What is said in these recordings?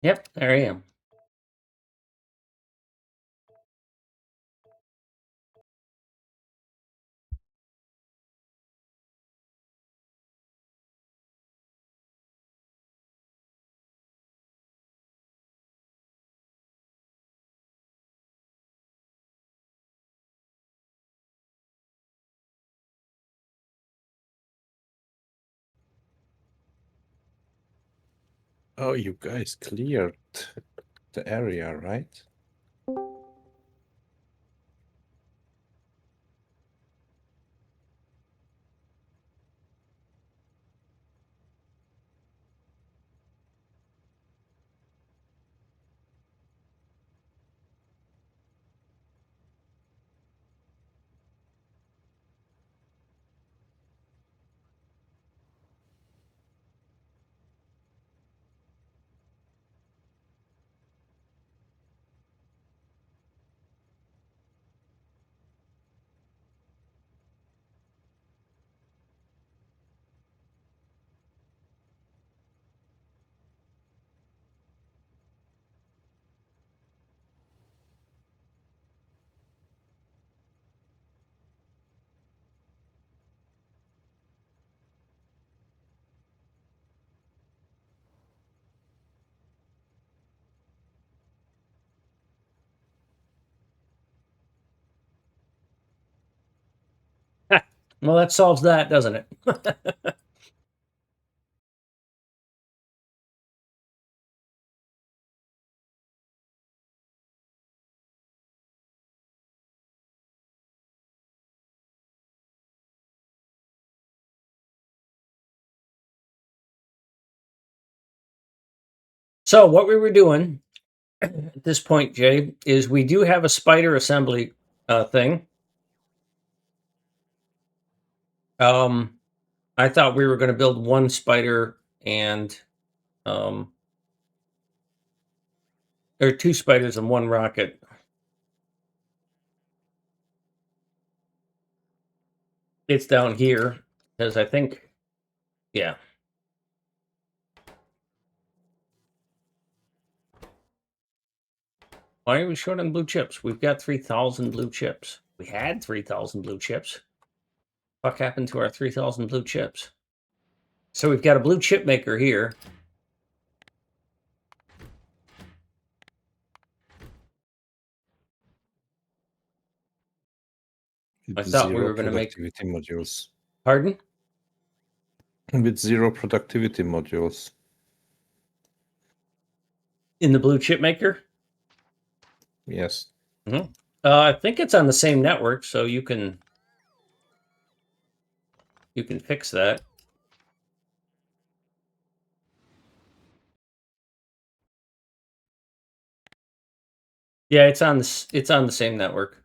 Yep, there I am. Oh, you guys cleared the area, right? Well, that solves that, doesn't it? So what we were doing at this point, Jay, is we do have a spider assembly thing. Um, I thought we were going to build one spider and um, or two spiders and one rocket. It's down here because I think, yeah. Why are we short on blue chips? We've got 3,000 blue chips. We had 3,000 blue chips. What happened to our 3,000 blue chips? So we've got a blue chip maker here. I With thought we zero were going to make. productivity modules. Pardon? With zero productivity modules. In the blue chip maker? Yes. Mm-hmm. I think it's on the same network, so you can fix that. Yeah, it's on the same network.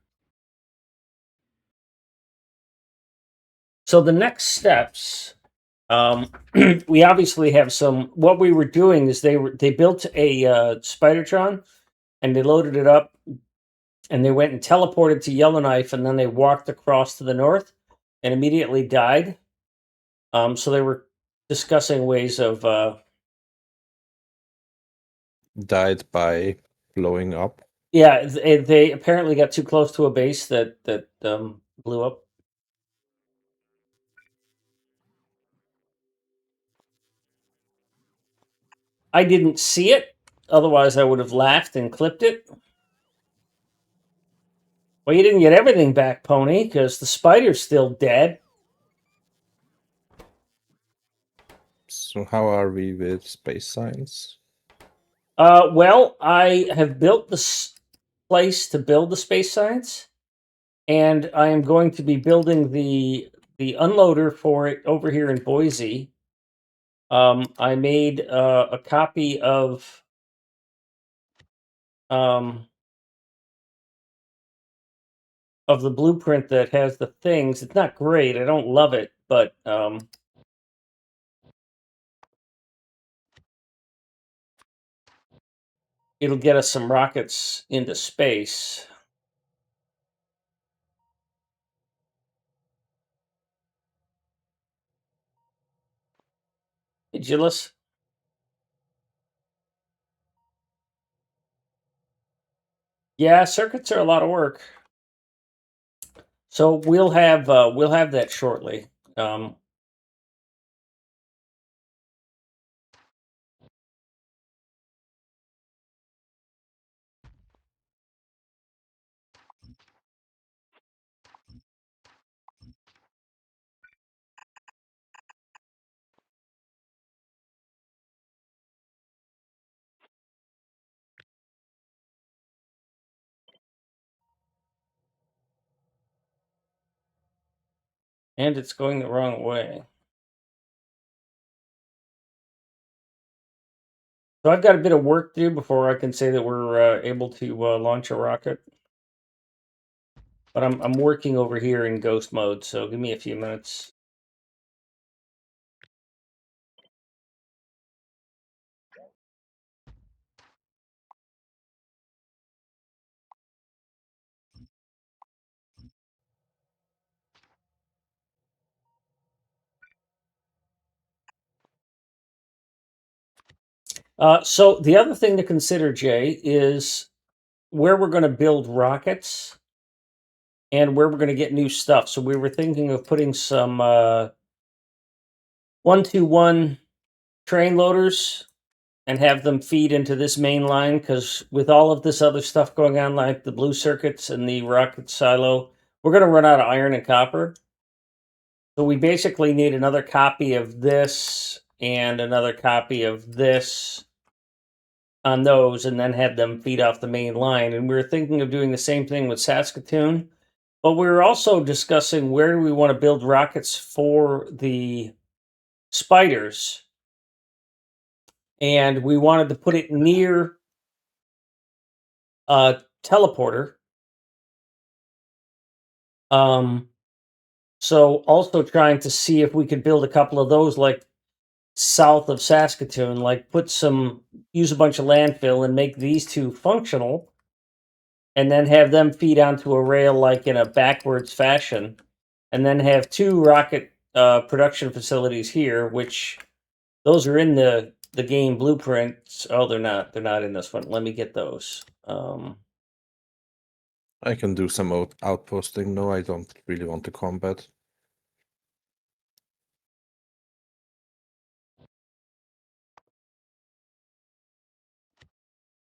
So the next steps, we obviously have some. What we were doing is they built a Spidertron and they loaded it up and they went and teleported to Yellowknife and then they walked across to the north and immediately died. So they were discussing ways of. Died by blowing up. Yeah, they apparently got too close to a base that blew up. I didn't see it. Otherwise, I would have laughed and clipped it. Well, you didn't get everything back, Pony, because the spider's still dead. So how are we with space science? Well, I have built this place to build the space science, and I am going to be building the unloader for it over here in Boise. I made a copy um, of the blueprint that has the things. It's not great. I don't love it, but it'll get us some rockets into space. Hey, Gillis. Yeah, circuits are a lot of work. So we'll have that shortly. And it's going the wrong way. So I've got a bit of work to do before I can say that we're able to launch a rocket. But I'm working over here in ghost mode, so give me a few minutes. So the other thing to consider, Jay, is where we're going to build rockets and where we're going to get new stuff. So we were thinking of putting some 121 train loaders and have them feed into this main line, because with all of this other stuff going on, like the blue circuits and the rocket silo, we're going to run out of iron and copper. So we basically need another copy of this and another copy of this on those, and then have them feed off the main line. And we were thinking of doing the same thing with Saskatoon. But we were also discussing where we want to build rockets for the spiders. And we wanted to put it near a teleporter. So also trying to see if we could build a couple of those, like south of Saskatoon, like use a bunch of landfill and make these two functional, and then have them feed onto a rail like in a backwards fashion, and then have two rocket production facilities here, which those are in the game blueprints. Oh, they're not. They're not in this one. Let me get those. I can do some outposting. No, I don't really want to combat.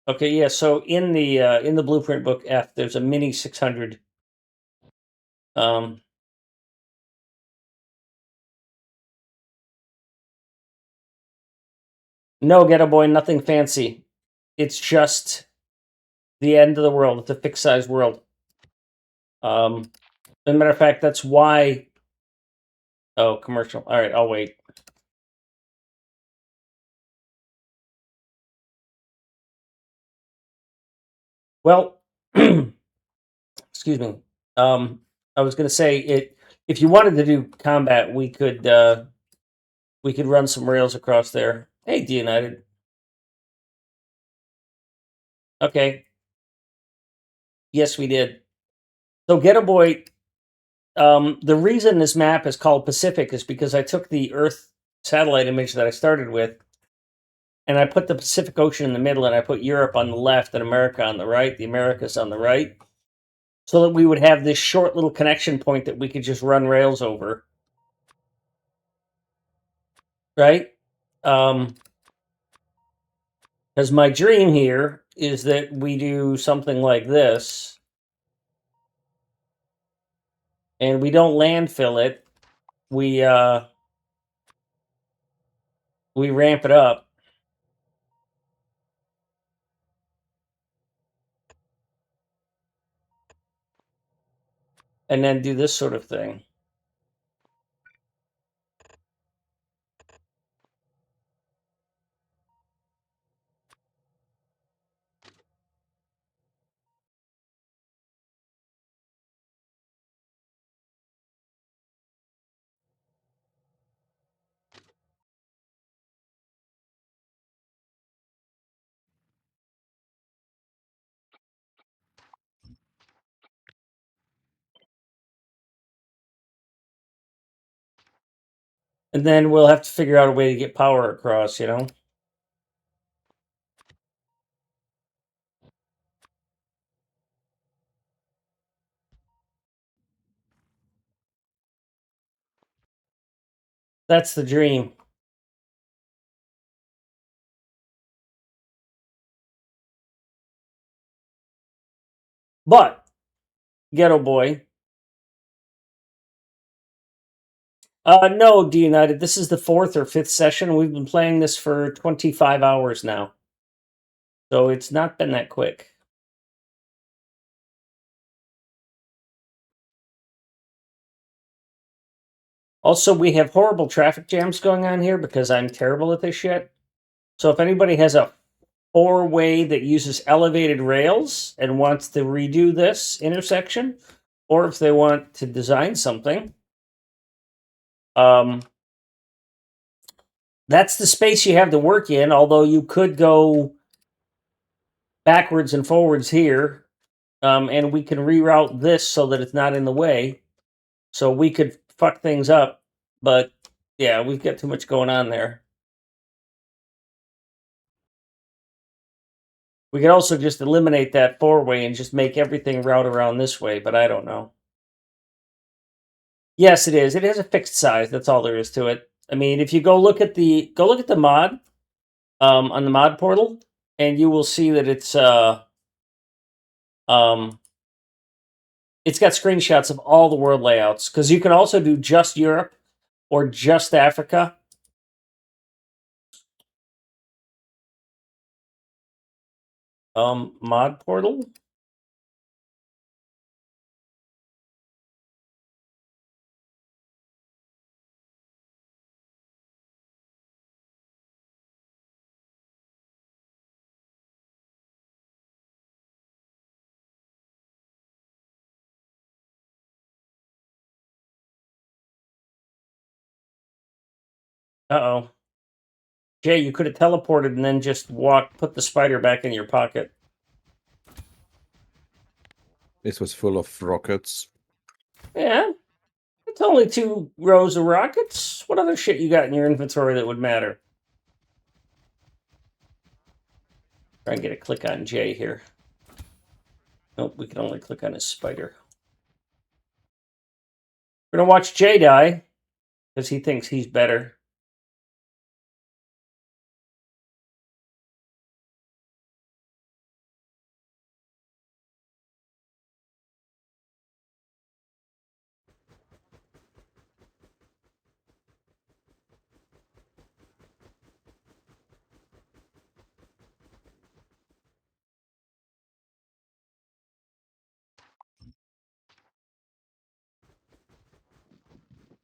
Okay, yeah. So in the blueprint book F, there's a mini 600. No, Ghetto Boy, nothing fancy. It's just the end of the world. It's a fixed size world. As a matter of fact, that's why. Oh, commercial. All right, I'll wait. Well, excuse me. I was gonna say it. If you wanted to do combat, we could run some rails across there. Hey, D United. Okay. Yes, we did. So Ghetto Boy. The reason this map is called Pacific is because I took the Earth satellite image that I started with, and I put the Pacific Ocean in the middle, and I put Europe on the left and America on the right, the Americas on the right, so that we would have this short little connection point that we could just run rails over. Right? Because my dream here is that we do something like this, and we don't landfill it. We ramp it up, and then do this sort of thing. And then we'll have to figure out a way to get power across, you know? That's the dream. But, Ghetto Boy. No, D United. This is the 4th or 5th session. We've been playing this for 25 hours now. So it's not been that quick. Also, we have horrible traffic jams going on here because I'm terrible at this shit. So if anybody has a 4-way that uses elevated rails and wants to redo this intersection, or if they want to design something, that's the space you have to work in, although you could go backwards and forwards here, and we can reroute this so that it's not in the way. So we could fuck things up, but yeah, we've got too much going on there. We could also just eliminate that 4-way and just make everything route around this way, but I don't know. Yes, it is. It has a fixed size. That's all there is to it. I mean, if you go look at the mod on the mod portal, and you will see that it's got screenshots of all the world layouts, because you can also do just Europe or just Africa. Mod portal. Uh-oh. Jay, you could have teleported and then just put the spider back in your pocket. This was full of rockets. Yeah. It's only 2 rows of rockets. What other shit you got in your inventory that would matter? Try and get a click on Jay here. Nope, we can only click on his spider. We're gonna watch Jay die because he thinks he's better.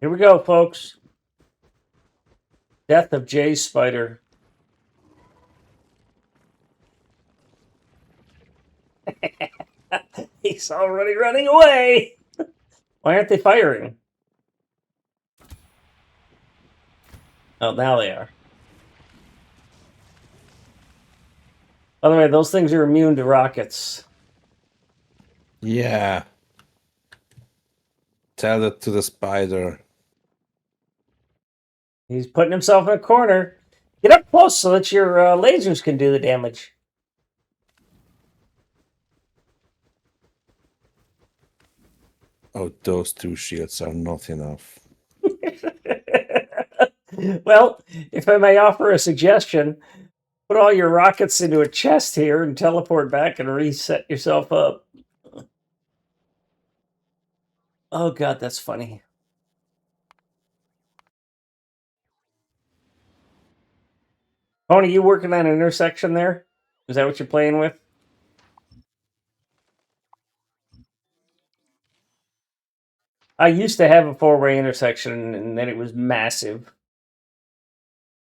Here we go, folks. Death of Jay's spider. He's already running away. Why aren't they firing? Oh, now they are. By the way, those things are immune to rockets. Yeah. Tell that to the spider. He's putting himself in a corner. Get up close so that your lasers can do the damage. Oh, those 2 shields are not enough. Well, if I may offer a suggestion, put all your rockets into a chest here and teleport back and reset yourself up. Oh god, that's funny. Tony, you working on an intersection there? Is that what you're playing with? I used to have a 4-way intersection, and then it was massive.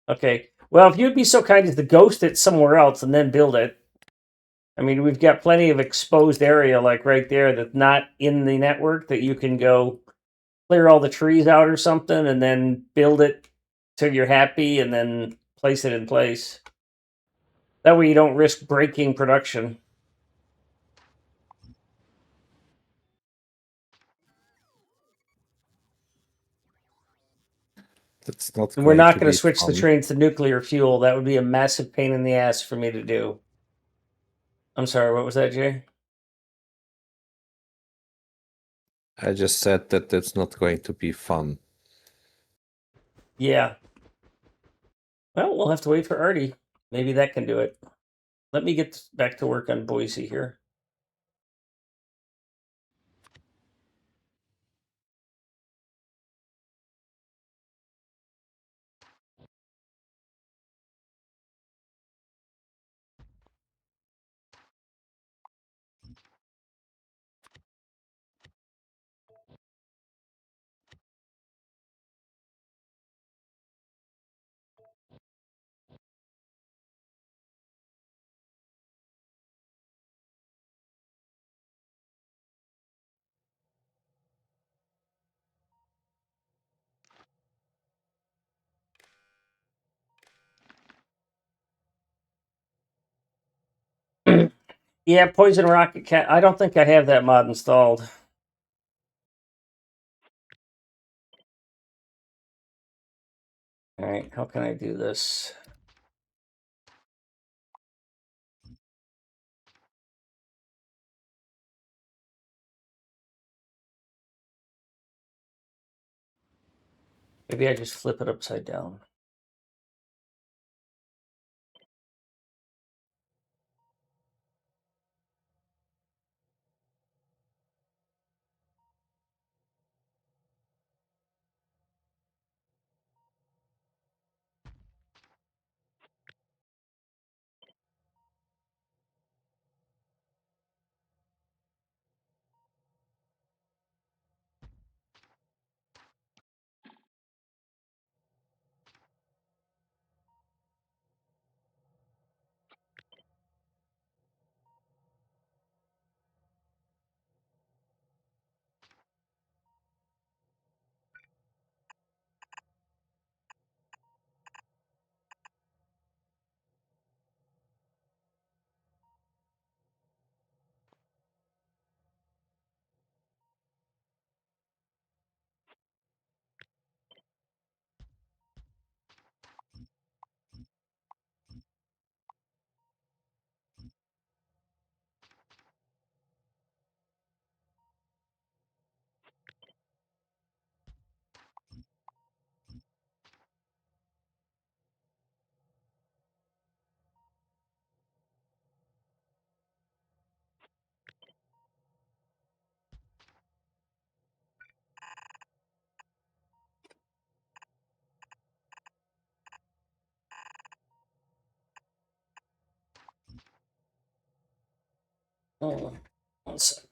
Okay. Well, if you'd be so kind as to ghost it somewhere else and then build it. I mean, we've got plenty of exposed area, like right there, that's not in the network that you can go clear all the trees out or something and then build it till you're happy and then place it in place. That way you don't risk breaking production. That's not And we're going not to going to be switch the fun. trains to nuclear fuel. That would be a massive pain in the ass for me to do. I'm sorry, what was that, Jay? I just said that that's not going to be fun. Yeah. Well, we'll have to wait for Artie. Maybe that can do it. Let me get back to work on Boise here. Yeah, Poison Rocket Cat. I don't think I have that mod installed. All right, how can I do this? Maybe I just flip it upside down. Oh, one sec.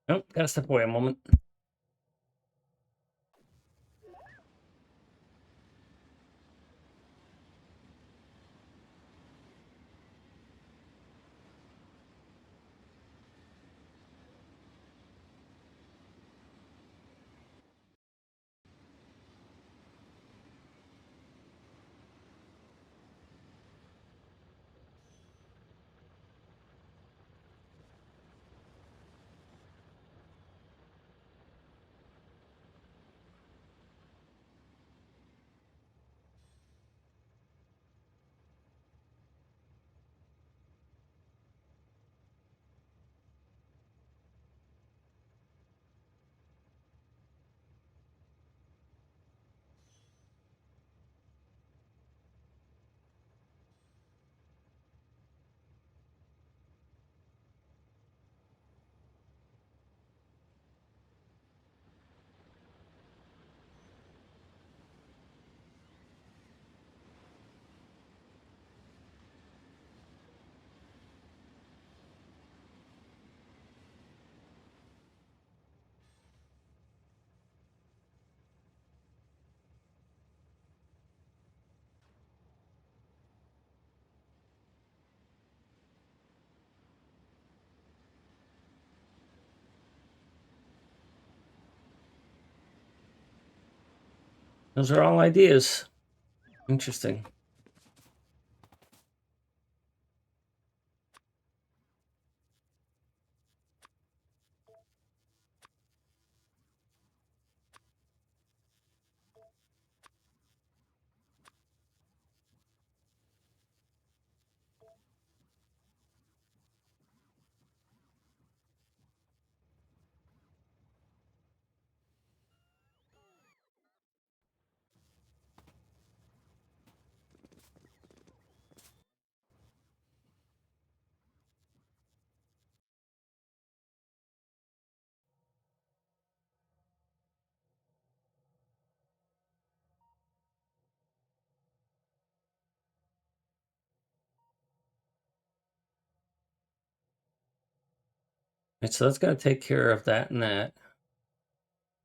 Nope, gotta step away a moment. Those are all ideas. Interesting. Right, so that's going to take care of that and that.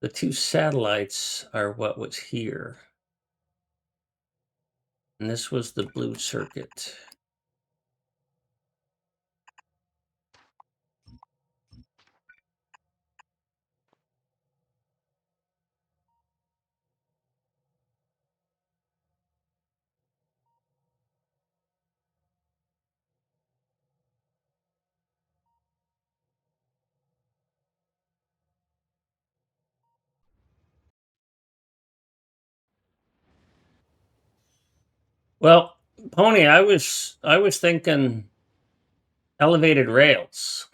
The two satellites are what was here. And this was the blue circuit. Well, Pony, I was thinking elevated rails.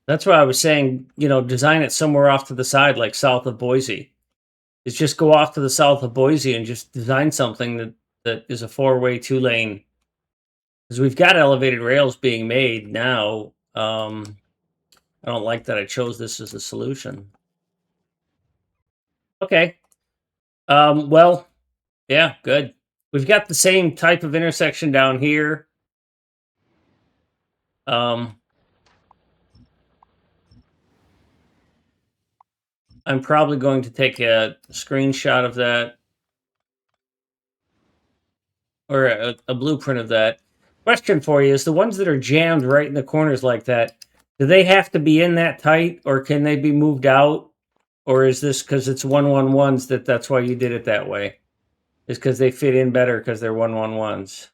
That's why I was saying, design it somewhere off to the side, like south of Boise. Is just go off to the south of Boise and just design something that is a four-way, two-lane. Because we've got elevated rails being made now. I don't like that I chose this as a solution. Okay. Well, yeah, good. We've got the same type of intersection down here. Um, I'm probably going to take a screenshot of that or a blueprint of that. Question for you is the ones that are jammed right in the corners like that, do they have to be in that tight or can they be moved out? Or is this because it's 111s that's why you did it that way? Is because they fit in better because they're 111s?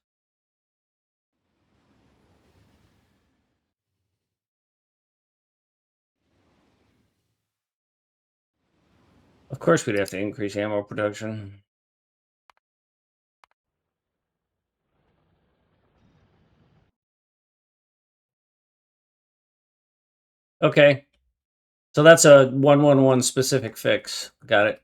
Of course, we'd have to increase ammo production. Okay. So that's a 111 specific fix. Got it.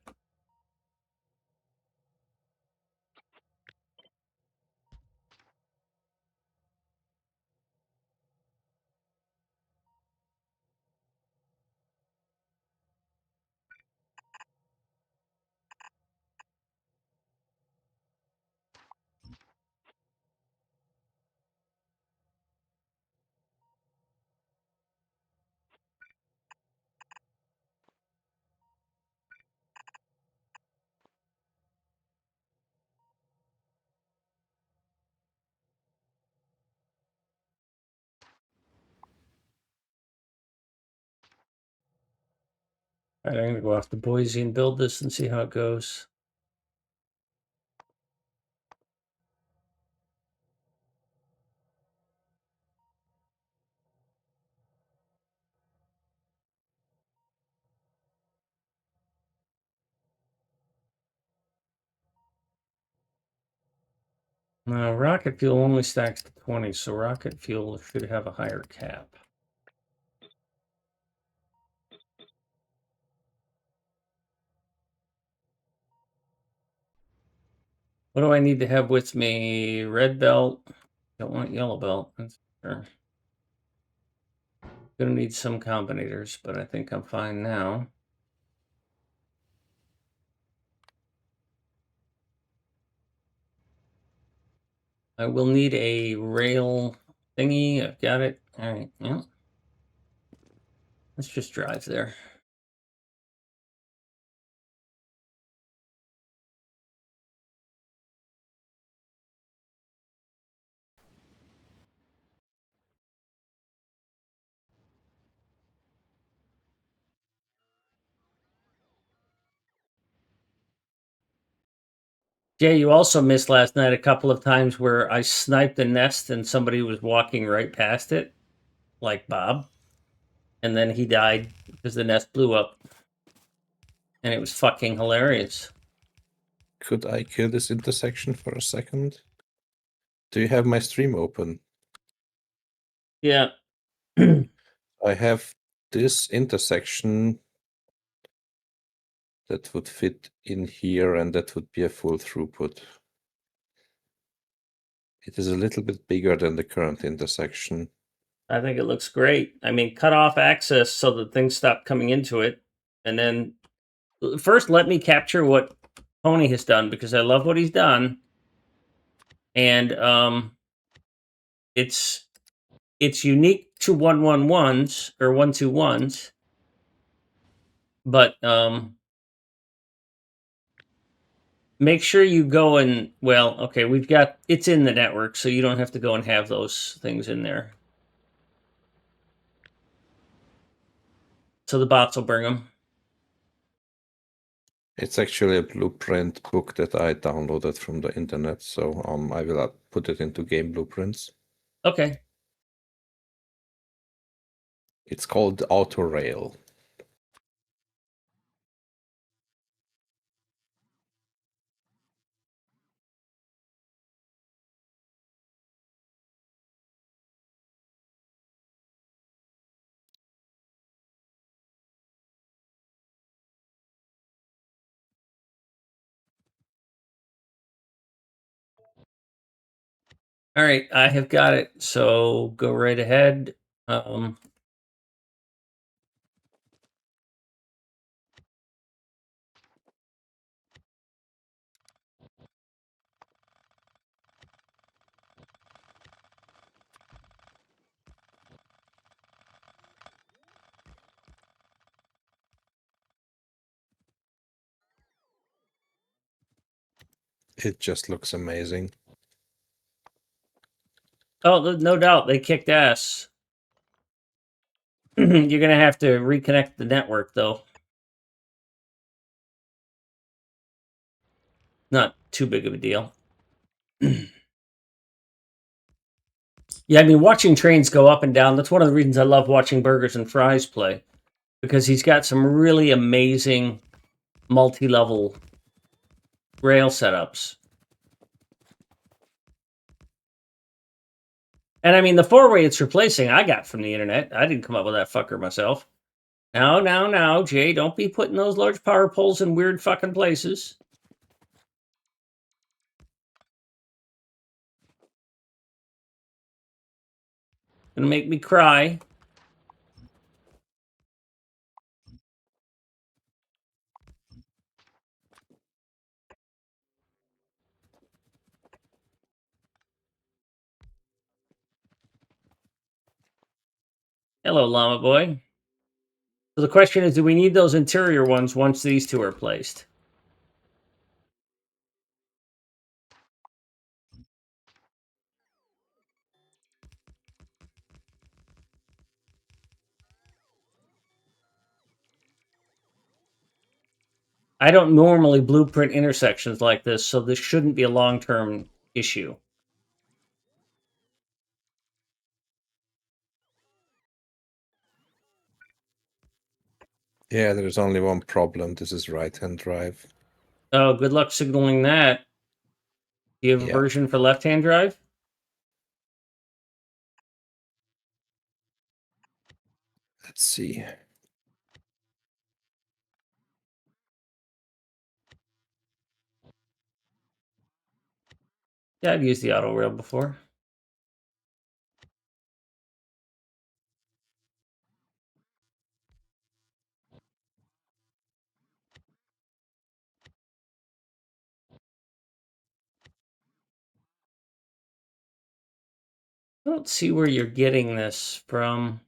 All right, I'm going to go off to Boise and build this and see how it goes. Rocket fuel only stacks to 20, so rocket fuel should have a higher cap. What do I need to have with me? Red belt. Don't want yellow belt. That's sure. Gonna need some combinators, but I think I'm fine now. I will need a rail thingy. I've got it. All right. Yeah. Let's just drive there. Jay, you also missed last night a couple of times where I sniped a nest and somebody was walking right past it, like Bob, and then he died because the nest blew up, and it was fucking hilarious. Could I kill this intersection for a second? Do you have my stream open? Yeah. I have this intersection that would fit in here, and that would be a full throughput. It is a little bit bigger than the current intersection. I think it looks great. I mean, cut off access so that things stop coming into it, and then first let me capture what Pony has done because I love what he's done, and it's unique to 111s or 121s, but make sure you go and okay, we've got it's in the network, so you don't have to go and have those things in there. So the bots will bring them. It's actually a blueprint book that I downloaded from the internet, so I will put it into game blueprints. Okay. It's called Autorail. All right, I have got it. So go right ahead. It just looks amazing. Oh, no doubt they kicked ass. You're gonna have to reconnect the network though. Not too big of a deal. Yeah, I mean, watching trains go up and down, that's one of the reasons I love watching Burgers and Fries play. Because he's got some really amazing multi-level rail setups. And I mean, the four-way it's replacing, I got from the internet. I didn't come up with that fucker myself. Now, Jay, don't be putting those large power poles in weird fucking places. Gonna make me cry. Hello, Llama Boy. So the question is, do we need those interior ones once these two are placed? I don't normally blueprint intersections like this, so this shouldn't be a long-term issue. Yeah, there's only one problem. This is right-hand drive. Oh, good luck signaling that. Do you have a version for left-hand drive? Let's see. Yeah, I've used the auto rail before. I don't see where you're getting this from.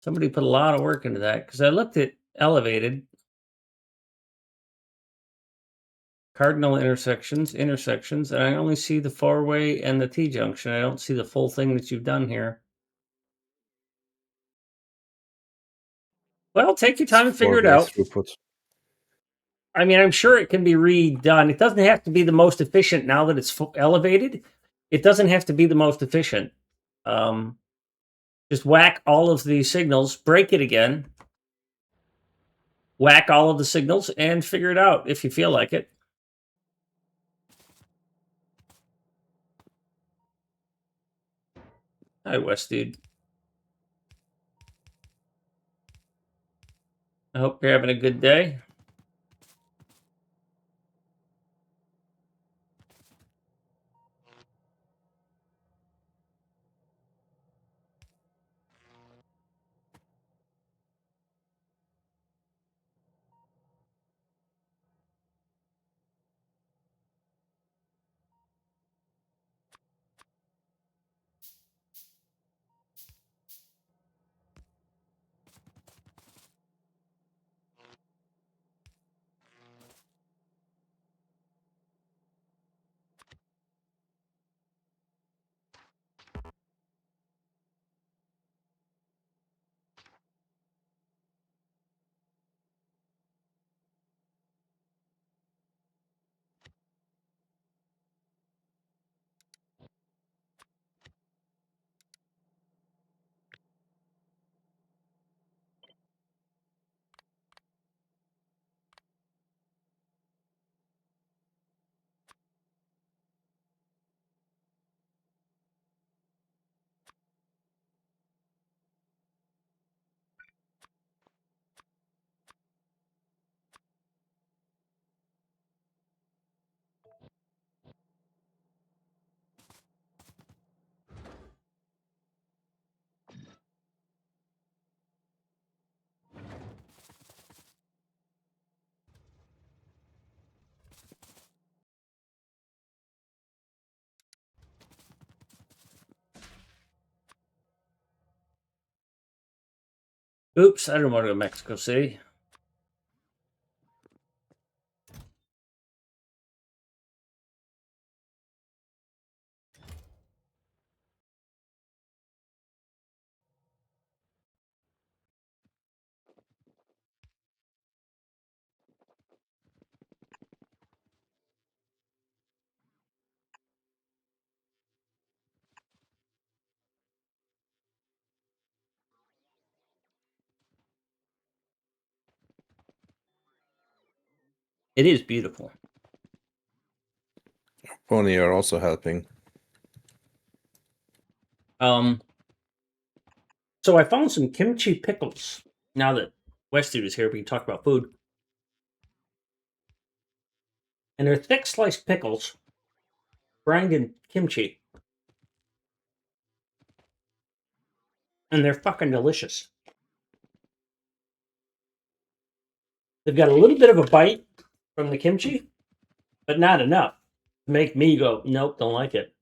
Somebody put a lot of work into that because I looked at elevated, cardinal intersections, and I only see the four-way and the T-junction. I don't see the full thing that you've done here. Well, take your time and figure it 4-way out. throughput. I mean, I'm sure it can be redone. It doesn't have to be the most efficient now that it's elevated. It doesn't have to be the most efficient. Um, just whack all of the signals, break it again, whack all of the signals, and figure it out if you feel like it. Hi, West dude. I hope you're having a good day. Oops, I don't want to go to Mexico City. It is beautiful. Pony are also helping. So I found some kimchi pickles. Now that Westdude is here, we can talk about food. And they're thick sliced pickles, brined in kimchi. And they're fucking delicious. They've got a little bit of a bite from the kimchi, but not enough to make me go, nope, don't like it.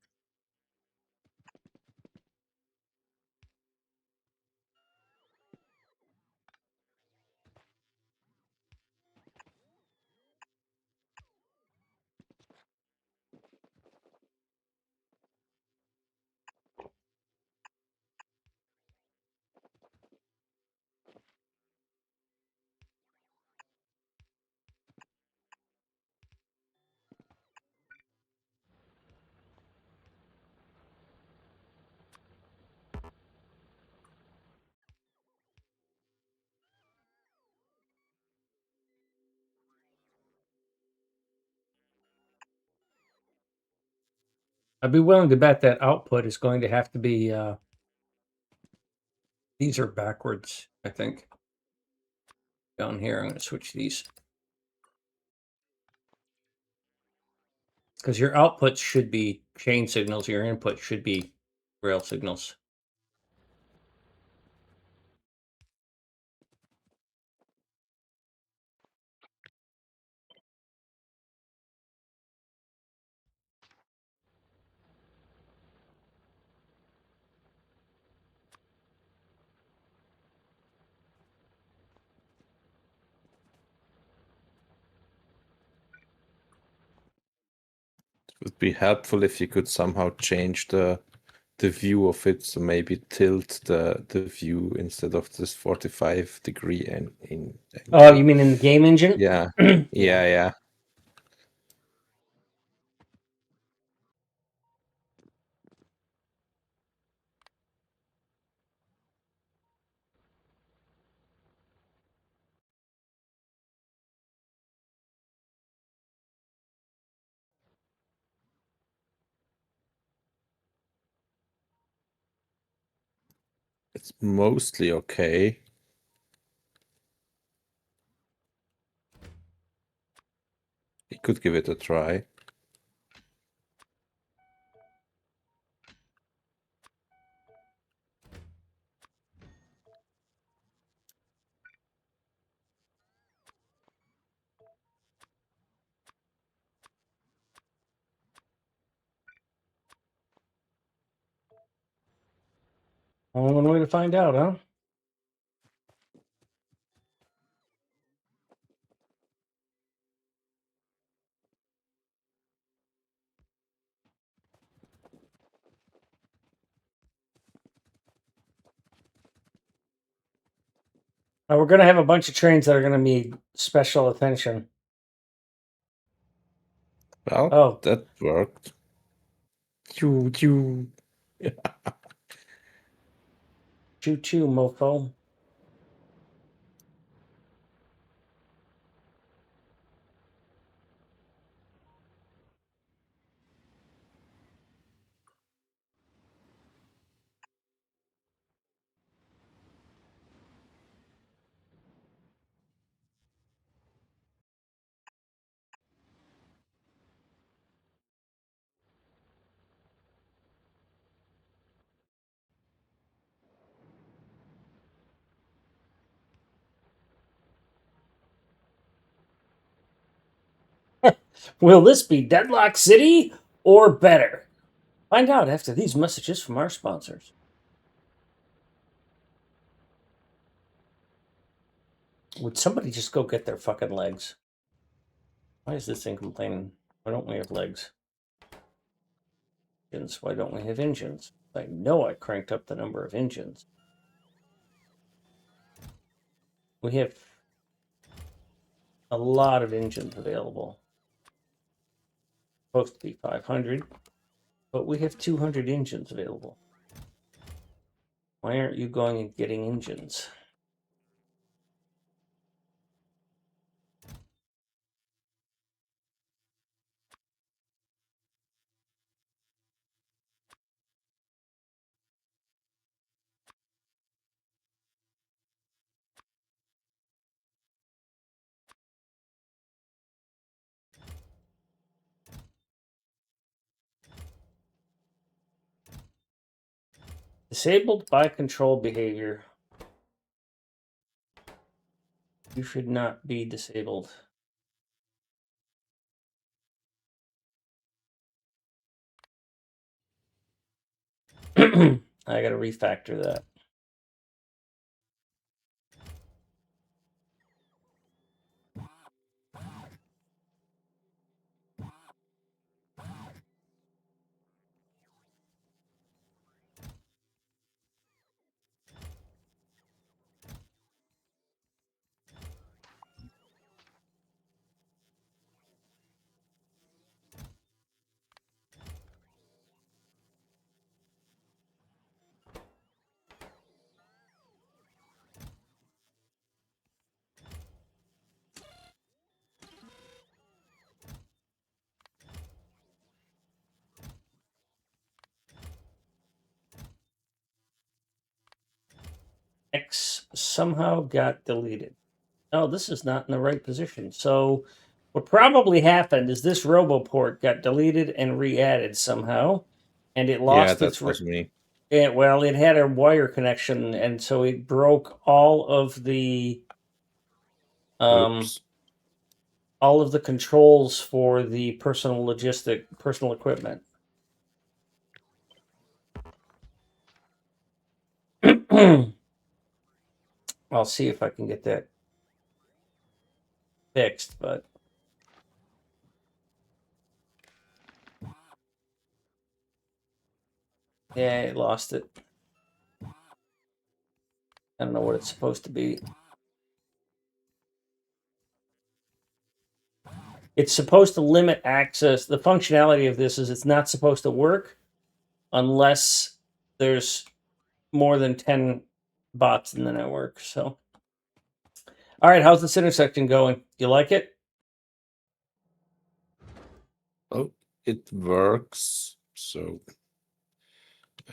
I'd be willing to bet that output is going to have to be. These are backwards, I think. Down here, I'm going to switch these. Because your outputs should be chain signals, your input should be rail signals. It would be helpful if you could somehow change the the view of it, so maybe tilt the view instead of this 45-degree in Oh, you mean in the game engine? yeah. Yeah. Yeah. It's mostly okay. You could give it a try. Only one way to find out, huh? We're going to have a bunch of trains that are going to need special attention. Well, Oh, that worked. Choo choo. choo-choo, mofo. Will this be Deadlock City or better? Find out after these messages from our sponsors. Would somebody just go get their fucking legs? Why is this thing complaining? Why don't we have legs? Why don't we have engines? I know I cranked up the number of engines. We have a lot of engines available. Supposed to be 500, but we have 200 engines available. Why aren't you going and getting engines? Disabled by control behavior. You should not be disabled. I gotta refactor that. X somehow got deleted. Oh, this is not in the right position. So what probably happened is this RoboPort got deleted and re-added somehow, and it Yeah, lost that its. was me. Well, it had a wire connection, and so it broke um, Oops. all of the controls for the personal equipment. I'll see if I can get that fixed, but Yeah, it lost it. I don't know what it's supposed to be. It's supposed to limit access. The functionality of this is it's not supposed to work unless there's more than 10 bots in the network. So, all right, how's this intersection going? You like it? Oh, it works. So,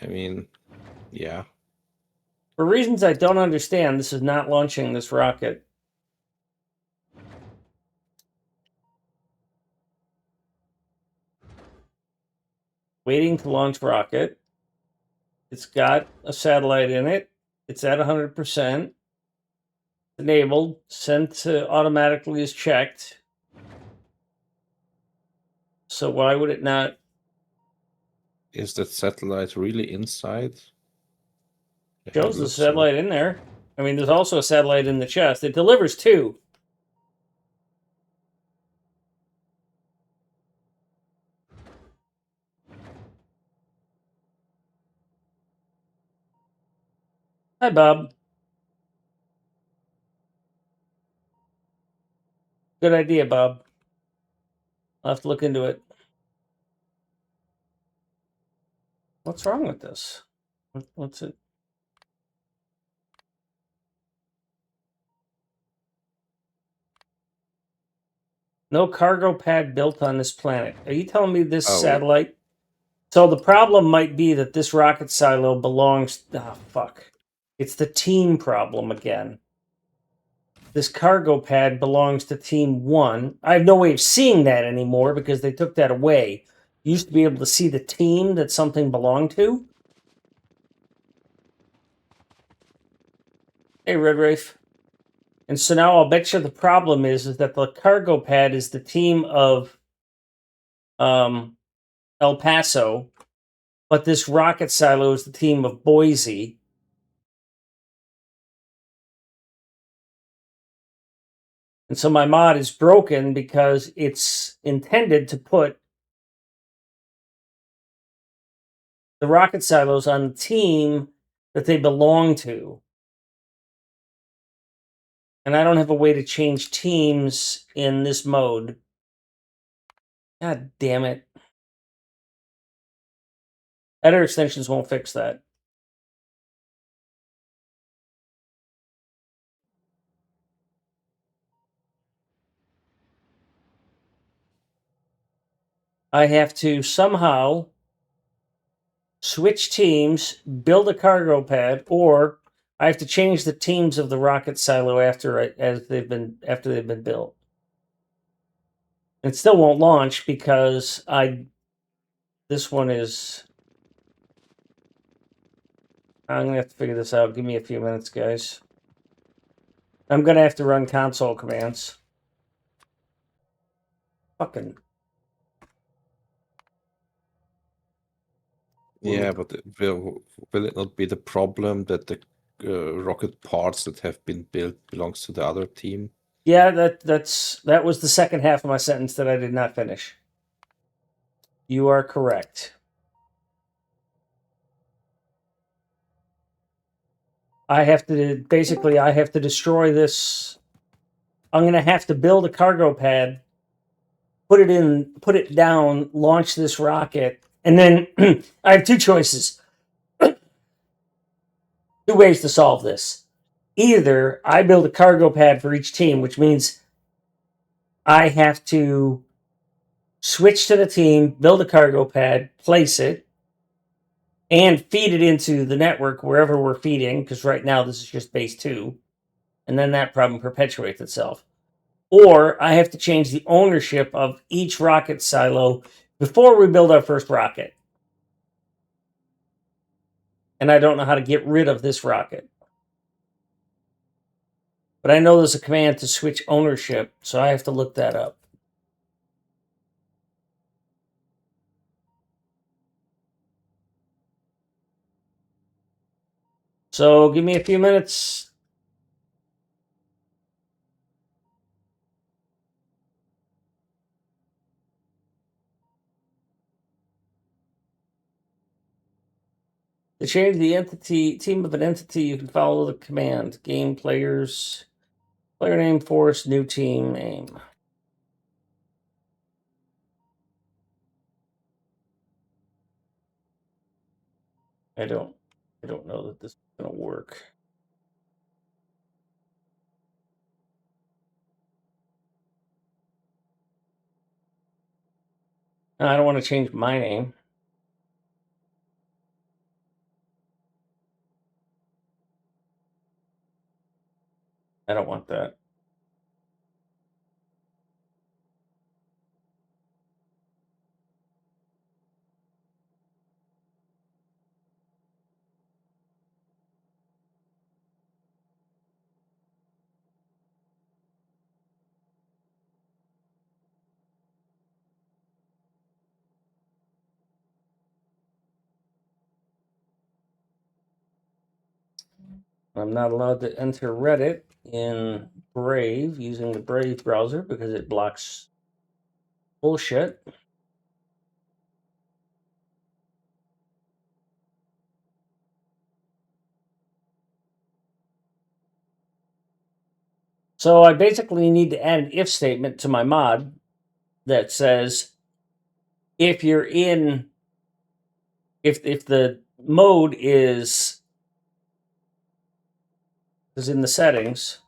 I mean, yeah. For reasons I don't understand, this is not launching this rocket. Waiting to launch rocket. It's got a satellite in it. It's at 100%. Enabled. Sent to automatically is checked. So why would it not? Is that satellite really inside? Shows the satellite in there. I mean, there's also a satellite in the chest. It delivers 2. Hi, Bob. Good idea, Bob. I'll have to look into it. What's wrong with this? What's it? No cargo pad built on this planet. Are you telling me this satellite? So the problem might be that this rocket silo belongs. Ah, fuck. It's the team problem again. This cargo pad belongs to Team 1. I have no way of seeing that anymore because they took that away. You used to be able to see the team that something belonged to. Hey, Red Rafe. And so now I'll bet you the problem is that the cargo pad is the team of El Paso, but this rocket silo is the team of Boise. And so my mod is broken because it's intended to put the rocket silos on the team that they belong to. And I don't have a way to change teams in this mode. God damn it. Editor extensions won't fix that. I have to somehow switch teams, build a cargo pad, or I have to change the teams of the rocket silo after they've been built. It still won't launch because this one is. I'm gonna have to figure this out. Give me a few minutes, guys. I'm gonna have to run console commands. Fucking. Yeah, but will it not be the problem that the rocket parts that have been built belongs to the other team? Yeah, that was the second half of my sentence that I did not finish. You are correct. I have to destroy this. I'm going to have to build a cargo pad, put it down, launch this rocket, and then I have 2 choices. 2 ways to solve this. Either I build a cargo pad for each team, which means I have to switch to the team, build a cargo pad, place it, and feed it into the network wherever we're feeding, because right now this is just base 2, and then that problem perpetuates itself. Or I have to change the ownership of each rocket silo before we build our first rocket. And I don't know how to get rid of this rocket. But I know there's a command to switch ownership, so I have to look that up. So give me a few minutes. To change the entity team of an entity, you can follow the command. Game players, player name, force, new team name. I don't know that this is gonna work. I don't want to change my name. I don't want that. I'm not allowed to enter Reddit in Brave using the Brave browser because it blocks bullshit. So I basically need to add an if statement to my mod that says if you're in if the mode is in the settings,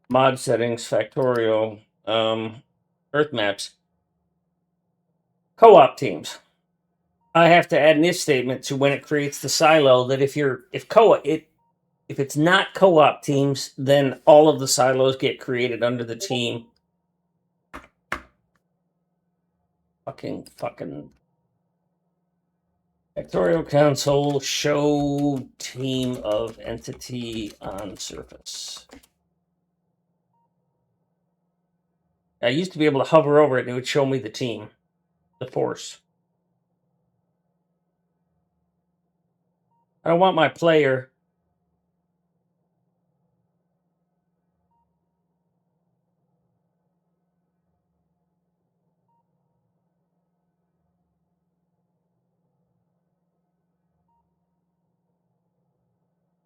mod settings, Factorio, Earth maps, co-op teams. I have to add an if statement to when it creates the silo that if it's not co-op teams, then all of the silos get created under the team. Fucking Factorio console show team of entity on surface. I used to be able to hover over it and it would show me the team, the force. I don't want my player.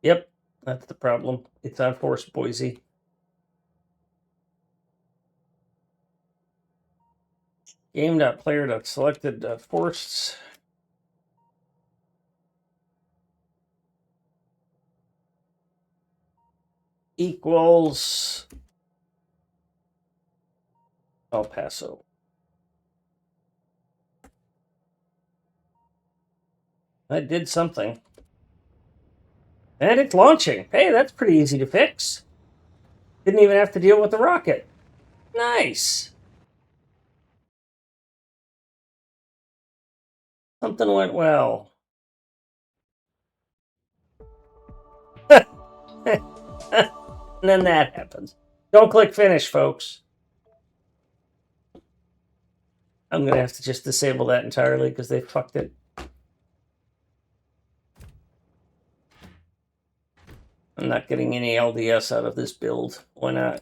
Yep, that's the problem. It's on force, Boise. Game.player.selected forced. Equals El Paso. That did something. And it's launching. Hey, that's pretty easy to fix. Didn't even have to deal with the rocket. Nice. Something went well. And then that happens. Don't click finish, folks. I'm going to have to just disable that entirely because they fucked it. I'm not getting any LDS out of this build. Why not?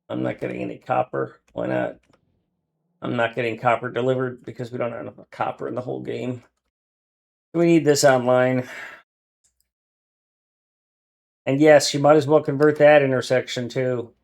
I'm not getting any copper. Why not? I'm not getting copper delivered because we don't have enough copper in the whole game. We need this online. And yes, you might as well convert that intersection too.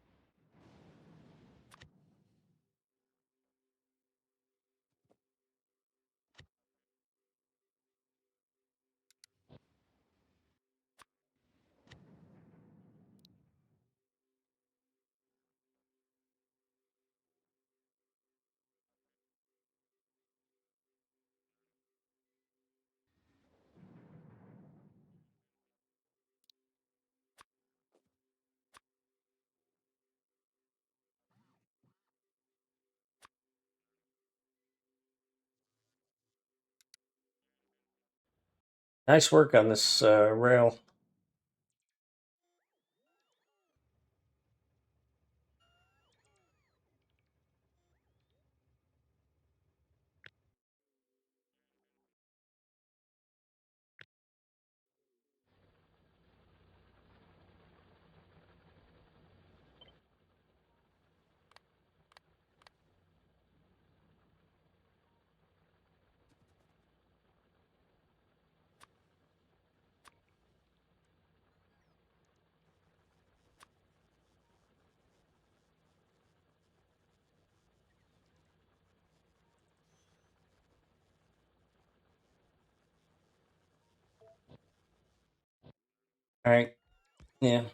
Nice work on this rail. All right. Yeah.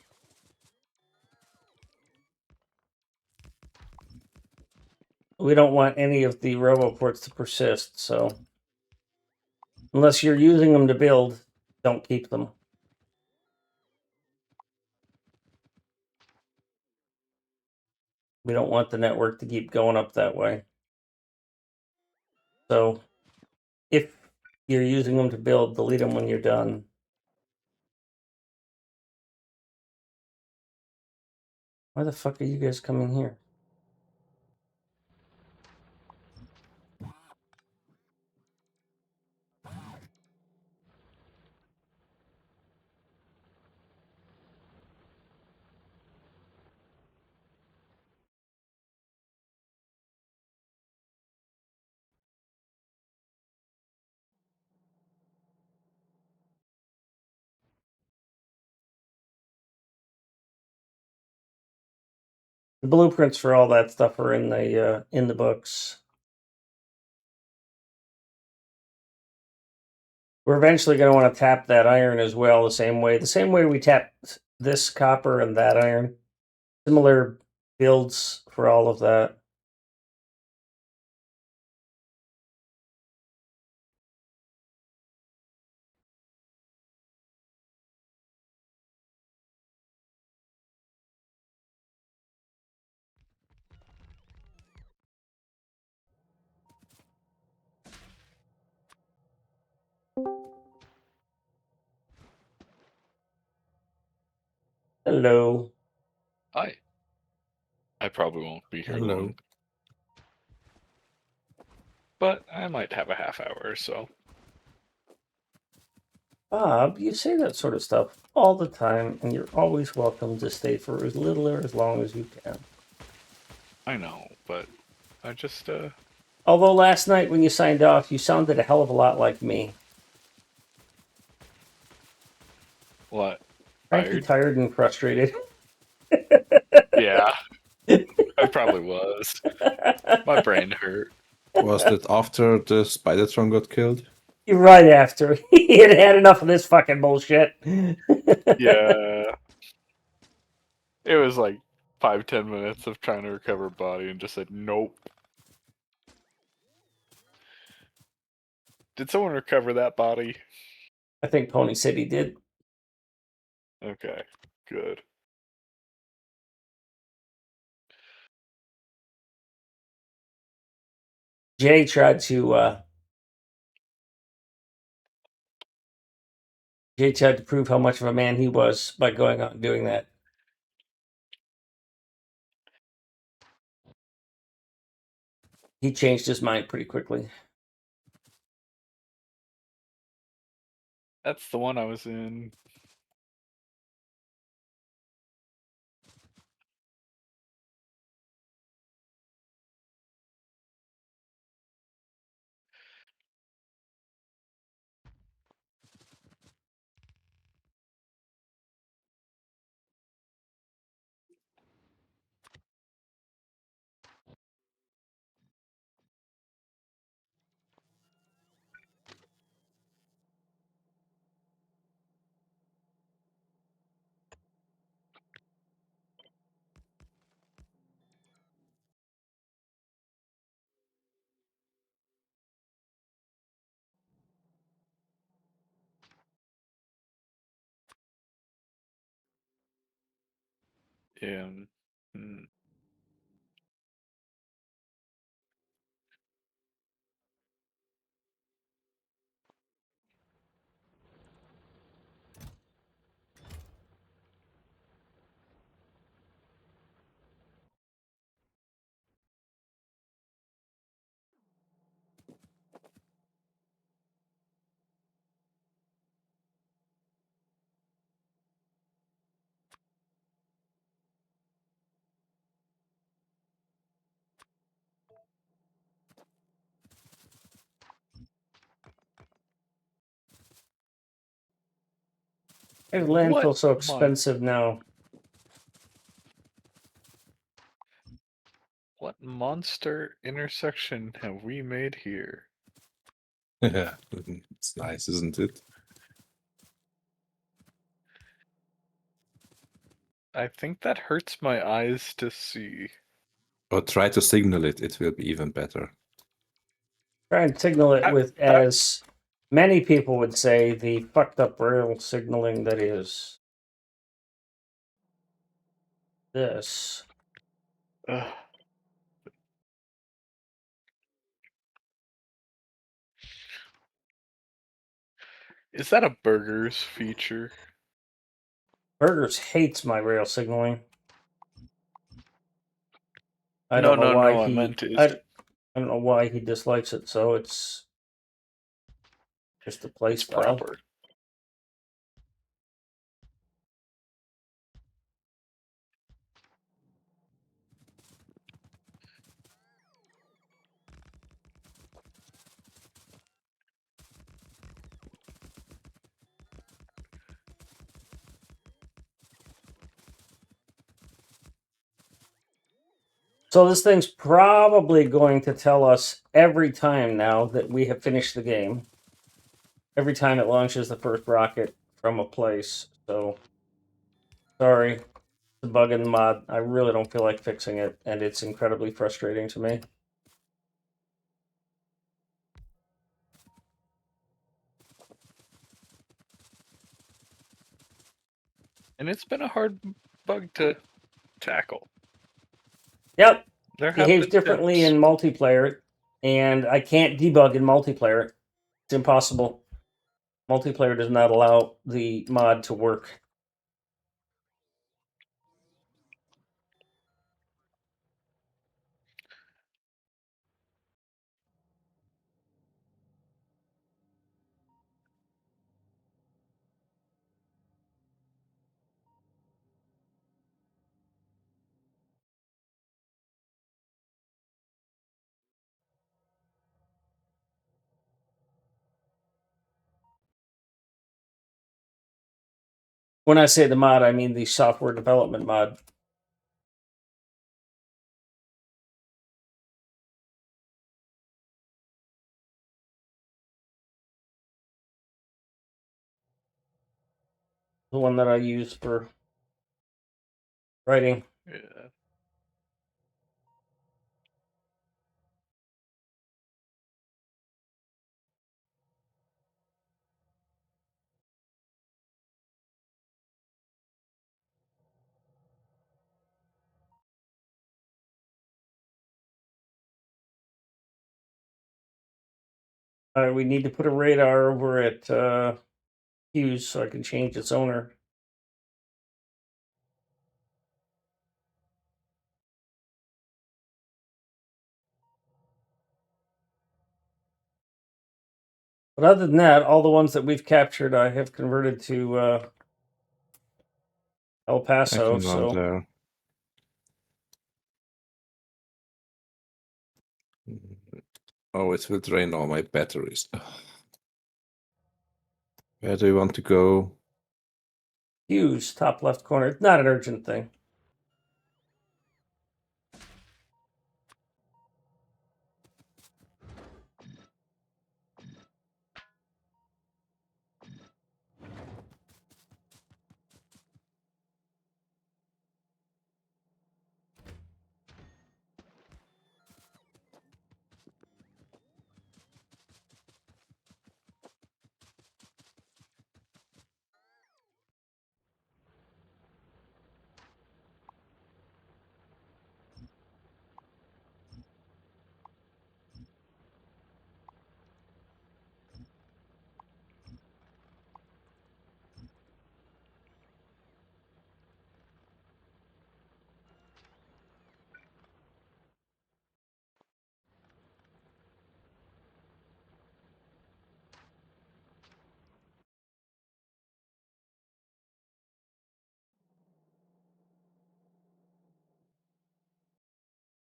We don't want any of the roboports to persist, so unless you're using them to build, don't keep them. We don't want the network to keep going up that way. So if you're using them to build, delete them when you're done. Why the fuck are you guys coming here? The blueprints for all that stuff are in the books. We're eventually going to want to tap that iron as well, the same way we tap this copper and that iron. Similar builds for all of that. Hello. Hi. I probably won't be here Hello. long, but I might have a half hour or so. Bob, you say that sort of stuff all the time, and you're always welcome to stay for as little or as long as you can. I know, but I just, Although last night when you signed off, you sounded a hell of a lot like me. what? Cranky, tired, and frustrated. Yeah, I probably was. My brain hurt. Was that after the Spidertron got killed? Right after. He had had enough of this fucking bullshit. Yeah. It was like 5-10 minutes of trying to recover body and just said, nope. Did someone recover that body? I think Pony City did. Okay, good. Jay tried to prove how much of a man he was by going out and doing that. He changed his mind pretty quickly. That's the one I was in. in hmm, Hey, landfill's so What expensive now. What monster intersection have we made here? Yeah, it's nice, isn't it? I think that hurts my eyes to see. Or try to signal it. It will be even better. Try and signal it with, as many people would say, the fucked up rail signaling that is this. Ugh. Is that a burgers feature? Burgers hates my rail signaling. I No, don't know no, why no. I he. meant I don't know why he dislikes it. So it's just a play it's style. proper. So this thing's probably going to tell us every time now that we have finished the game. Every time it launches the first rocket from a place. So sorry, the bug in the mod. I really don't feel like fixing it, and it's incredibly frustrating to me. And it's been a hard bug to tackle. Yep, There have behaves been differently attempts. in multiplayer, and I can't debug in multiplayer. It's impossible. Multiplayer does not allow the mod to work. When I say the mod, I mean the software development mod. The one that I use for writing. Yeah. All right, we need to put a radar over at Hughes so I can change its owner. But other than that, all the ones that we've captured, I have converted to El I Paso. can run So there. Oh, it will drain all my batteries. Where do you want to go? Hughes, top left corner. It's not an urgent thing.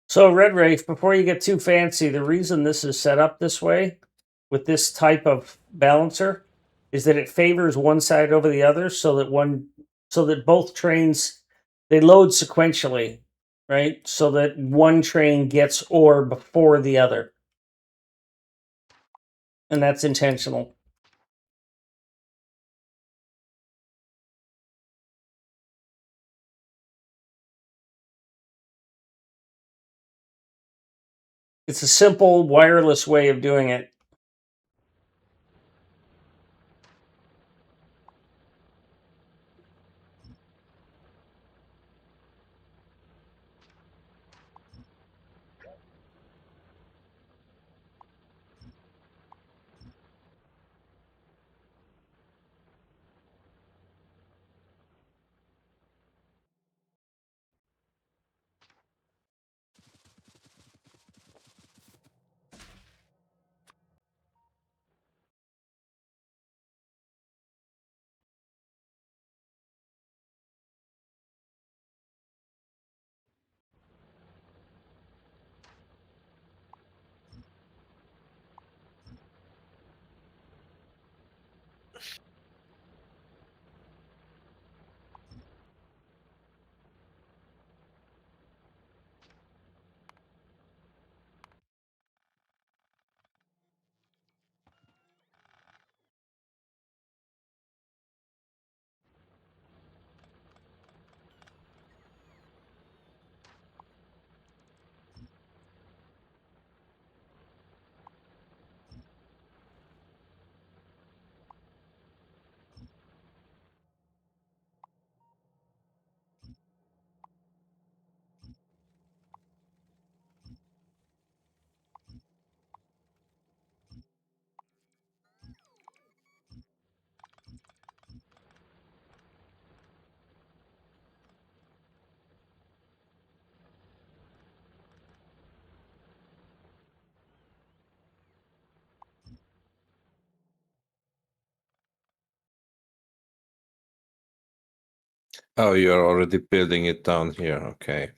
So Red Wraith, before you get too fancy, the reason this is set up this way with this type of balancer is that it favors one side over the other so that both trains they load sequentially, right? So that one train gets ore before the other. And that's intentional. It's a simple wireless way of doing it. Oh, you're already building it down here. Okay.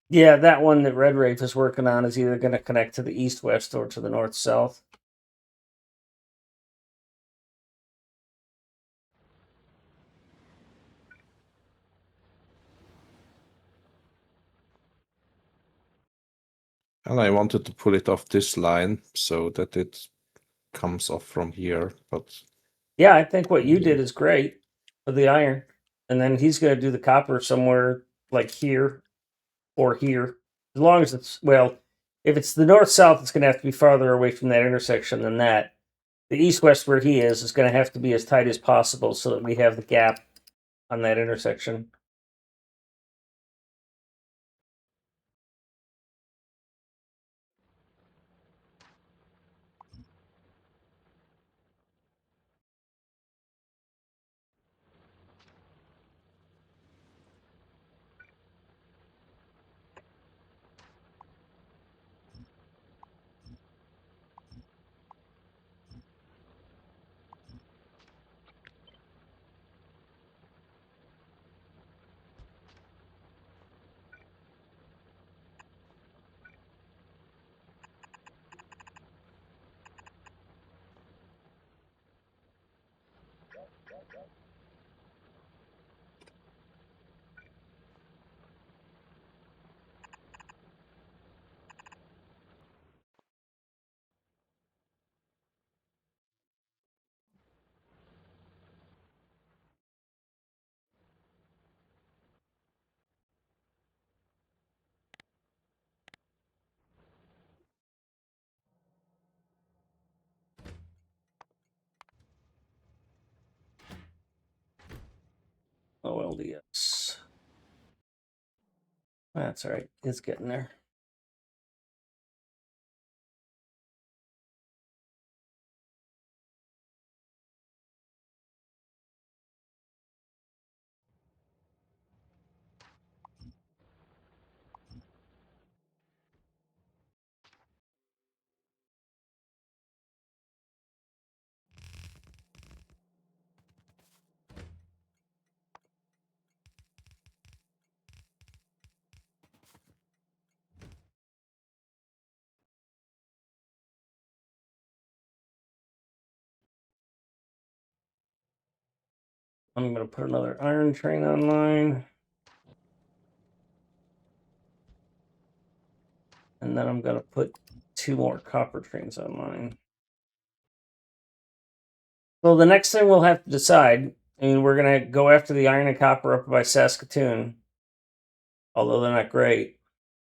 Yeah, that one that Red Wraith is working on is either going to connect to the east-west or to the north-south. And I wanted to pull it off this line so that it comes off from here, but Yeah, I think what you did is great for the iron. And then he's going to do the copper somewhere like here or here. As long as it's, well, if it's the north south, it's going to have to be farther away from that intersection than that. The east west where he is going to have to be as tight as possible so that we have the gap on that intersection. OLDS. That's all right. It's getting there. I'm going to put another iron train online. And then I'm going to put 2 more copper trains on mine. So the next thing we'll have to decide, I mean, we're going to go after the iron and copper up by Saskatoon, although they're not great.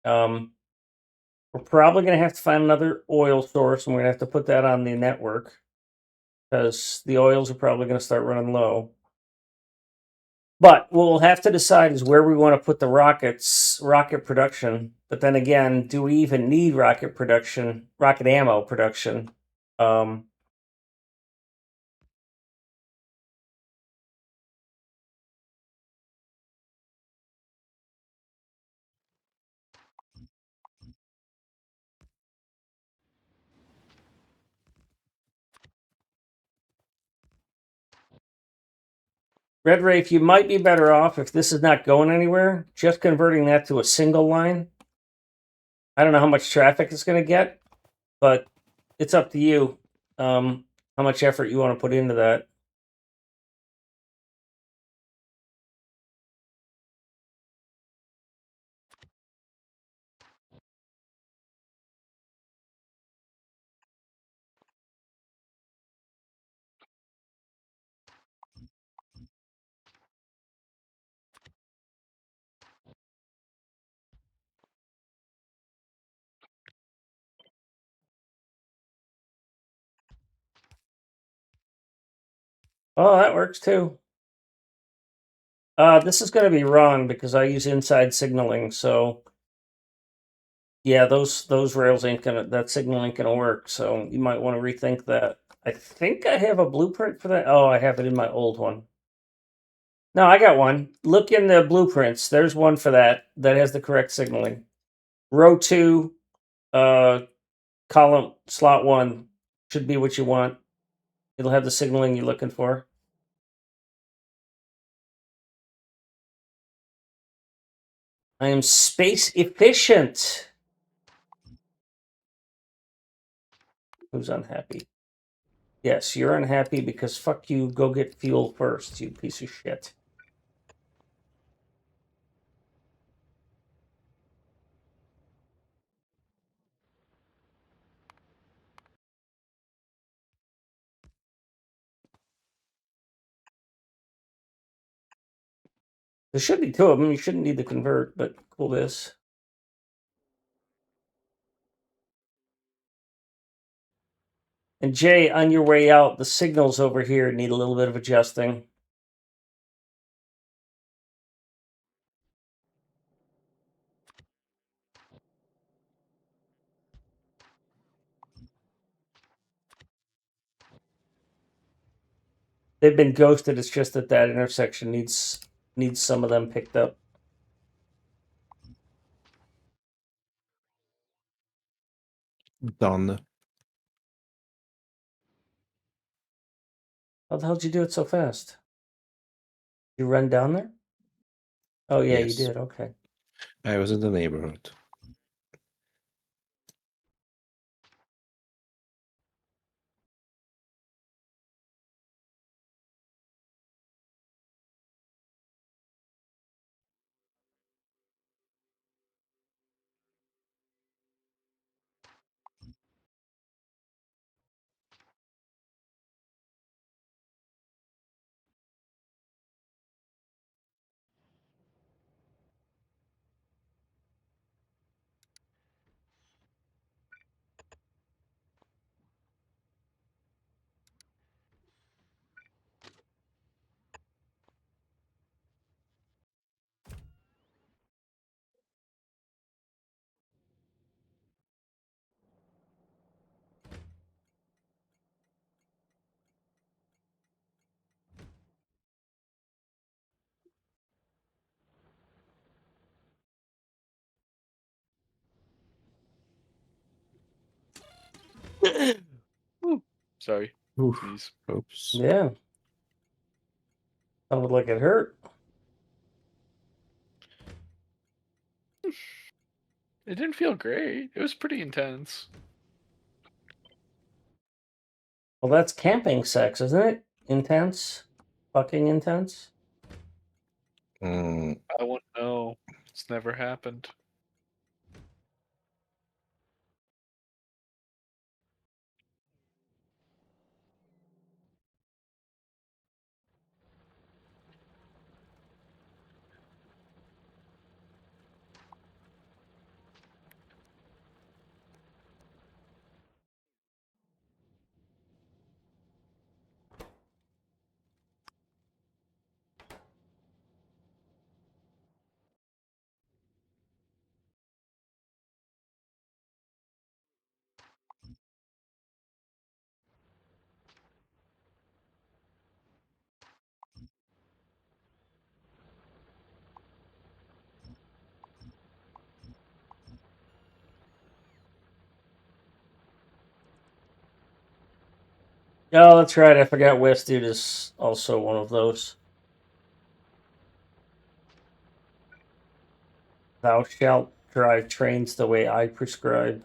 We're probably going to have to find another oil source, and we're going to have to put that on the network because the oils are probably going to start running low. But what we'll have to decide is where we want to put the rocket production. But then again, do we even need rocket ammo production? Red Rafe, you might be better off if this is not going anywhere, just converting that to a single line. I don't know how much traffic it's going to get, but it's up to you how much effort you want to put into that. Oh, that works too. This is going to be wrong because I use inside signaling, so yeah, those rails ain't gonna, that signal ain't gonna work. So you might want to rethink that. I think I have a blueprint for that. Oh, I have it in my old one. No, I got one. Look in the blueprints. There's one for that has the correct signaling. Row 2, column slot 1 should be what you want. It'll have the signaling you're looking for. I am space efficient. Who's unhappy? Yes, you're unhappy because fuck you. Go get fuel first, you piece of shit. There should be 2 of them. You shouldn't need to convert, but cool this. And Jay, on your way out, the signals over here need a little bit of adjusting. They've been ghosted. It's just that intersection needs some of them picked up. Done. How the hell did you do it so fast? You run down there? Oh yeah, Yes. you did. Okay. I was in the neighborhood. Sorry. Oof. Sneeze. Oops. Yeah. Sounded like it hurt. It didn't feel great. It was pretty intense. Well, that's camping sex, isn't it? Intense? Fucking intense? Mm, I won't know. It's never happened. Oh, that's right. I forgot West Dude is also one of those. Thou shalt drive trains the way I prescribe.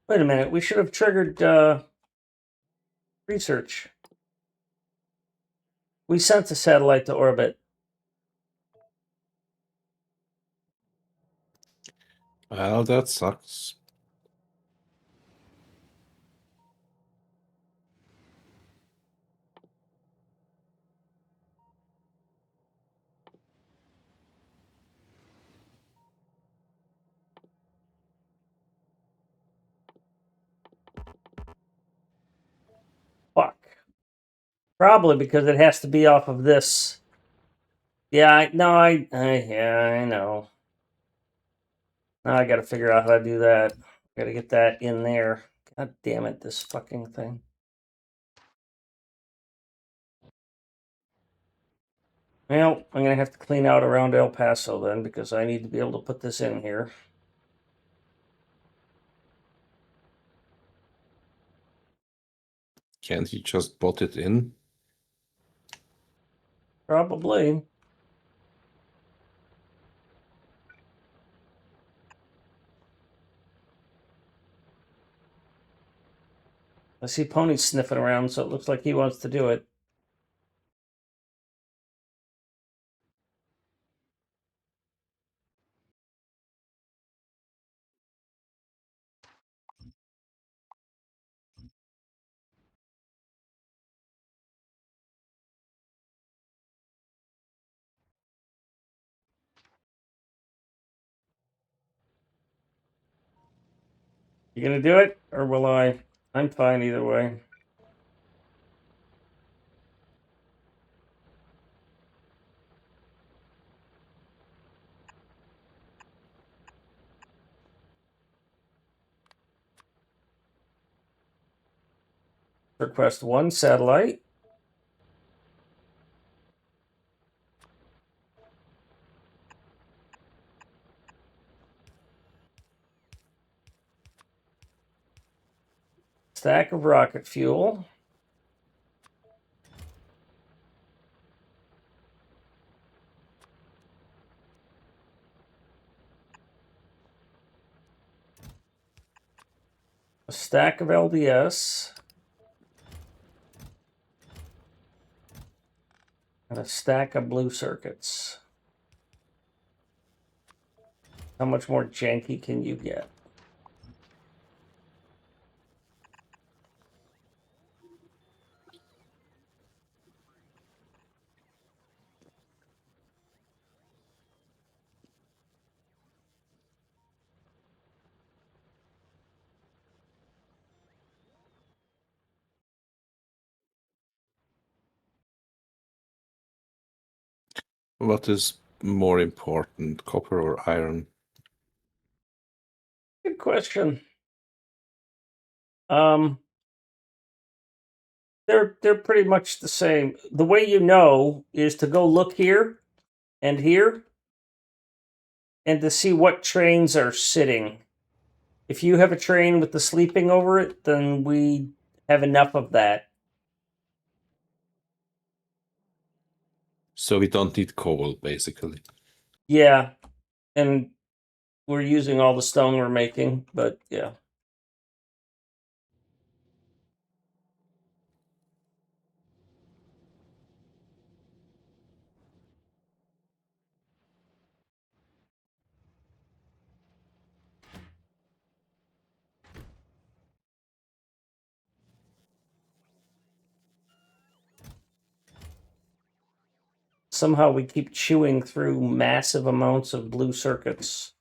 Wait a minute. We should have triggered research. We sent a satellite to orbit. Well, that sucks. Fuck. Probably because it has to be off of this. Yeah, yeah, I know. Now I got to figure out how to do that. Got to get that in there. God damn it, this fucking thing. Well, I'm going to have to clean out around El Paso then because I need to be able to put this in here. Can't you just bot it in? Probably. I see Pony sniffing around, so it looks like he wants to do it. You gonna do it, or will I? I'm fine either way. Request one satellite. Stack of rocket fuel. A stack of LDS. And a stack of blue circuits. How much more janky can you get? What is more important, copper or iron? Good question. They're pretty much the same. The way you know is to go look here and here and to see what trains are sitting. If you have a train with the sleeping over it, then we have enough of that. So we don't need coal, basically. Yeah, and we're using all the stone we're making, but yeah. somehow we keep chewing through massive amounts of blue circuits.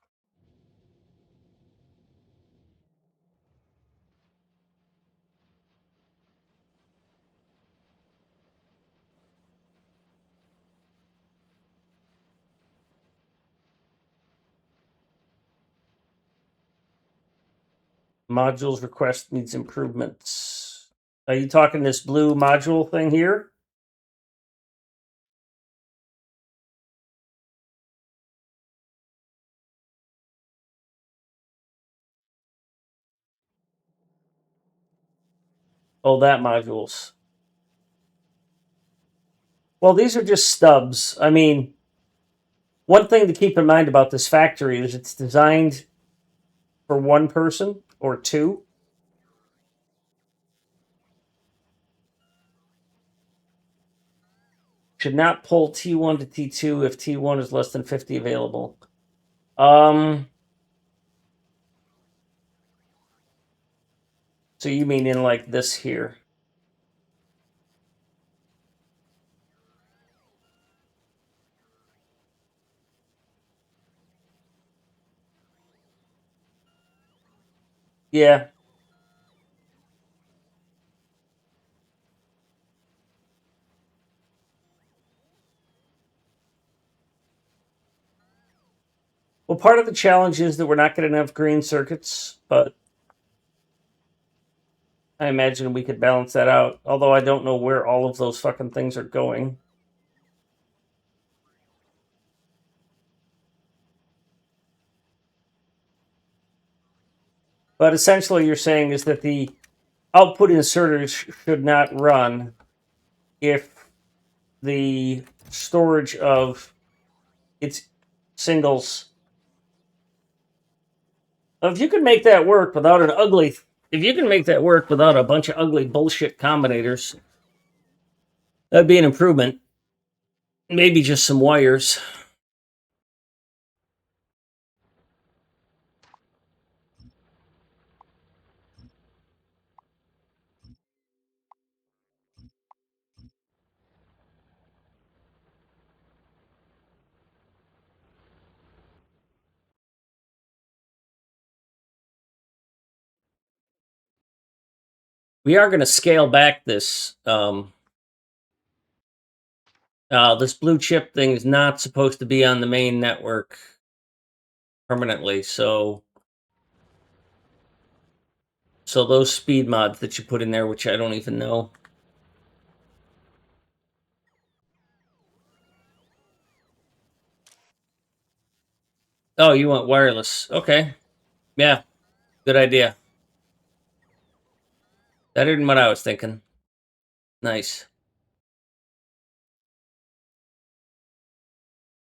Modules request needs improvements. Are you talking this blue module thing here? Oh, that modules. Well, these are just stubs. I mean, one thing to keep in mind about this factory is it's designed for one person or two. Should not pull T1 to T2 if T1 is less than 50 available. So you mean in like this here? Yeah. Well, part of the challenge is that we're not getting enough green circuits, but I imagine we could balance that out. Although I don't know where all of those fucking things are going. But essentially, you're saying is that the output inserters should not run if the storage of its singles. If you can make that work without an ugly, if you can make that work without a bunch of ugly bullshit combinators, that'd be an improvement. Maybe just some wires. We are going to scale back this. This blue chip thing is not supposed to be on the main network permanently, so those speed mods that you put in there, which I don't even know. Oh, you want wireless? Okay, yeah, good idea. Better than what I was thinking. Nice.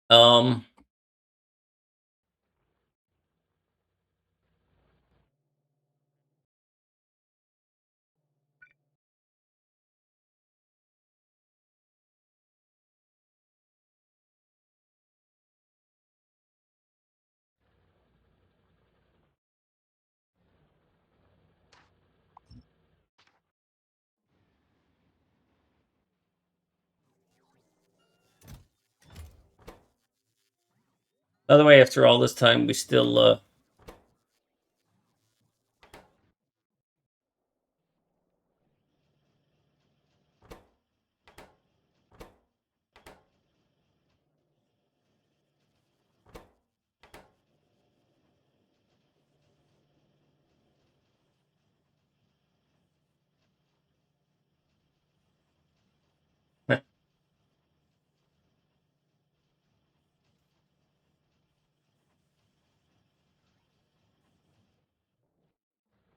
Um, by the way, after all this time, we still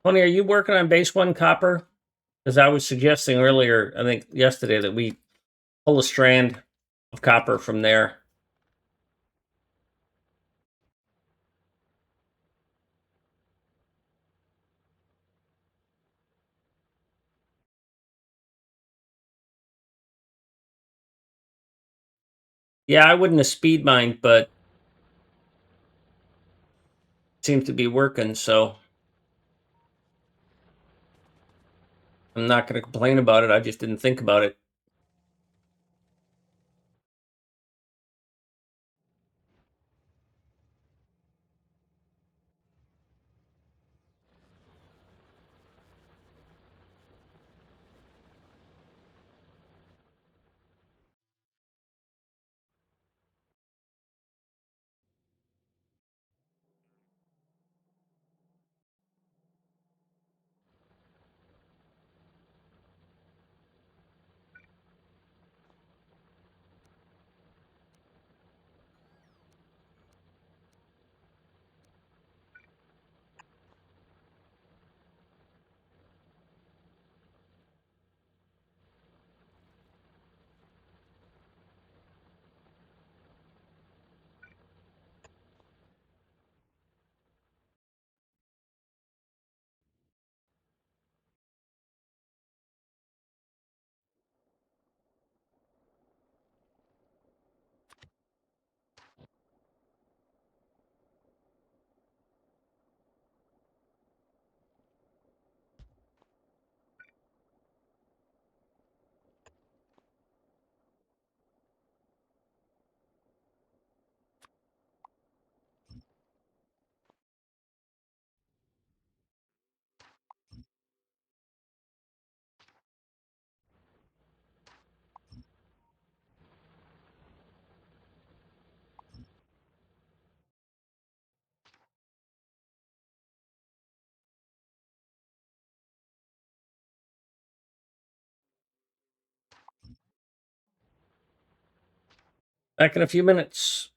Tony, are you working on base one copper? Because I was suggesting earlier, I think yesterday, that we pull a strand of copper from there. Yeah, I wouldn't have speed mined, but it seems to be working, so I'm not going to complain about it. I just didn't think about it. Back in a few minutes.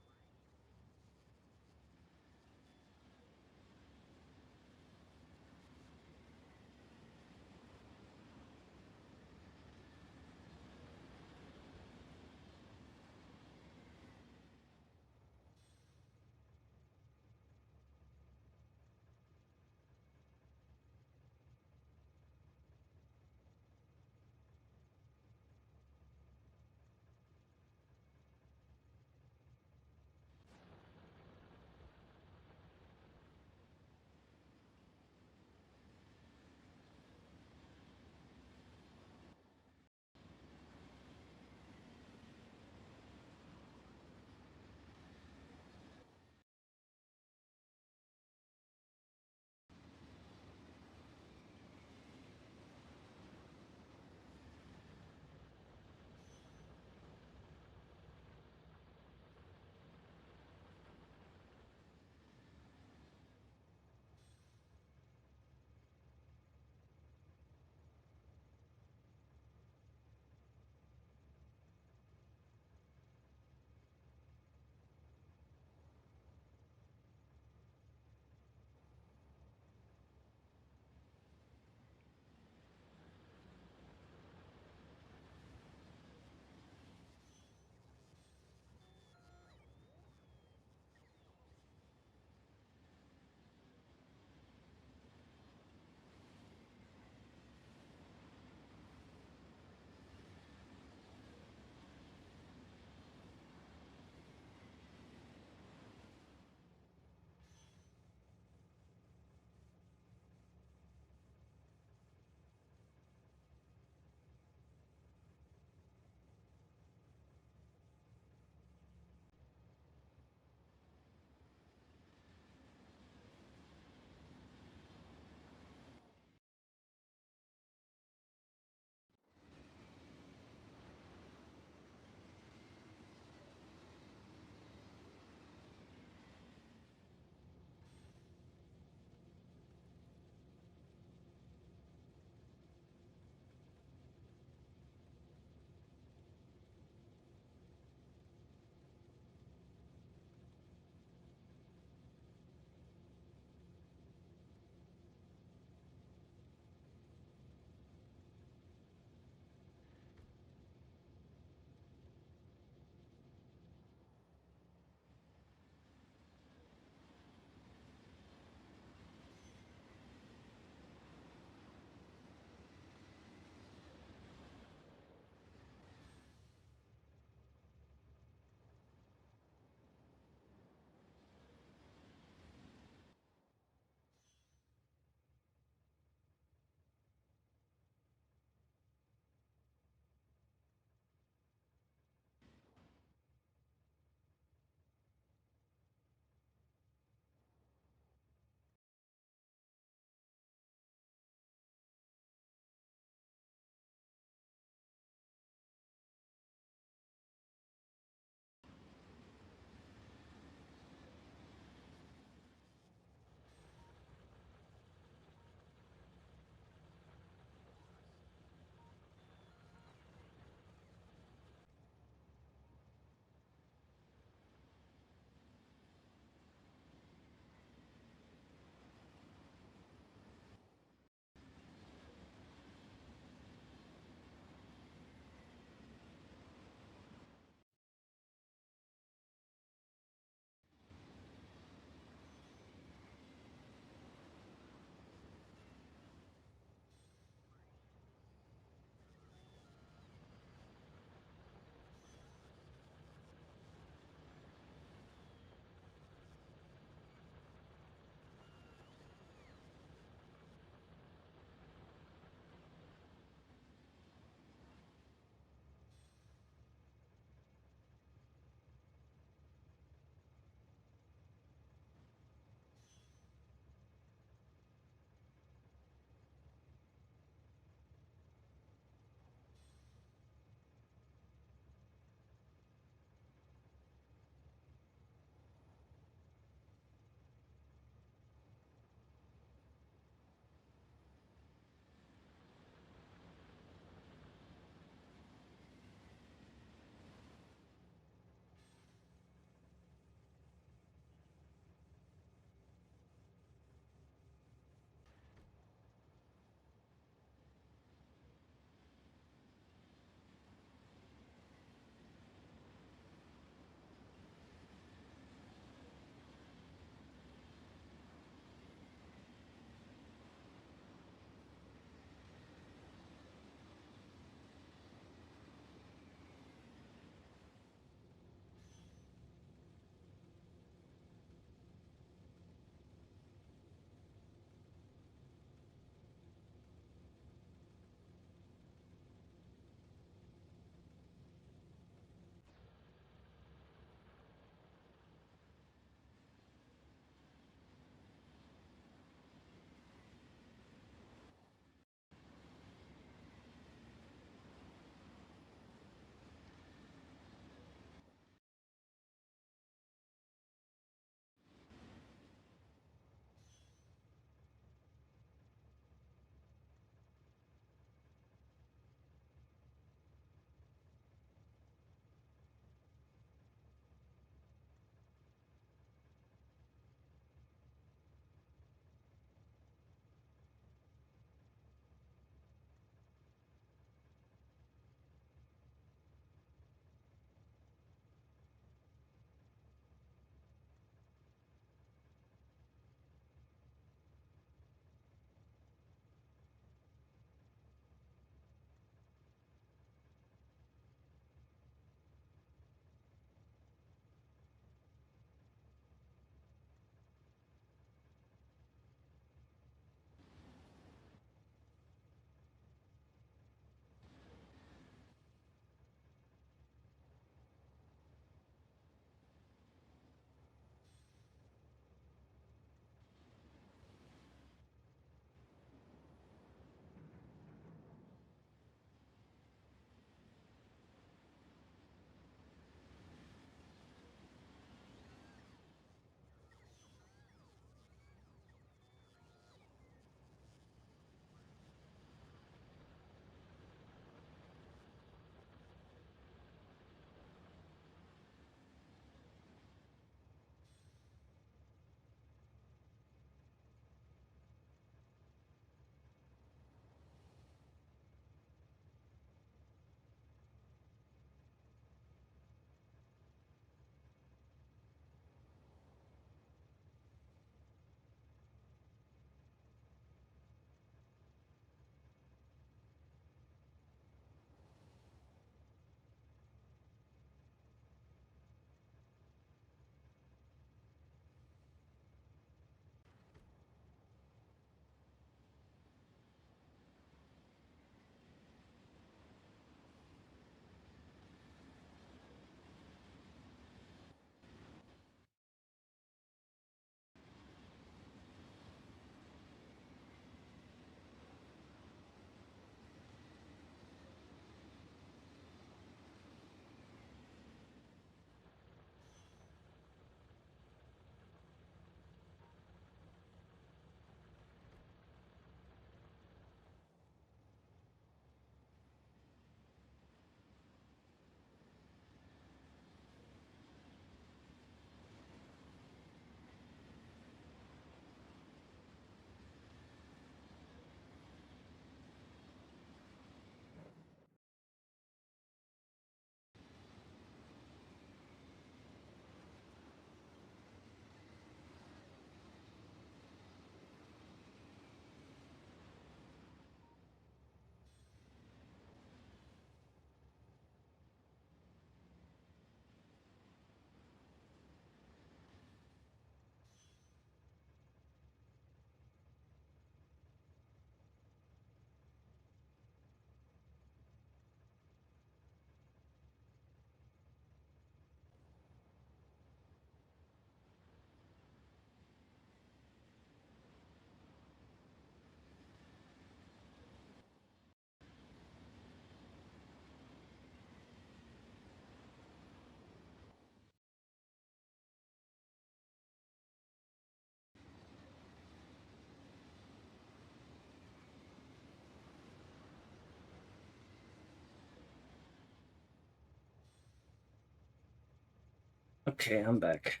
Okay, I'm back.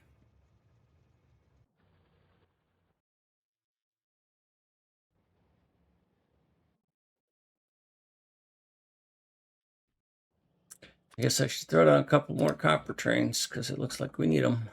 I guess I should throw down a couple more copper trains because it looks like we need them.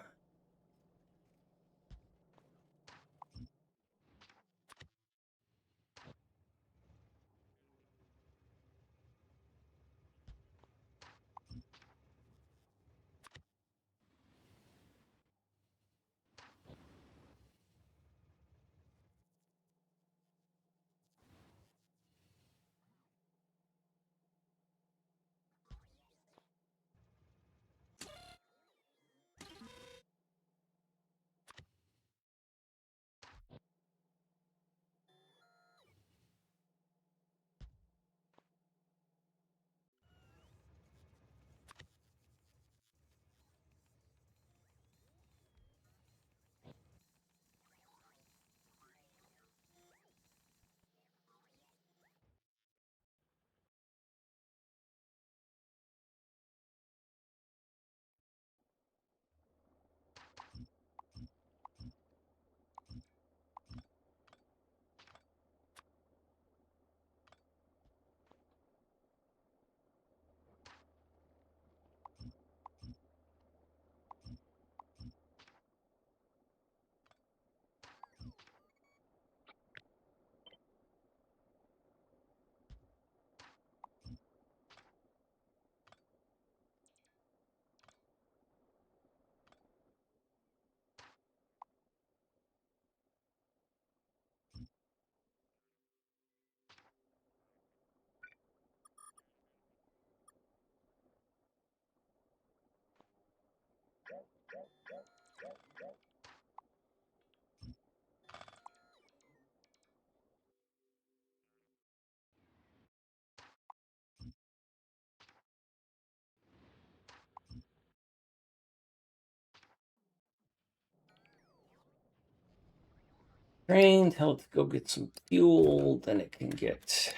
Train, tell it to go get some fuel, then it can get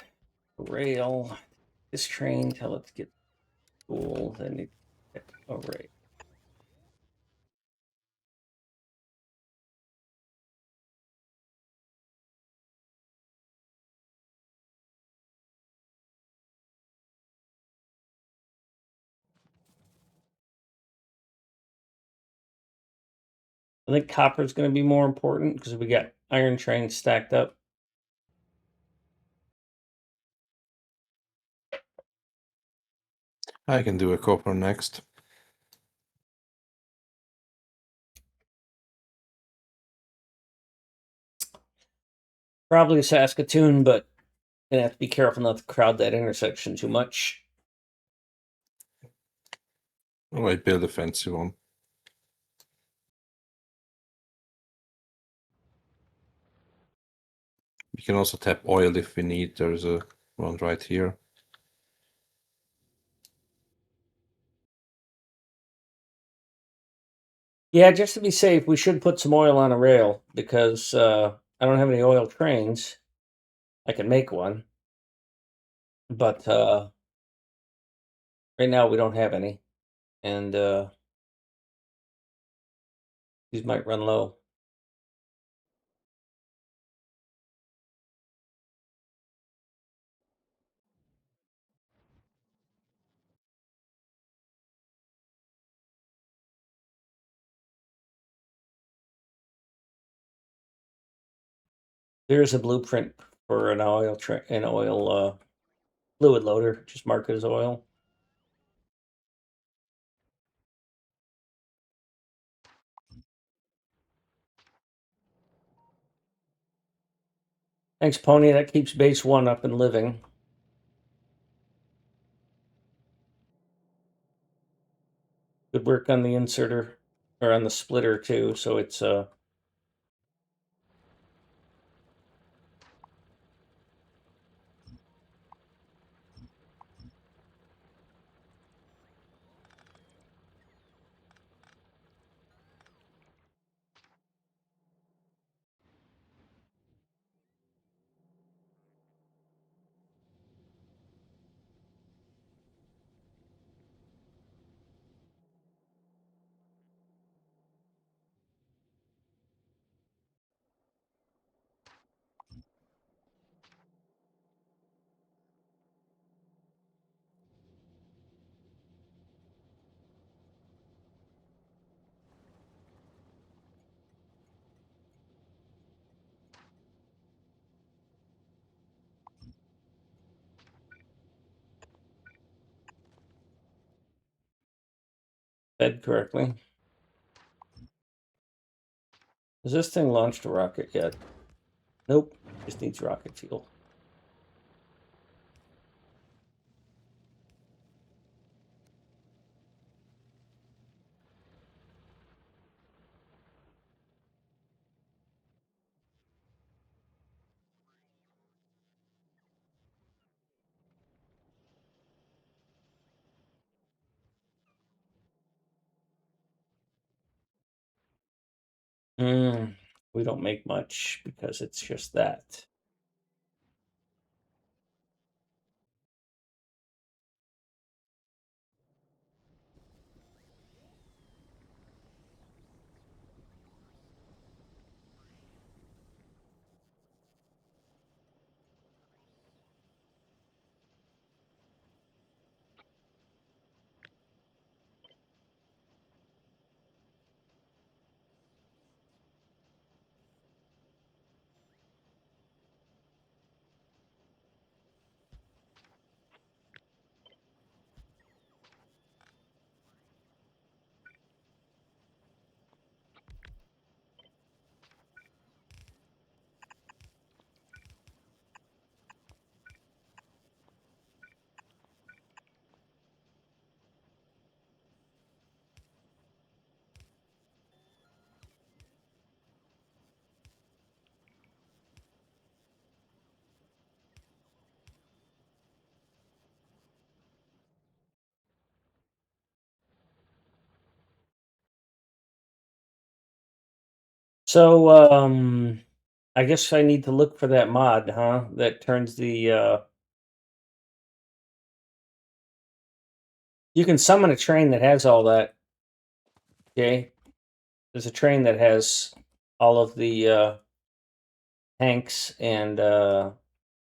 a rail. This train, tell it to get fuel, then it can get a rail. I think copper is going to be more important because we got iron trains stacked up. I can do a copper next. Probably Saskatoon, but gonna have to be careful not to crowd that intersection too much. Oh, I build a fancy one. We can also tap oil if we need. There's a one right here. Yeah, just to be safe, we should put some oil on a rail because I don't have any oil trains. I can make one, but right now we don't have any, and these might run low. There's a blueprint for an oil fluid loader. Just mark it as oil. Thanks, Pony. That keeps base 1 up and living. Good work on the inserter or on the splitter too. So it's fed correctly. Has this thing launched a rocket yet? Nope. Just needs rocket fuel. We don't make much because it's just that. So, I guess I need to look for that mod, huh? That turns the, you can summon a train that has all that. Okay. There's a train that has all of the, tanks and,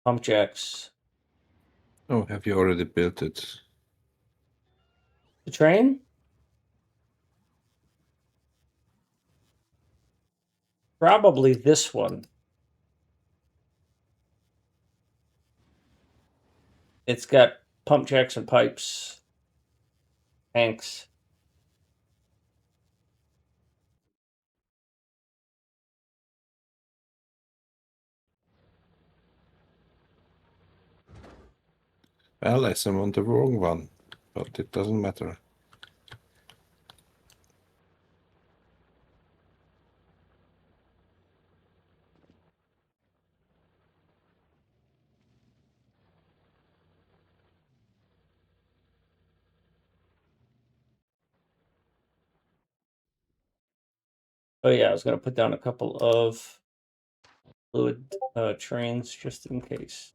pump jacks. Oh, have you already built it? The train? Probably this one. It's got pump jacks and pipes, tanks. Well, I summoned the wrong one, but it doesn't matter. Oh yeah, I was gonna put down a couple of fluid trains just in case.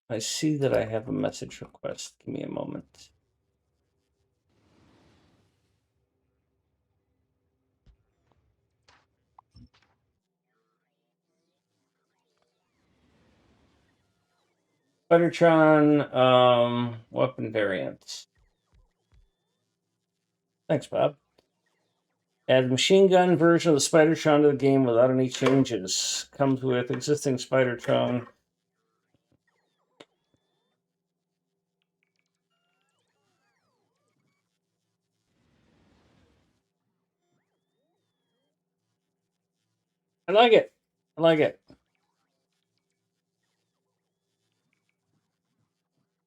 I see that I have a message request. Give me a moment. Spidertron weapon variants. Thanks, Bob. Add machine gun version of the Spidertron to the game without any changes. Comes with existing Spidertron. I like it. I like it.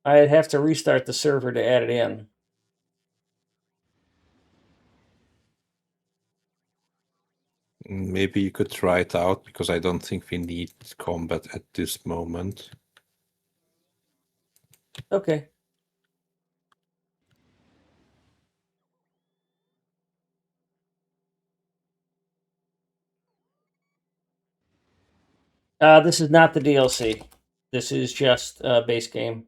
I'd have to restart the server to add it in. Maybe you could try it out, because I don't think we need combat at this moment. Okay. This is not the DLC. This is just base game.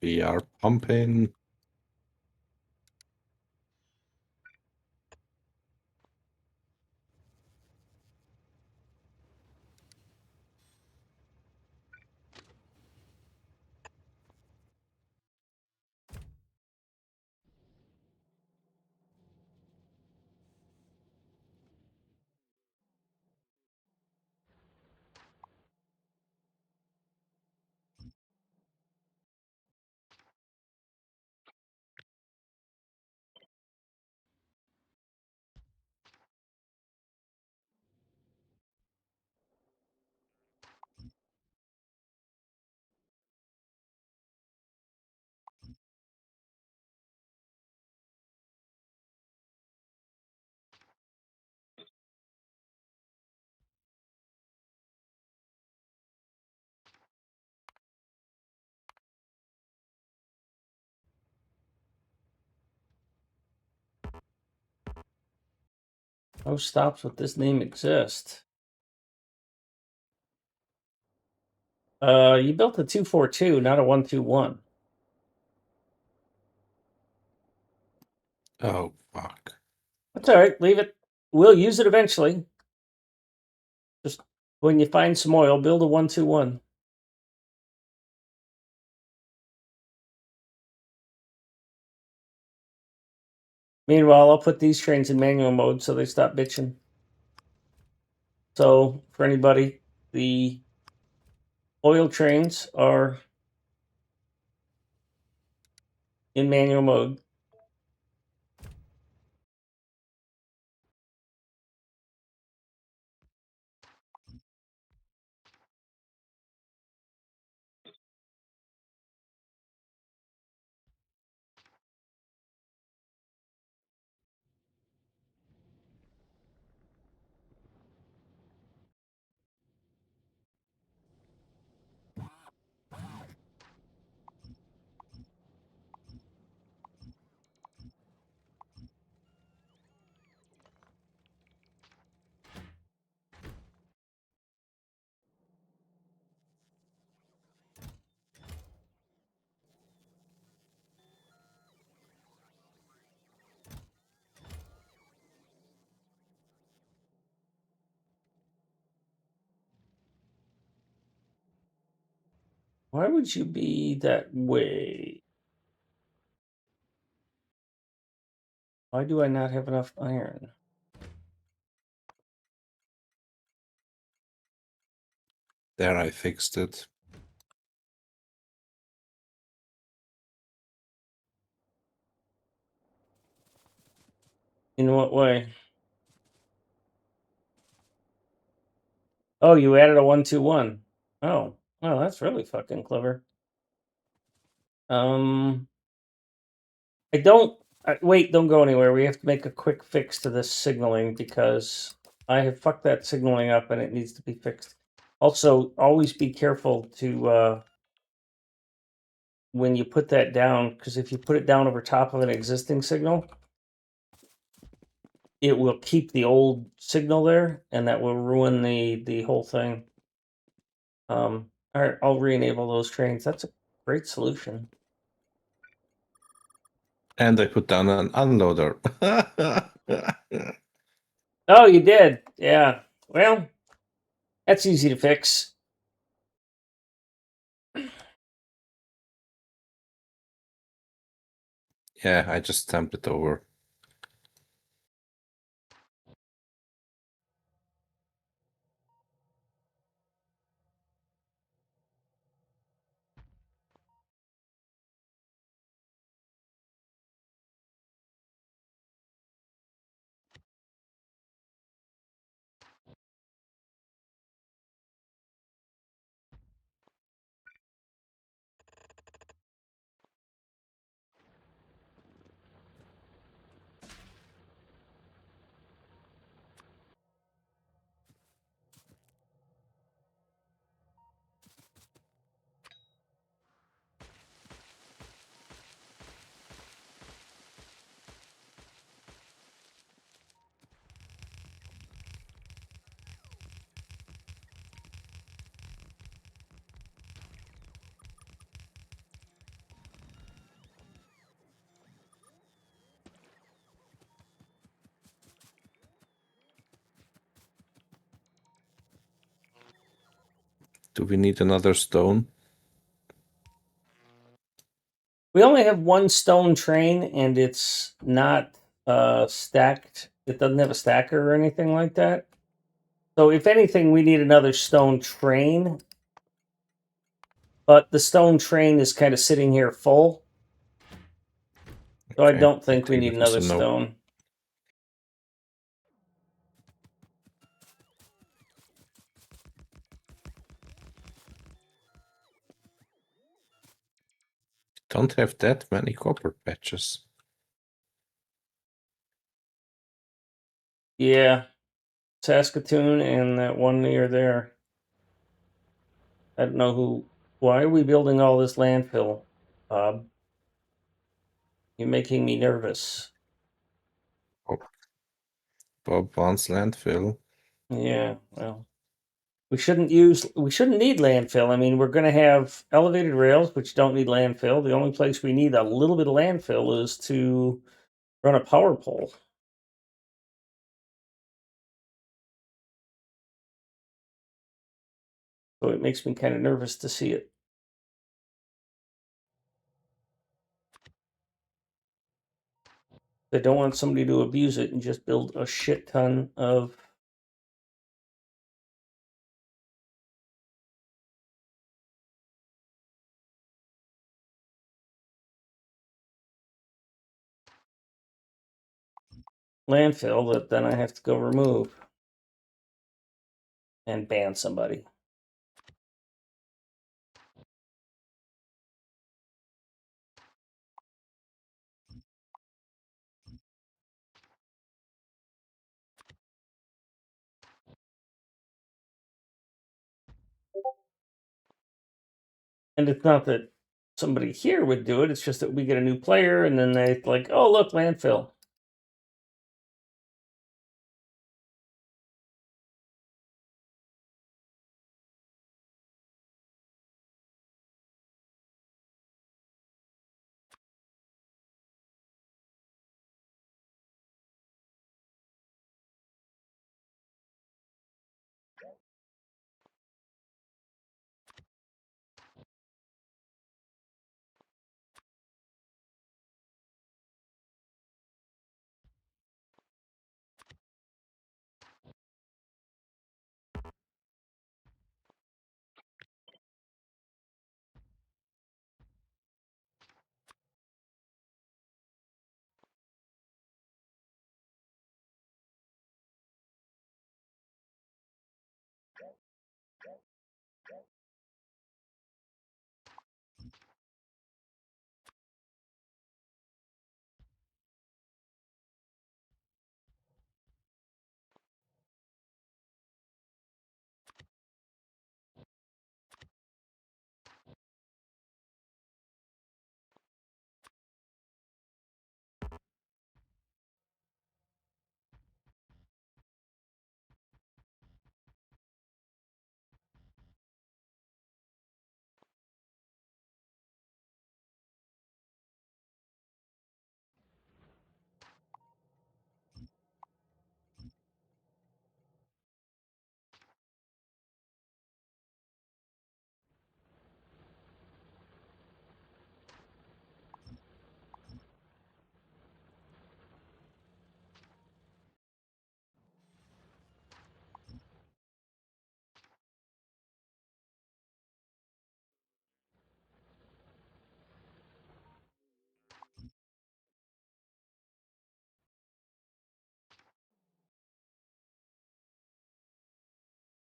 We are pumping. No stops with this name exist. You built a 242, not a 121. Oh, fuck. That's all right. Leave it. We'll use it eventually. Just when you find some oil, build a 121. Meanwhile, I'll put these trains in manual mode so they stop bitching. So, for anybody, the oil trains are in manual mode. Why would you be that way? Why do I not have enough iron? There, I fixed it. In what way? Oh, you added a 121. Oh, well, that's really fucking clever. I don't. Wait, don't go anywhere. We have to make a quick fix to this signaling because I have fucked that signaling up and it needs to be fixed. Also, always be careful to when you put that down, because if you put it down over top of an existing signal, it will keep the old signal there, and that will ruin the whole thing. All right, I'll re-enable those trains. That's a great solution. And I put down an unloader. Oh, you did? Yeah. Well, that's easy to fix. Yeah, I just stamped it over. Do we need another stone? We only have one stone train, and it's not stacked. It doesn't have a stacker or anything like that. So, if anything, we need another stone train. But the stone train is kind of sitting here full. So, I Okay, don't I think we take need it as another a no. stone. Don't have that many copper patches. Yeah. Saskatoon and that one near there. I don't know who. Why are we building all this landfill, Bob? You're making me nervous. Oh. Bob wants landfill. Yeah, well, we shouldn't need landfill. I mean, we're going to have elevated rails, which don't need landfill. The only place we need a little bit of landfill is to run a power pole. So it makes me kind of nervous to see it. I don't want somebody to abuse it and just build a shit ton of landfill that then I have to go remove and ban somebody. And it's not that somebody here would do it, it's just that we get a new player and then they like, oh look, landfill.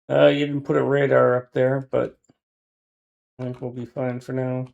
You didn't put a radar up there, but I think we'll be fine for now.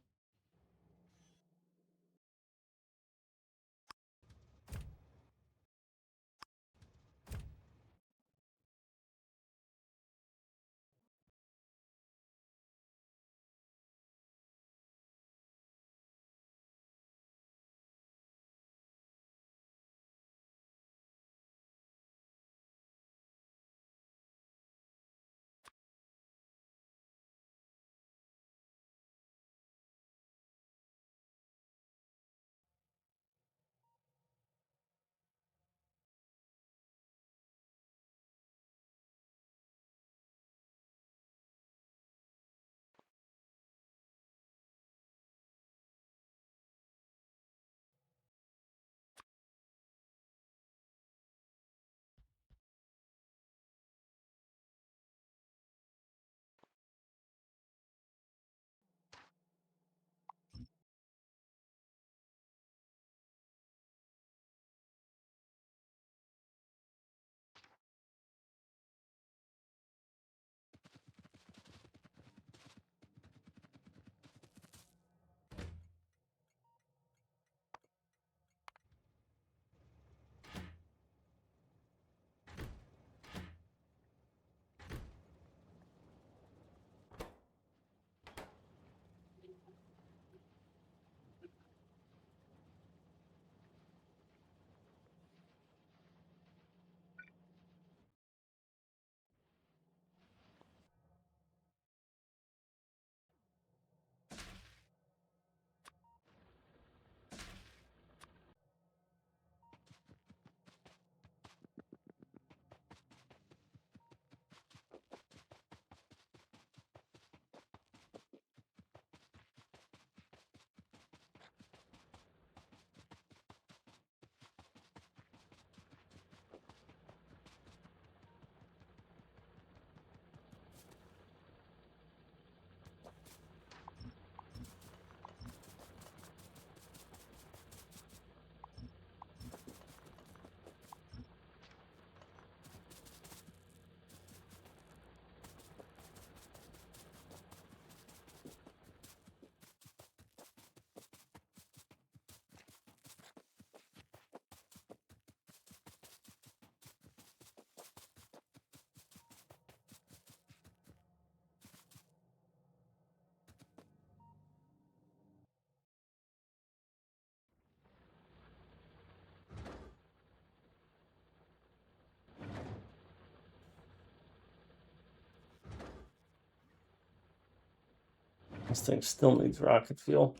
This thing still needs rocket fuel.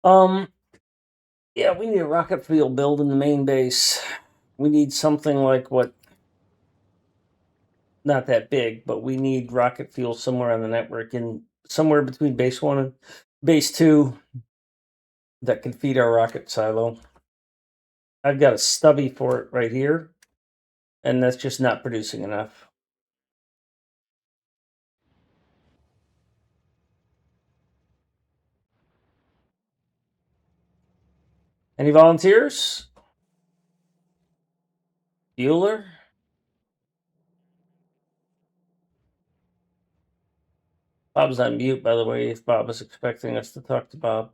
Yeah, we need a rocket fuel build in the main base. We need something like what? Not that big, but we need rocket fuel somewhere on the network, and somewhere between base 1 and base 2 that can feed our rocket silo. I've got a stubby for it right here, and that's just not producing enough. Any volunteers? Bueller? Bob's on mute, by the way, if Bob was expecting us to talk to Bob.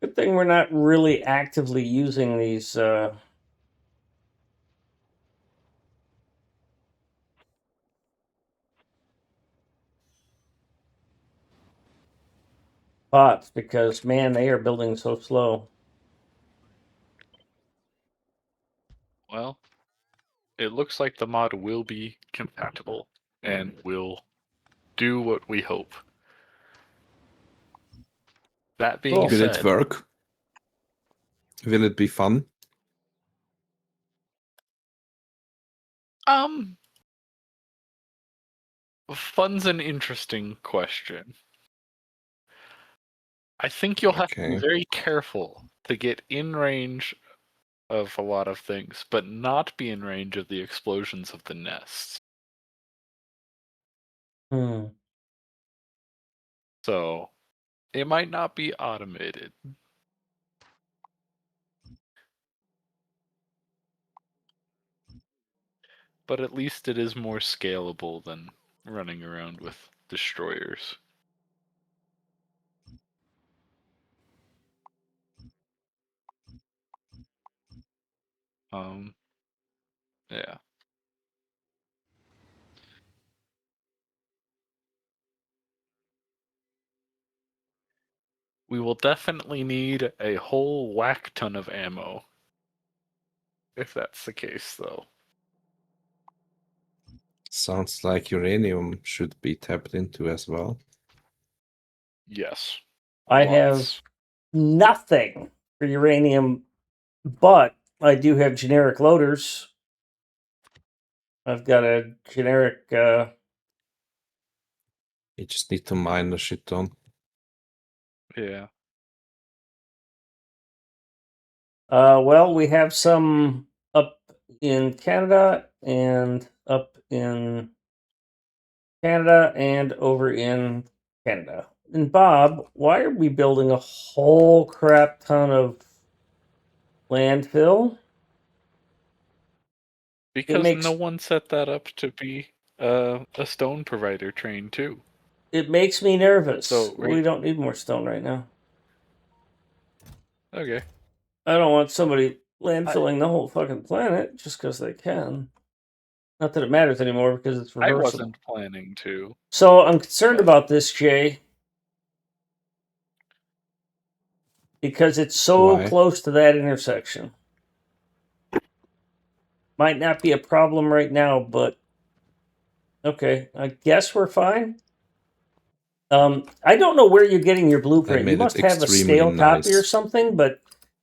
Good thing we're not really actively using these bots, because, man, they are building so slow. Well, it looks like the mod will be compatible and will do what we hope. That being Cool. Will said, it work? Will it be fun? Fun's an interesting question. I think you'll have to be Okay. very careful to get in range of a lot of things, but not be in range of the explosions of the nests. So it might not be automated. But at least it is more scalable than running around with destroyers. Yeah. We will definitely need a whole whack ton of ammo. If that's the case, though. Sounds like uranium should be tapped into as well. Yes. I Lots. have nothing for uranium, but I do have generic loaders. I've got a generic You just need to mine the shit ton. Yeah. well, we have some up in Canada and up in Canada and over in Canada. And Bob, why are we building a whole crap ton of landfill? Because makes- no one set that up to be a stone provider train too. It makes me nervous. So, right- We don't need more stone right now. Okay. I don't want somebody landfilling the whole fucking planet just because they can. Not that it matters anymore because it's I reversible. wasn't planning to. So I'm concerned but- about this, Jay, because it's so Why? close to that intersection. Might not be a problem right now, but okay, I guess we're fine. I don't know where you're getting your blueprint. You made it must have a extremely stale copy or nice. something, but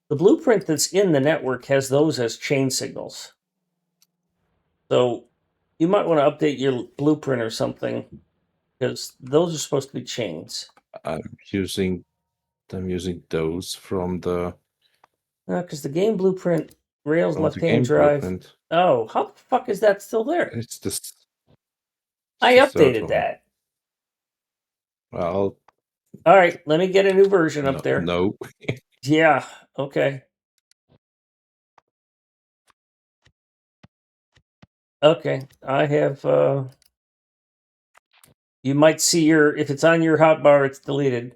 the blueprint that's in the network has those as chain signals. So you might want to update your blueprint or something, because those are supposed to be chains. I'm using those from the Because the game blueprint Rails from the left-hand game drive. blueprint. Oh, how the fuck is that still there? It's this. I updated that. Well, all right, let me get a new version up there. No. Yeah, okay. Okay, I have. You might see if it's on your hotbar, it's deleted.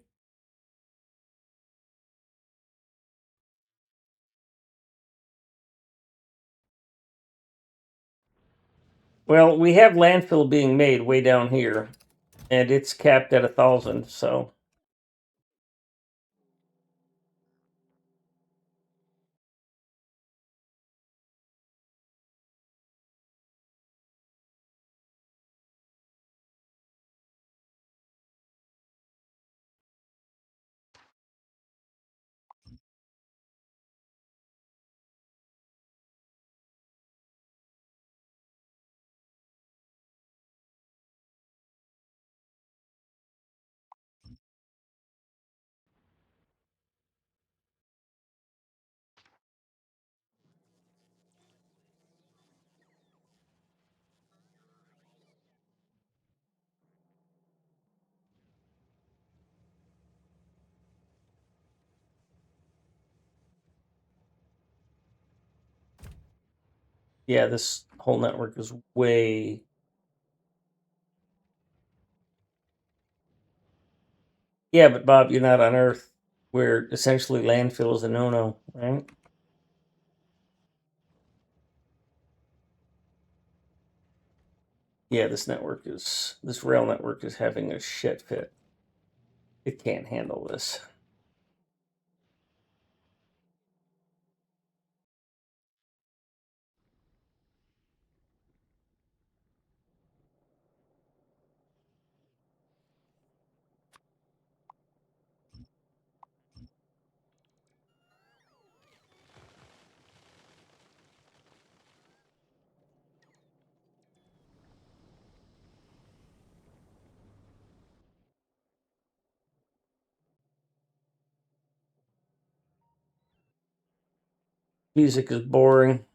Well, we have landfill being made way down here, and it's capped at 1,000. So yeah, this whole network is way. Yeah, but Bob, you're not on Earth, where essentially landfill is a no-no, right? Yeah, this rail network is having a shit fit. It can't handle this. Music is boring.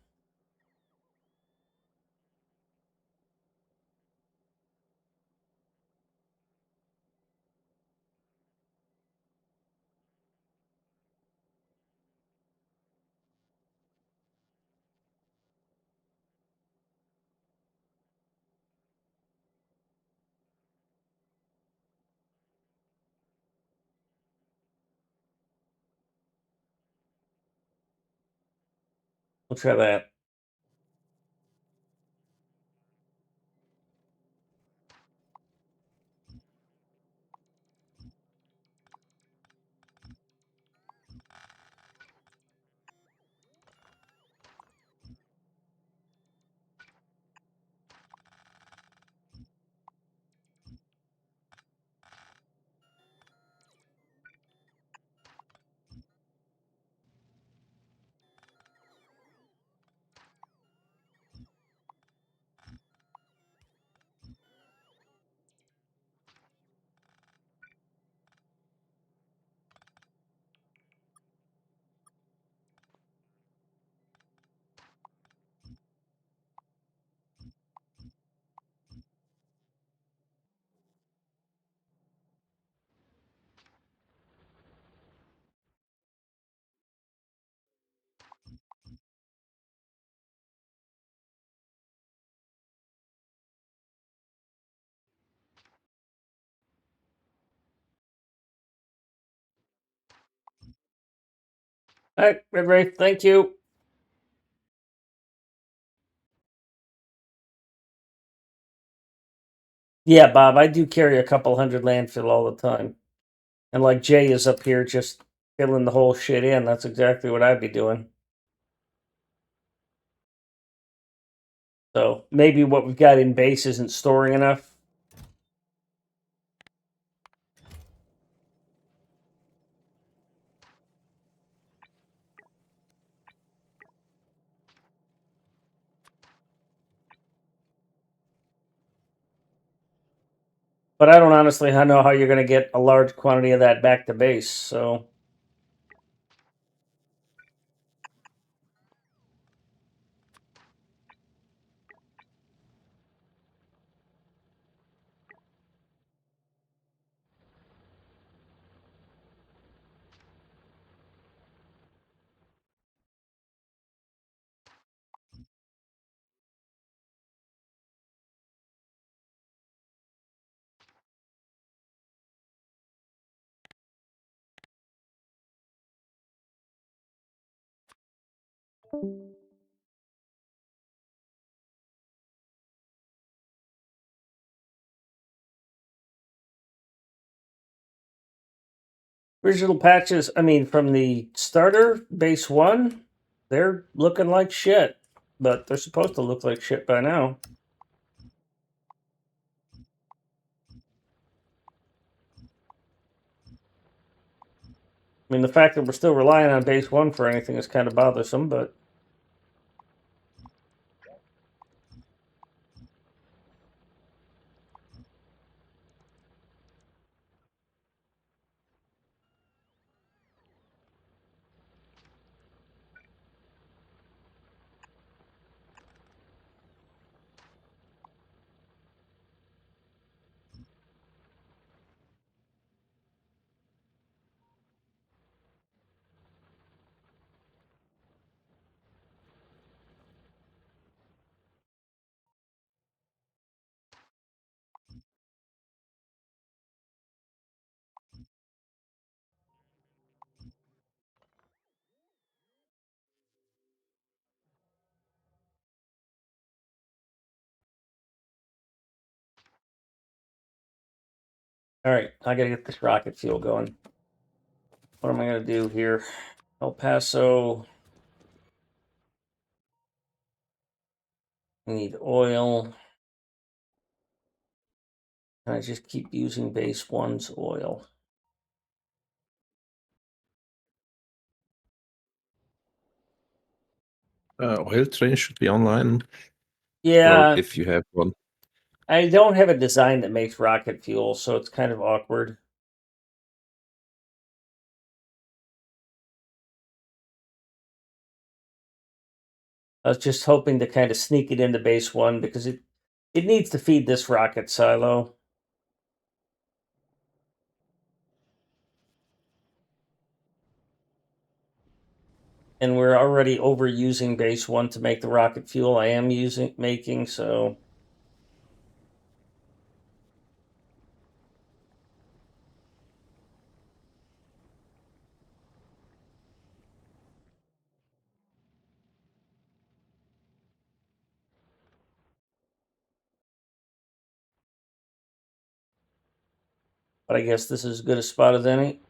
We'll try that. All right, Red Ray, thank you. Yeah, Bob, I do carry a couple hundred landfill all the time. And like Jay is up here just filling the whole shit in. That's exactly what I'd be doing. So maybe what we've got in base isn't storing enough. But I don't honestly know how you're going to get a large quantity of that back to base. So Original patches, I mean, from the starter base 1, they're looking like shit. But they're supposed to look like shit by now. I mean, the fact that we're still relying on base 1 for anything is kind of bothersome, but... Alright, I gotta get this rocket fuel going. What am I gonna do here? El Paso. We need oil. And I just keep using base 1's oil. Oil train should be online. Yeah, Or if you have one. I don't have a design that makes rocket fuel, so it's kind of awkward. I was just hoping to kind of sneak it into base 1 because it needs to feed this rocket silo. And we're already overusing base 1 to make the rocket fuel I am making, so... But I guess this is as good a spot as any.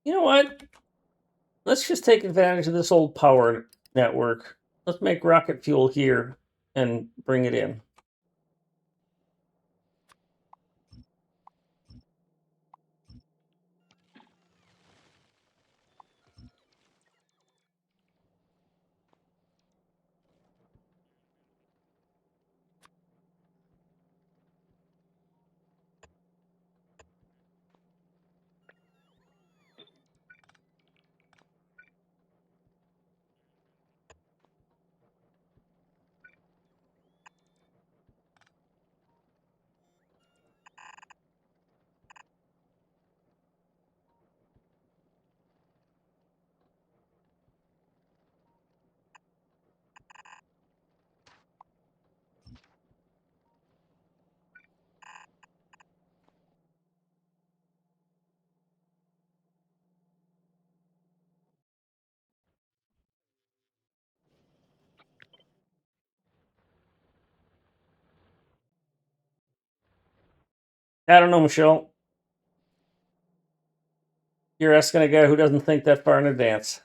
You know what? Let's just take advantage of this old power network. Let's make rocket fuel here and bring it in. I don't know, Michelle. You're asking a guy who doesn't think that far in advance.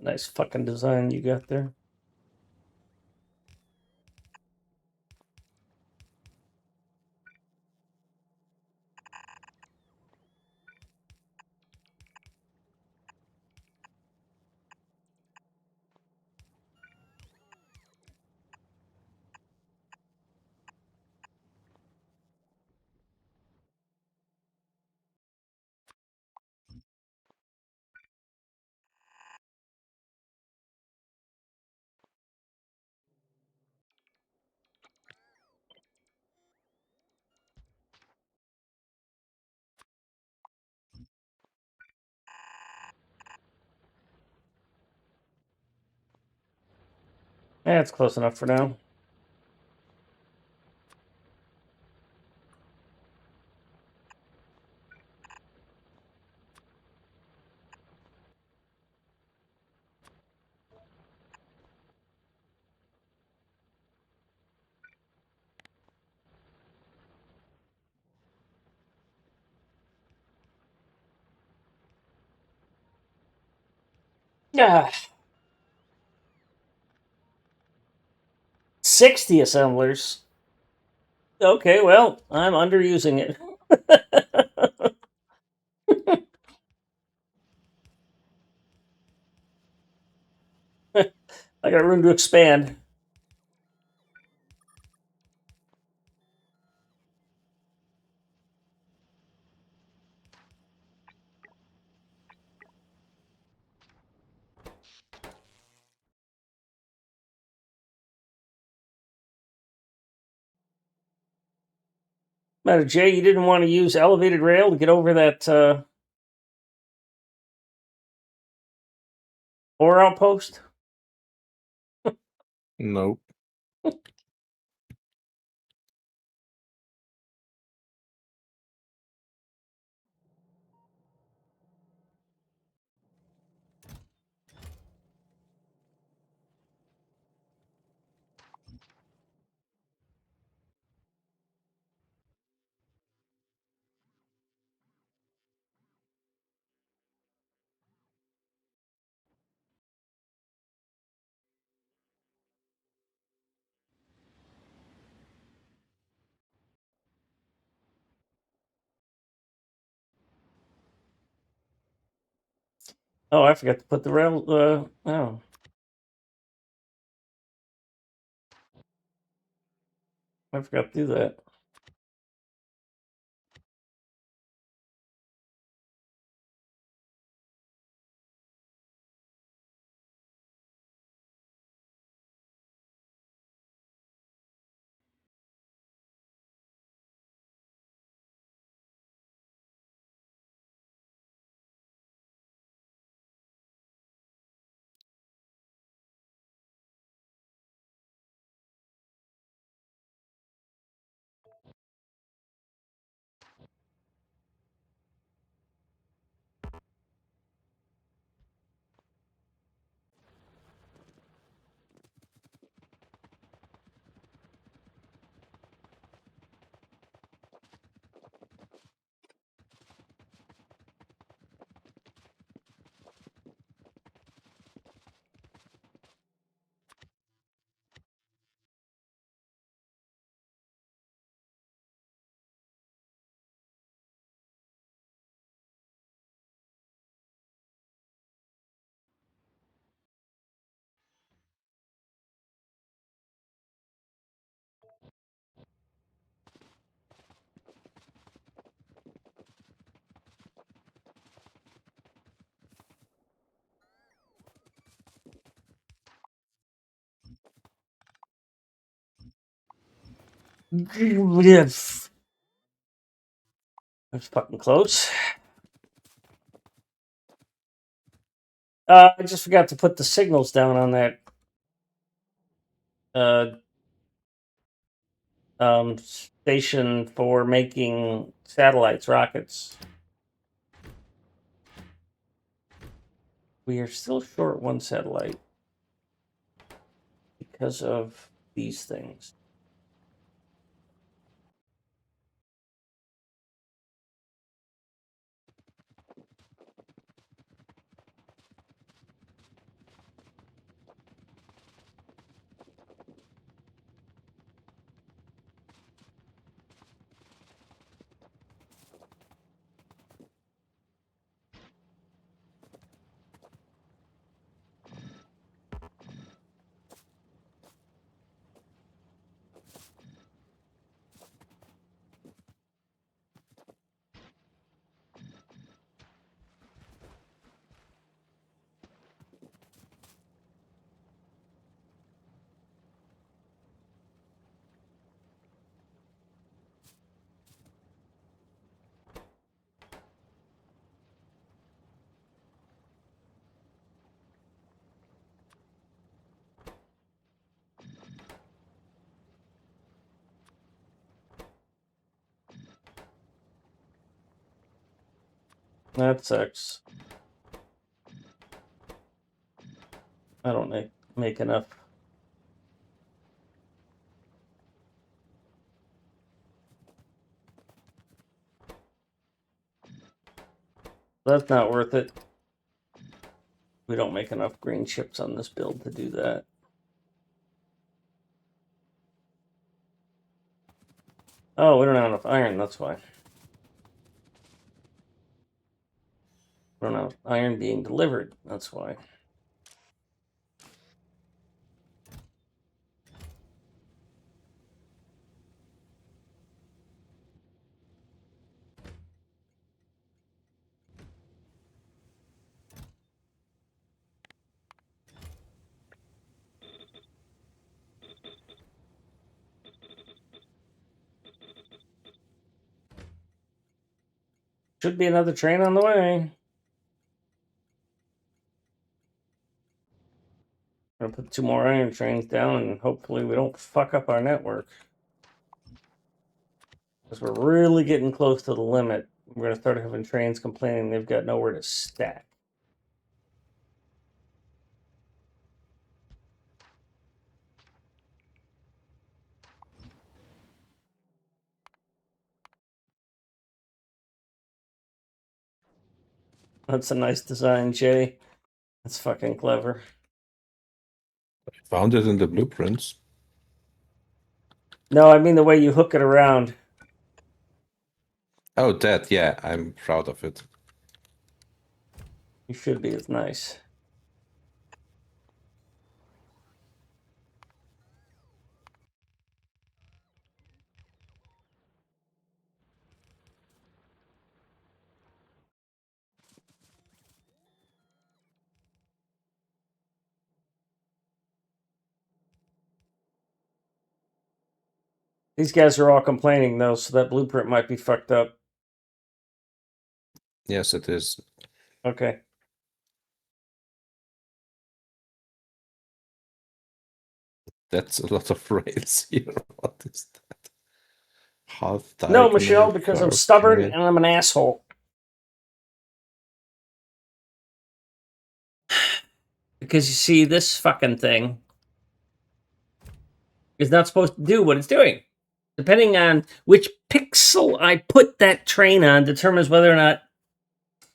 Nice fucking design you got there. Yeah, it's close enough for now. Yeah. 60 assemblers. Okay, well, I'm underusing it. I got room to expand. Matter, Jay, you didn't want to use elevated rail to get over that ore outpost? Nope. Oh, I forgot to put the rail. Oh. I forgot to do that. Yes. That's fucking close. I just forgot to put the signals down on that station for making satellites, rockets. We are still short one satellite because of these things. That sucks. I don't make enough. That's not worth it. We don't make enough green chips on this build to do that. Oh, we don't have enough iron, that's why. We don't have iron being delivered, that's why. Should be another train on the way. I'm gonna put 2 more iron trains down and hopefully we don't fuck up our network. Because we're really getting close to the limit. We're gonna start having trains complaining they've got nowhere to stack. That's a nice design, Jay. That's fucking clever. Found it in the blueprints. No, I mean the way you hook it around. Oh, that, yeah, I'm proud of it. You should be. It's nice. These guys are all complaining though, so that blueprint might be fucked up. Yes, it is. Okay. That's a lot of rails here. What is that? Half No, diagonal. Michelle, because I'm stubborn and I'm an asshole. Because you see, this fucking thing is not supposed to do what it's doing. Depending on which pixel I put that train on determines whether or not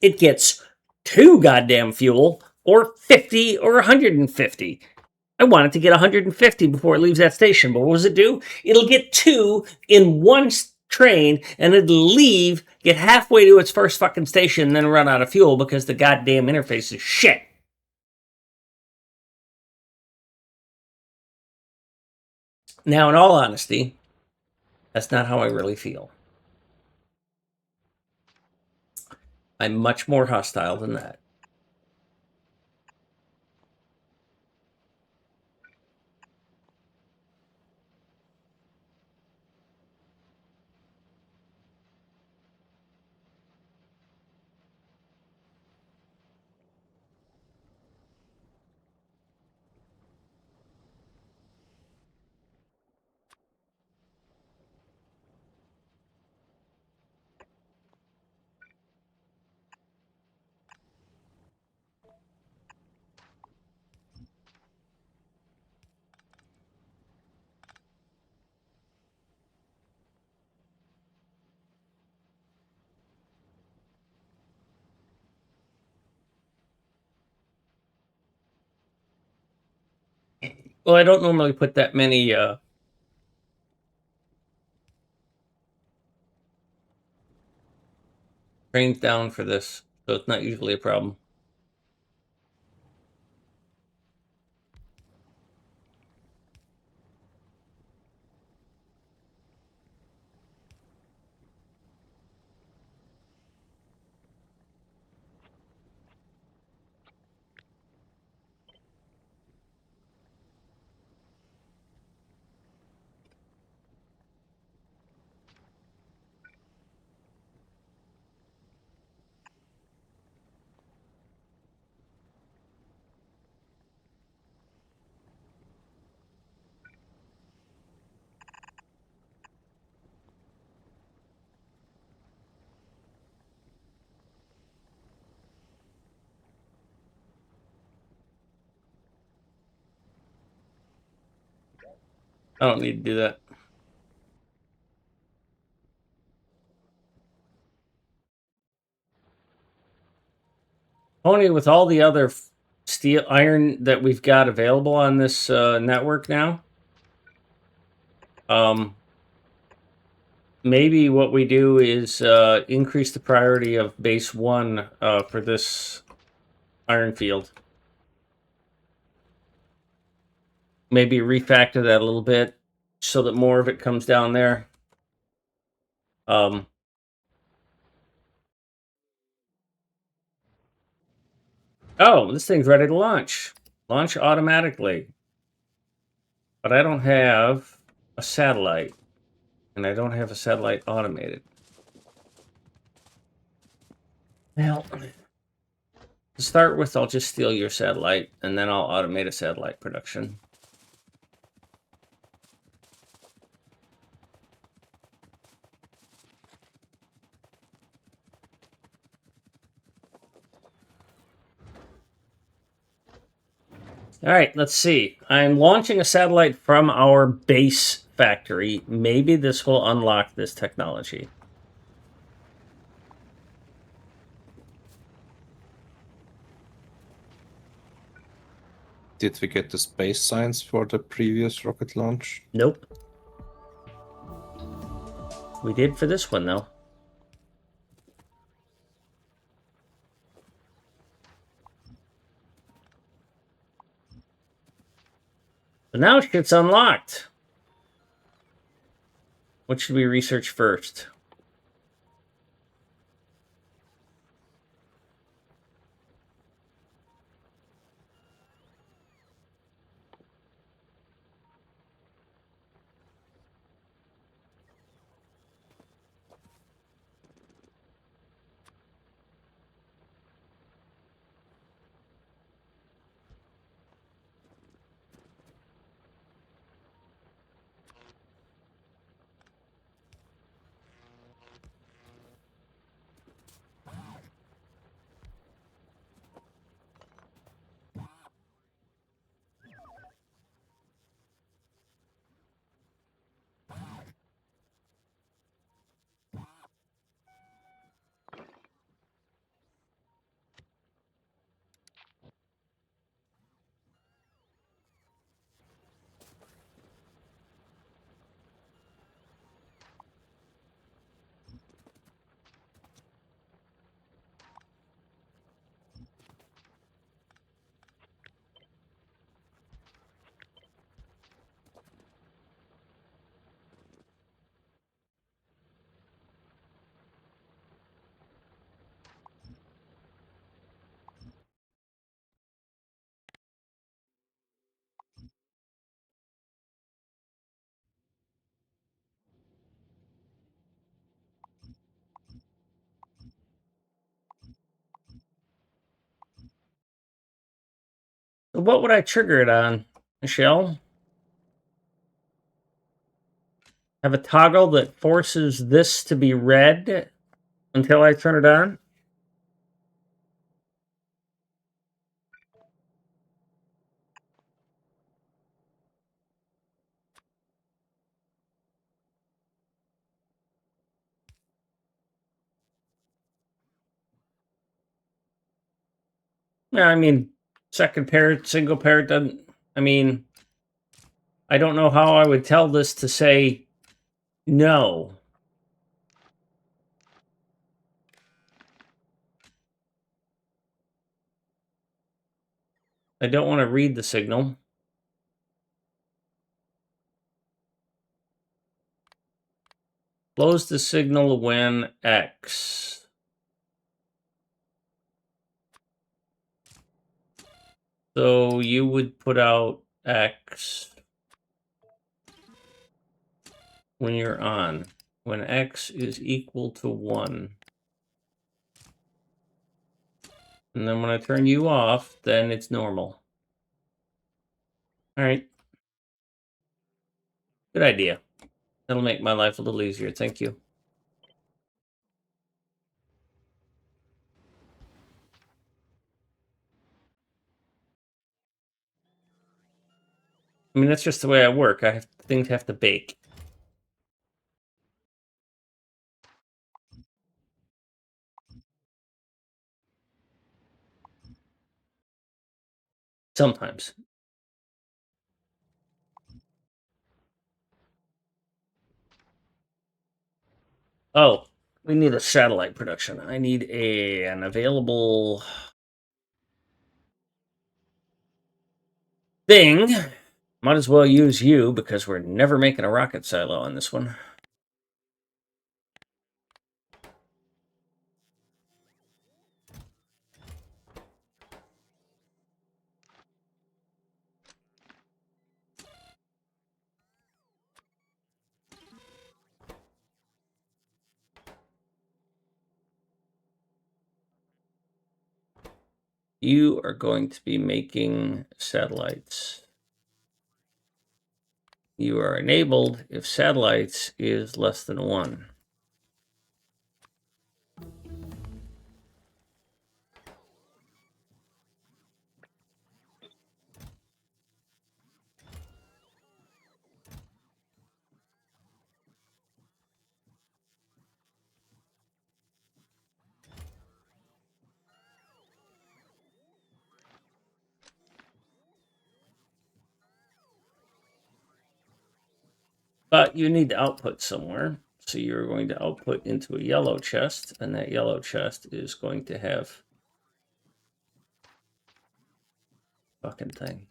it gets 2 goddamn fuel or 50 or 150. I want it to get 150 before it leaves that station, but what does it do? It'll get 2 in one train and it'll leave, get halfway to its first fucking station, and then run out of fuel because the goddamn interface is shit. Now, in all honesty, that's not how I really feel. I'm much more hostile than that. Well, I don't normally put that many trains down for this, so it's not usually a problem. I don't need to do that. Only with all the other steel iron that we've got available on this network now, maybe what we do is increase the priority of base 1 for this iron field. Maybe refactor that a little bit so that more of it comes down there. Oh, this thing's ready to launch. Launch automatically. But I don't have a satellite. And I don't have a satellite automated. Well, to start with, I'll just steal your satellite, and then I'll automate a satellite production. All right, let's see. I'm launching a satellite from our base factory. Maybe this will unlock this technology. Did we get the space science for the previous rocket launch? Nope. We did for this one, though. So now shit's unlocked. What should we research first? What would I trigger it on, Michelle? Have a toggle that forces this to be red until I turn it on? Yeah, I mean, second parent, single parent doesn't. I mean, I don't know how I would tell this to say no. I don't want to read the signal. Close the signal when X. So you would put out X when you're on. When X is equal to 1. And then when I turn you off, then it's normal. All right. Good idea. That'll make my life a little easier. Thank you. I mean, that's just the way I work. Things have to bake. Sometimes. Oh, we need a satellite production. I need an available thing. Might as well use you because we're never making a rocket silo on this one. You are going to be making satellites. You are enabled if satellites is less than 1. But you need to output somewhere. So you're going to output into a yellow chest, and that yellow chest is going to have fucking thing.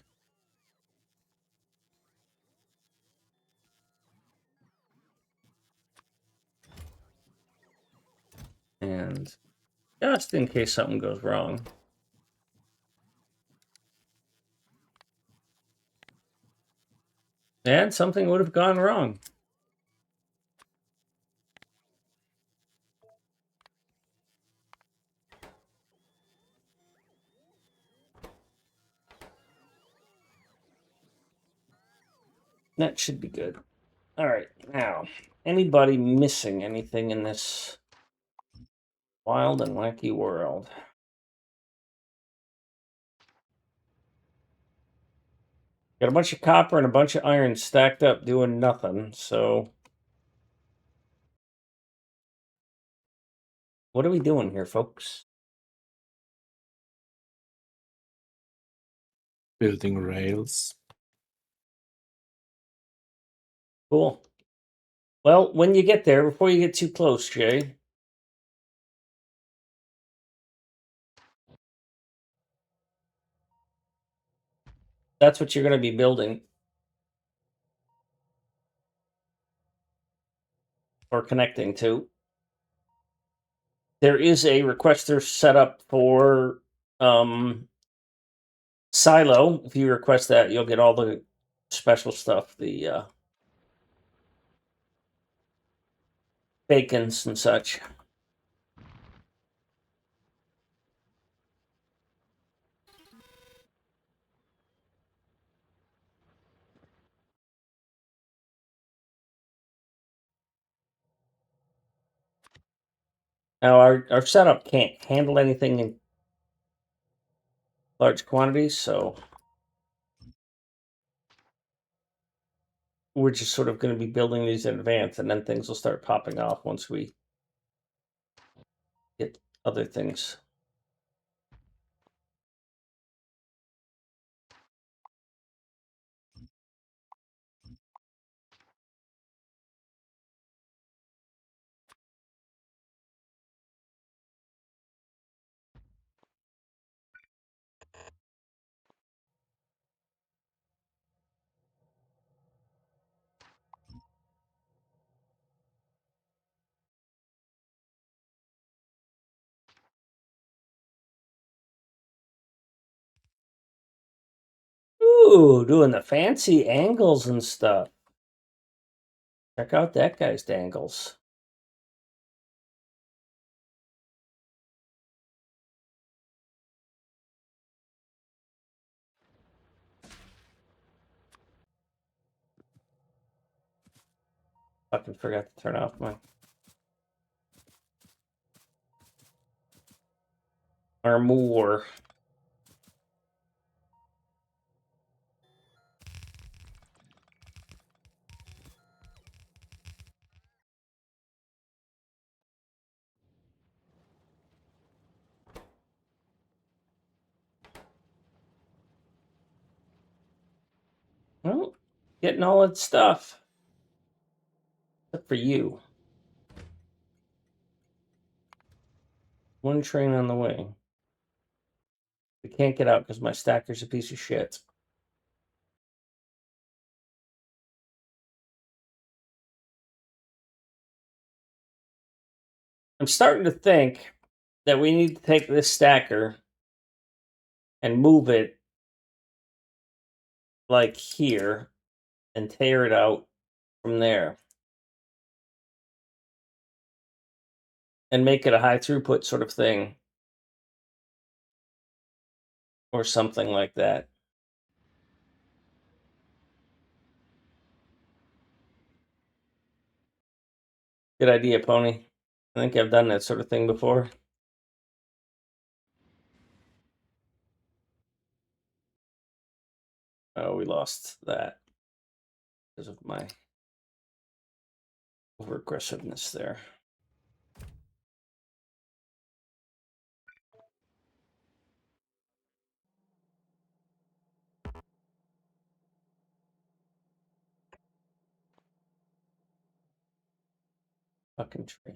And just in case something goes wrong. And something would have gone wrong. That should be good. All right, now, anybody missing anything in this wild and wacky world? Got a bunch of copper and a bunch of iron stacked up doing nothing, so... What are we doing here, folks? Building rails. Cool. Well, when you get there, before you get too close, Jay... That's what you're going to be building. Or connecting to. There is a requester set up for Silo. If you request that, you'll get all the special stuff, the bacons and such. Now, our setup can't handle anything in large quantities, so we're just sort of going to be building these in advance, and then things will start popping off once we get other things. Ooh, doing the fancy angles and stuff. Check out that guy's dangles. Fucking forgot to turn off my armor. Well, getting all that stuff. Except for you. One train on the way. We can't get out because my stacker's a piece of shit. I'm starting to think that we need to take this stacker and move it like here and tear it out from there and make it a high throughput sort of thing or something like that. Good idea, Pony. I think I've done that sort of thing before. Oh, we lost that because of my over aggressiveness there. Fucking tree.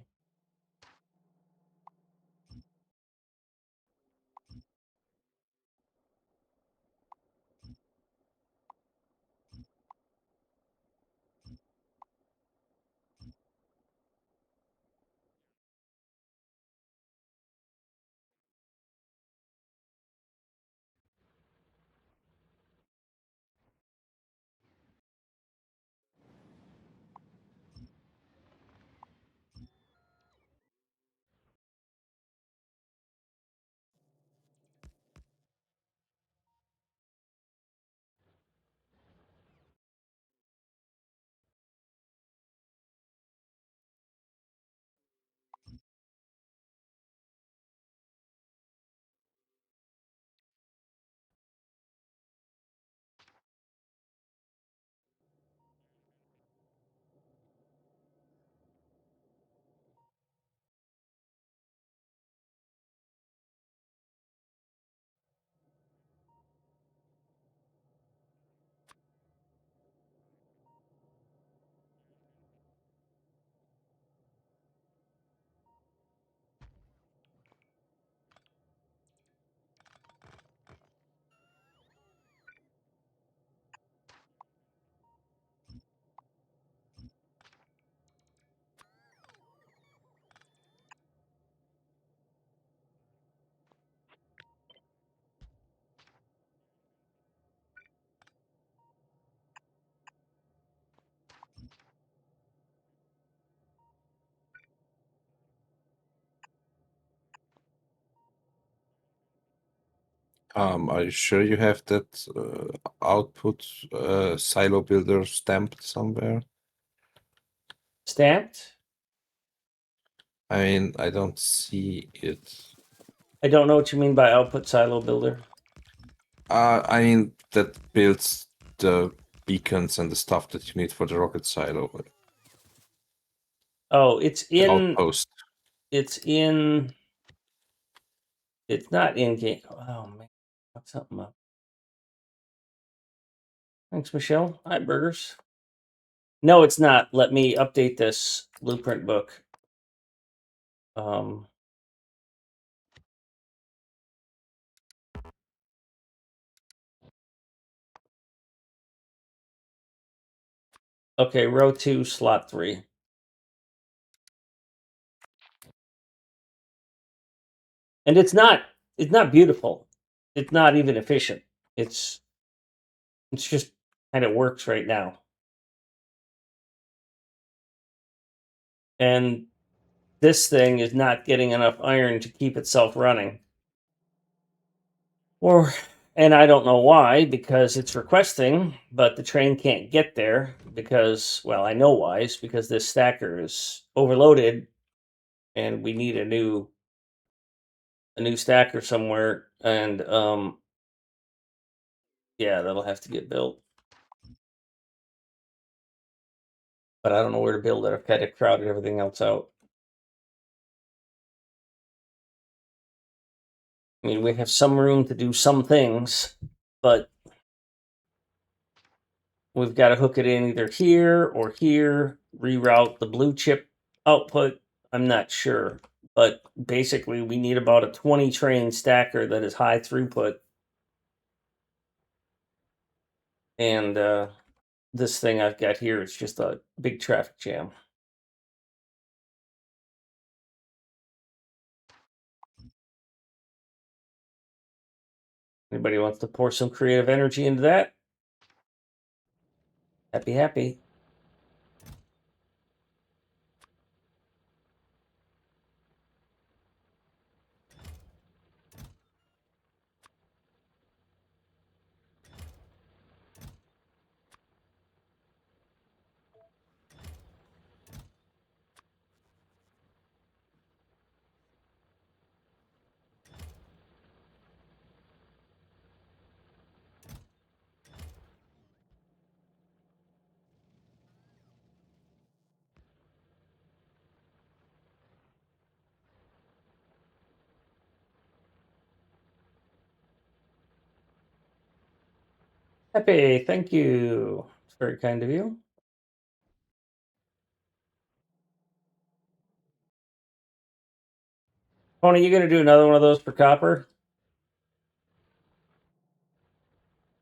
Are you sure you have that output silo builder stamped somewhere? Stamped? I mean, I don't see it. I don't know what you mean by output silo builder. I mean, that builds the beacons and the stuff that you need for the rocket silo. Oh, it's The in. outpost. It's in. It's not in game. Oh man, what's something up? Thanks, Michelle. Hi, burgers. No, it's not. Let me update this blueprint book. Okay, row 2, slot 3. And it's not beautiful. It's not even efficient. It's just kind of works right now. And this thing is not getting enough iron to keep itself running. And I don't know why, because it's requesting, but the train can't get there because, well, I know why. It's because this stacker is overloaded and we need a new stacker somewhere, and yeah, that'll have to get built. But I don't know where to build it. I've kind of crowded everything else out. I mean, we have some room to do some things, but we've got to hook it in either here or here, reroute the blue chip output. I'm not sure. But basically, we need about a 20 train stacker that is high throughput. And this thing I've got here is just a big traffic jam. Anybody wants to pour some creative energy into that? Happy, happy. Happy, thank you. It's very kind of you. Pony, you gonna do another one of those for copper?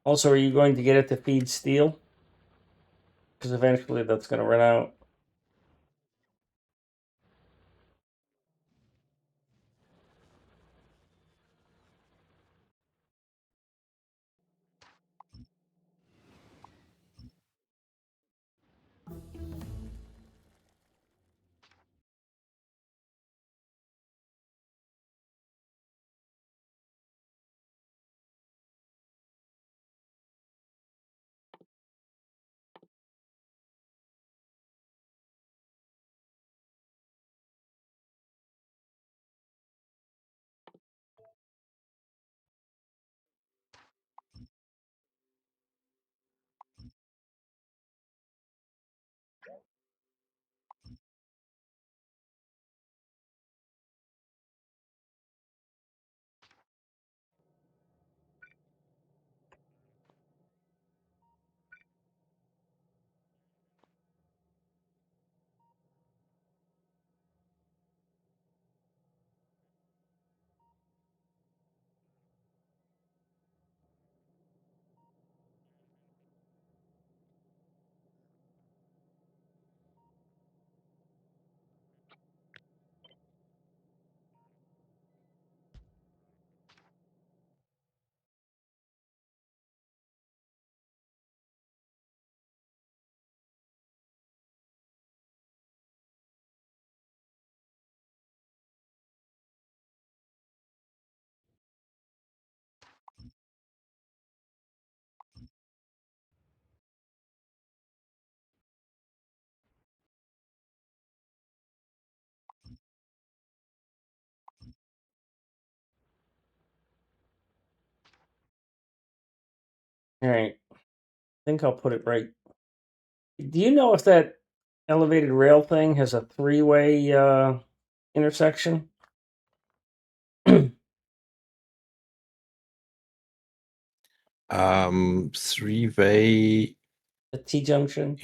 Also, are you going to get it to feed steel? Because eventually that's gonna run out. All right. I think I'll put it right. Do you know if that elevated rail thing has a three-way intersection? Three-way. The T-junction?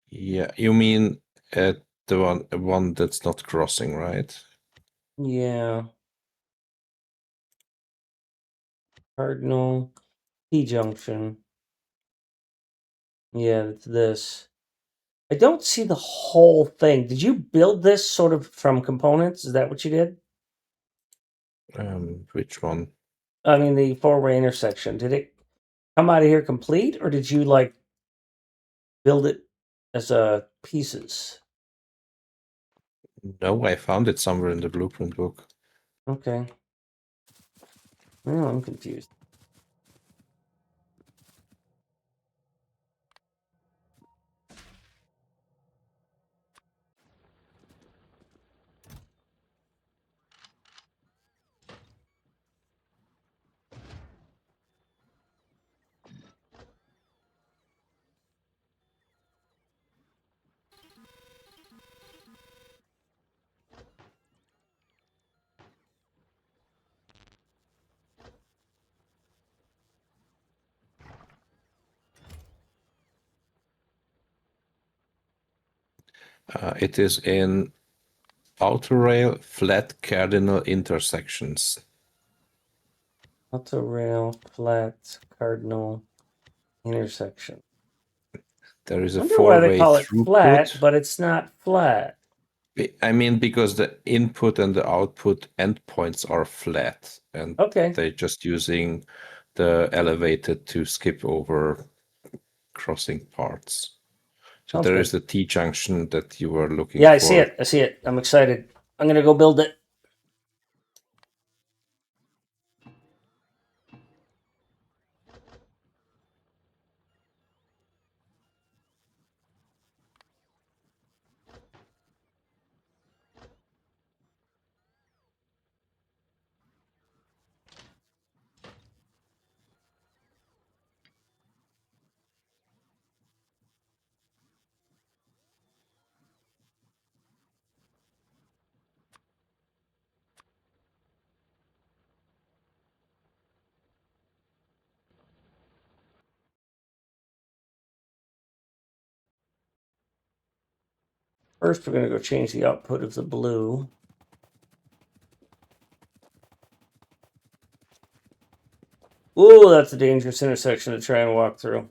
You mean at the one that's not crossing, right? Yeah. Cardinal T-junction. Yeah, it's this. I don't see the whole thing. Did you build this sort of from components? Is that what you did? Which one? I mean, the four-way intersection. Did it come out of here complete, or did you like build it as pieces? No, I found it somewhere in the blueprint book. Okay. Well, I'm confused. It is in outer rail flat cardinal intersections. Auto rail, flat, cardinal, intersection. There is I a wonder why they four-way call it flat, throughput. but it's not flat. I mean, because the input and the output endpoints are flat, and Okay. they're just using the elevated to skip over crossing parts. So Sounds there good. is the T-junction that you were looking Yeah, for. I see it. I see it. I'm excited. I'm gonna go build it. First, we're gonna go change the output of the blue. Ooh, that's a dangerous intersection to try and walk through.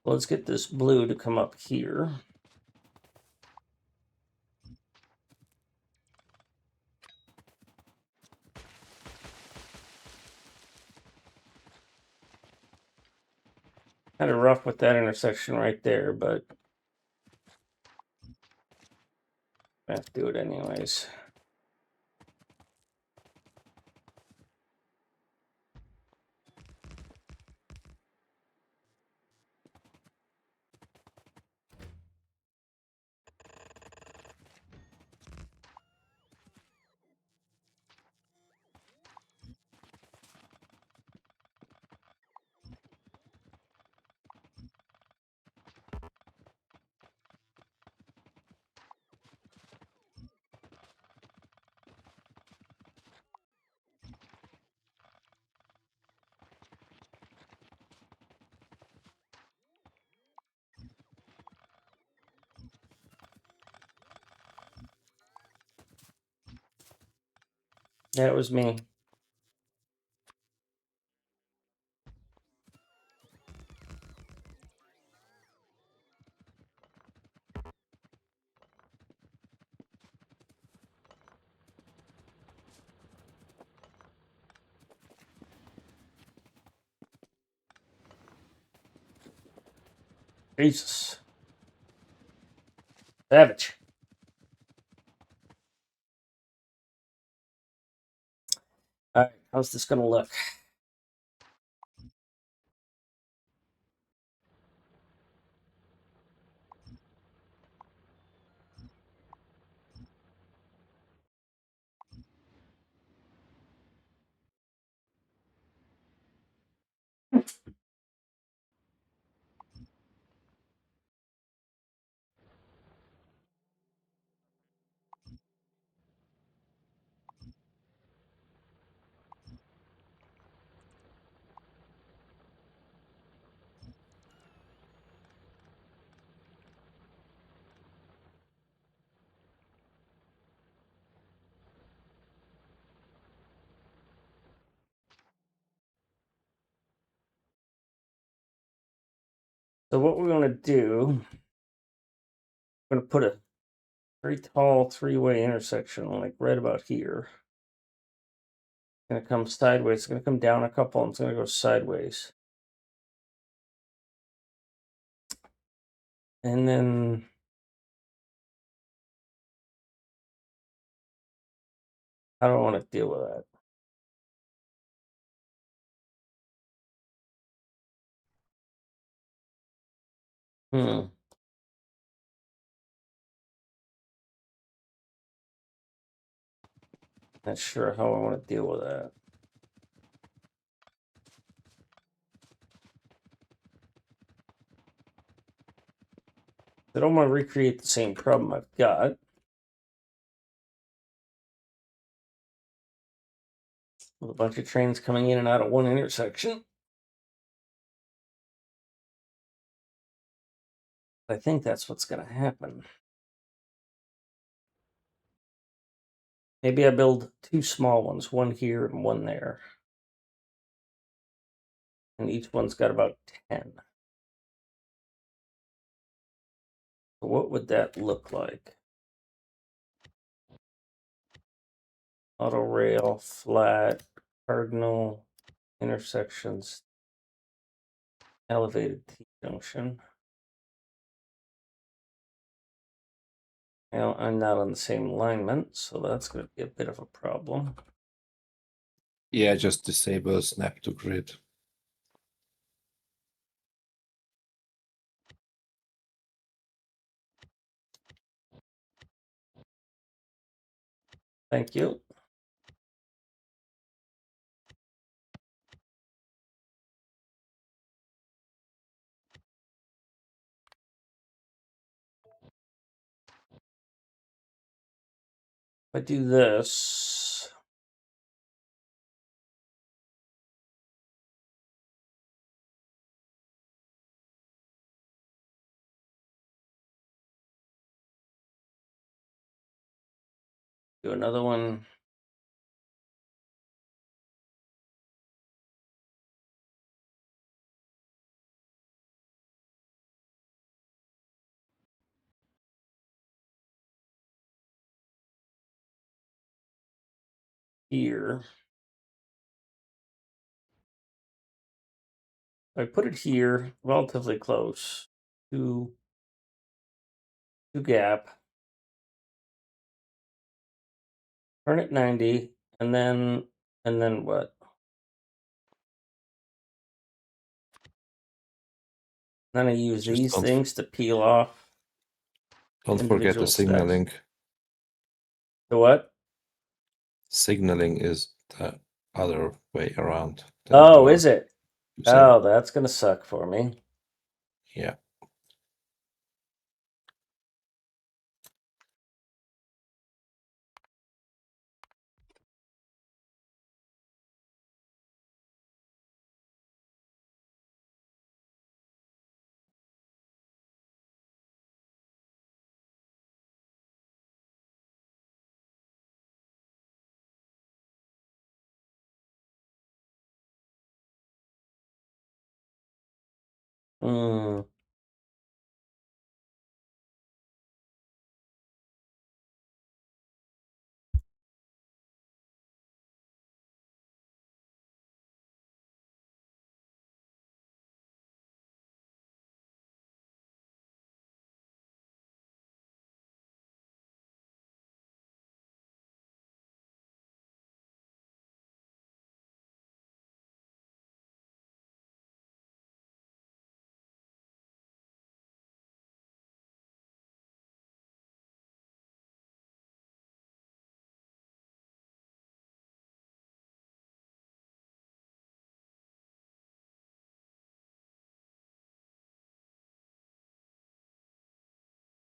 Let's get this blue to come up here. Kind of rough with that intersection right there, but I have to do it anyways. That was me. Jesus. Savage. All right, how's this gonna look? So what we're gonna do I'm going to put a very tall three-way intersection, like right about here. It's going to come sideways. It's going to come down a couple, and it's going to go sideways. And then how do I want to deal with that? Not sure how I want to deal with that. I don't want to recreate the same problem I've got. With a bunch of trains coming in and out of one intersection. I think that's what's going to happen. Maybe I build two small ones, one here and one there. And each one's got about 10. So what would that look like? Auto rail, flat, cardinal, intersections, elevated T-junction. Now, I'm not on the same alignment, so that's going to be a bit of a problem. Yeah, just disable snap to grid. Thank you. If I do this, do another one. Here. I put it here, relatively close to gap. Turn it 90, and then what? Then I use Just these don't things to peel off Don't forget individual the steps. signaling. The what? Signaling is the other way around. Oh, is it? using. Oh, that's gonna suck for me. Yeah. Hmm.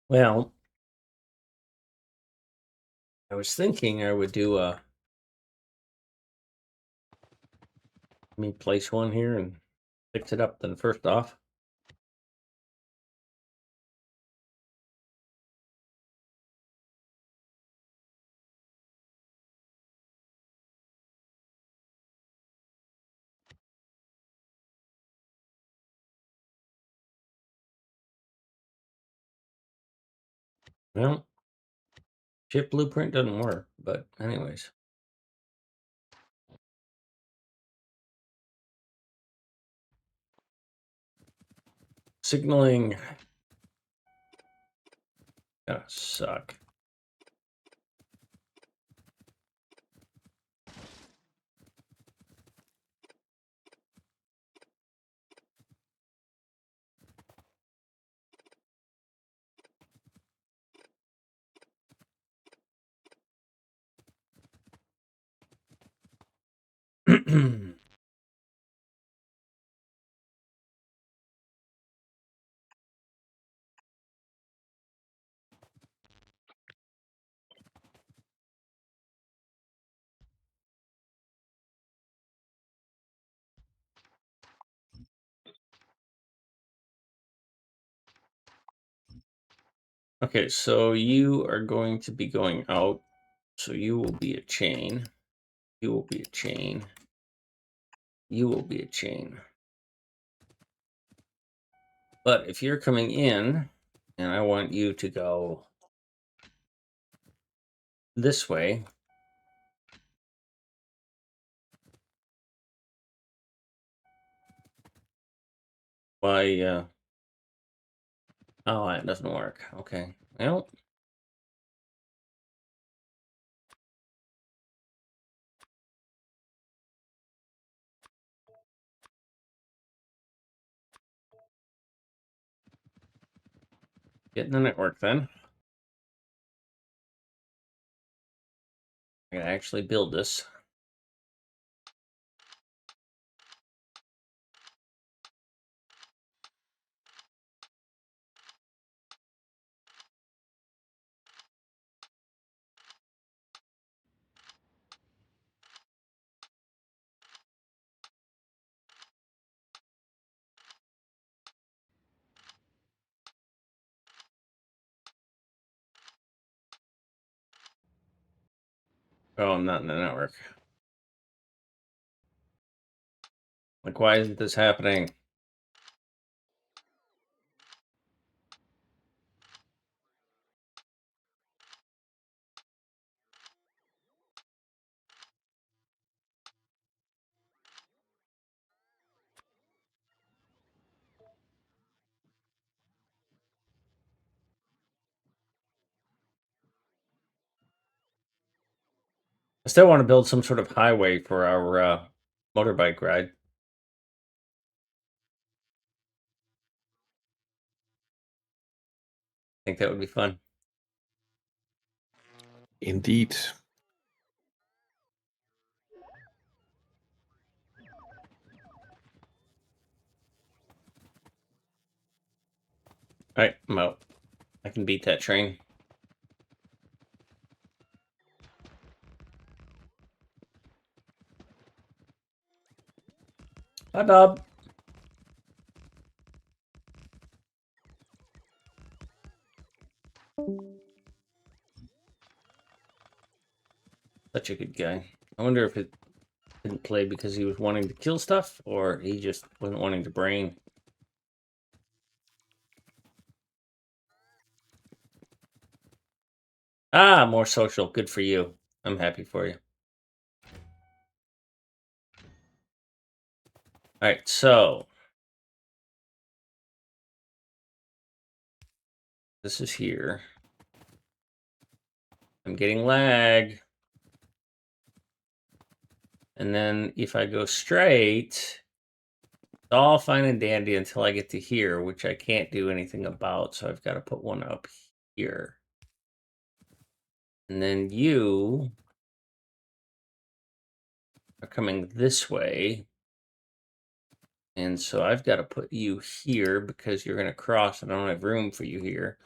Well, I was thinking I would do let me place one here and fix it up then first off. Well, chip blueprint doesn't work, but anyways. Signaling gonna suck. Okay, so you are going to be going out. So you will be a chain. You will be a chain. You will be a chain. But if you're coming in, and I want you to go this way, why, oh, that doesn't work. Okay, well. Getting the network then. I gotta actually build this. Oh, I'm not in the network. Like, why isn't this happening? I still want to build some sort of highway for our motorbike ride. I think that would be fun. Indeed. All right, I'm out. I can beat that train. Hi, Bob. Such a good guy. I wonder if it didn't play because he was wanting to kill stuff, or he just wasn't wanting to brain. Ah, more social. Good for you. I'm happy for you. All right, so this is here. I'm getting lag. And then if I go straight, it's all fine and dandy until I get to here, which I can't do anything about. So I've got to put one up here. And then you are coming this way. And so I've got to put you here because you're going to cross and I don't have room for you here.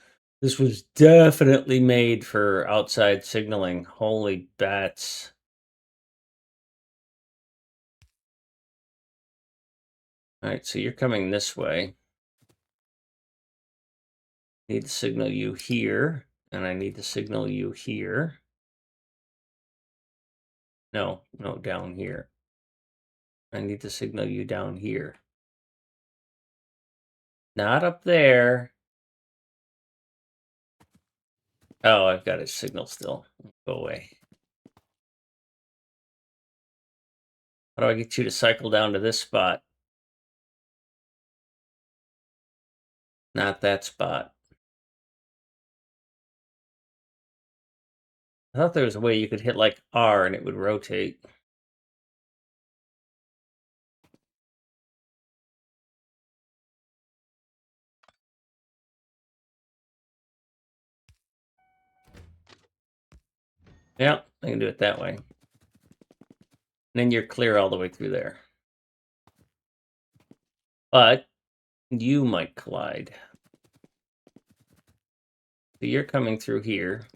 This was definitely made for outside signaling. Holy bats. All right, so you're coming this way. I need to signal you here, and I need to signal you here. No, down here. I need to signal you down here. Not up there. Oh, I've got his signal still. Go away. How do I get you to cycle down to this spot? Not that spot. I thought there was a way you could hit like R and it would rotate. Yeah, I can do it that way. And then you're clear all the way through there. But you might collide. So you're coming through here.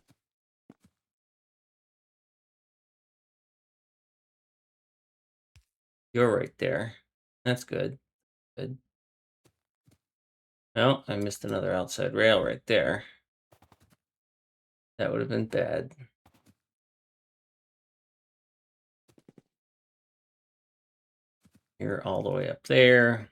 You're right there. That's good. Good. Oh, I missed another outside rail right there. That would have been bad. You're all the way up there.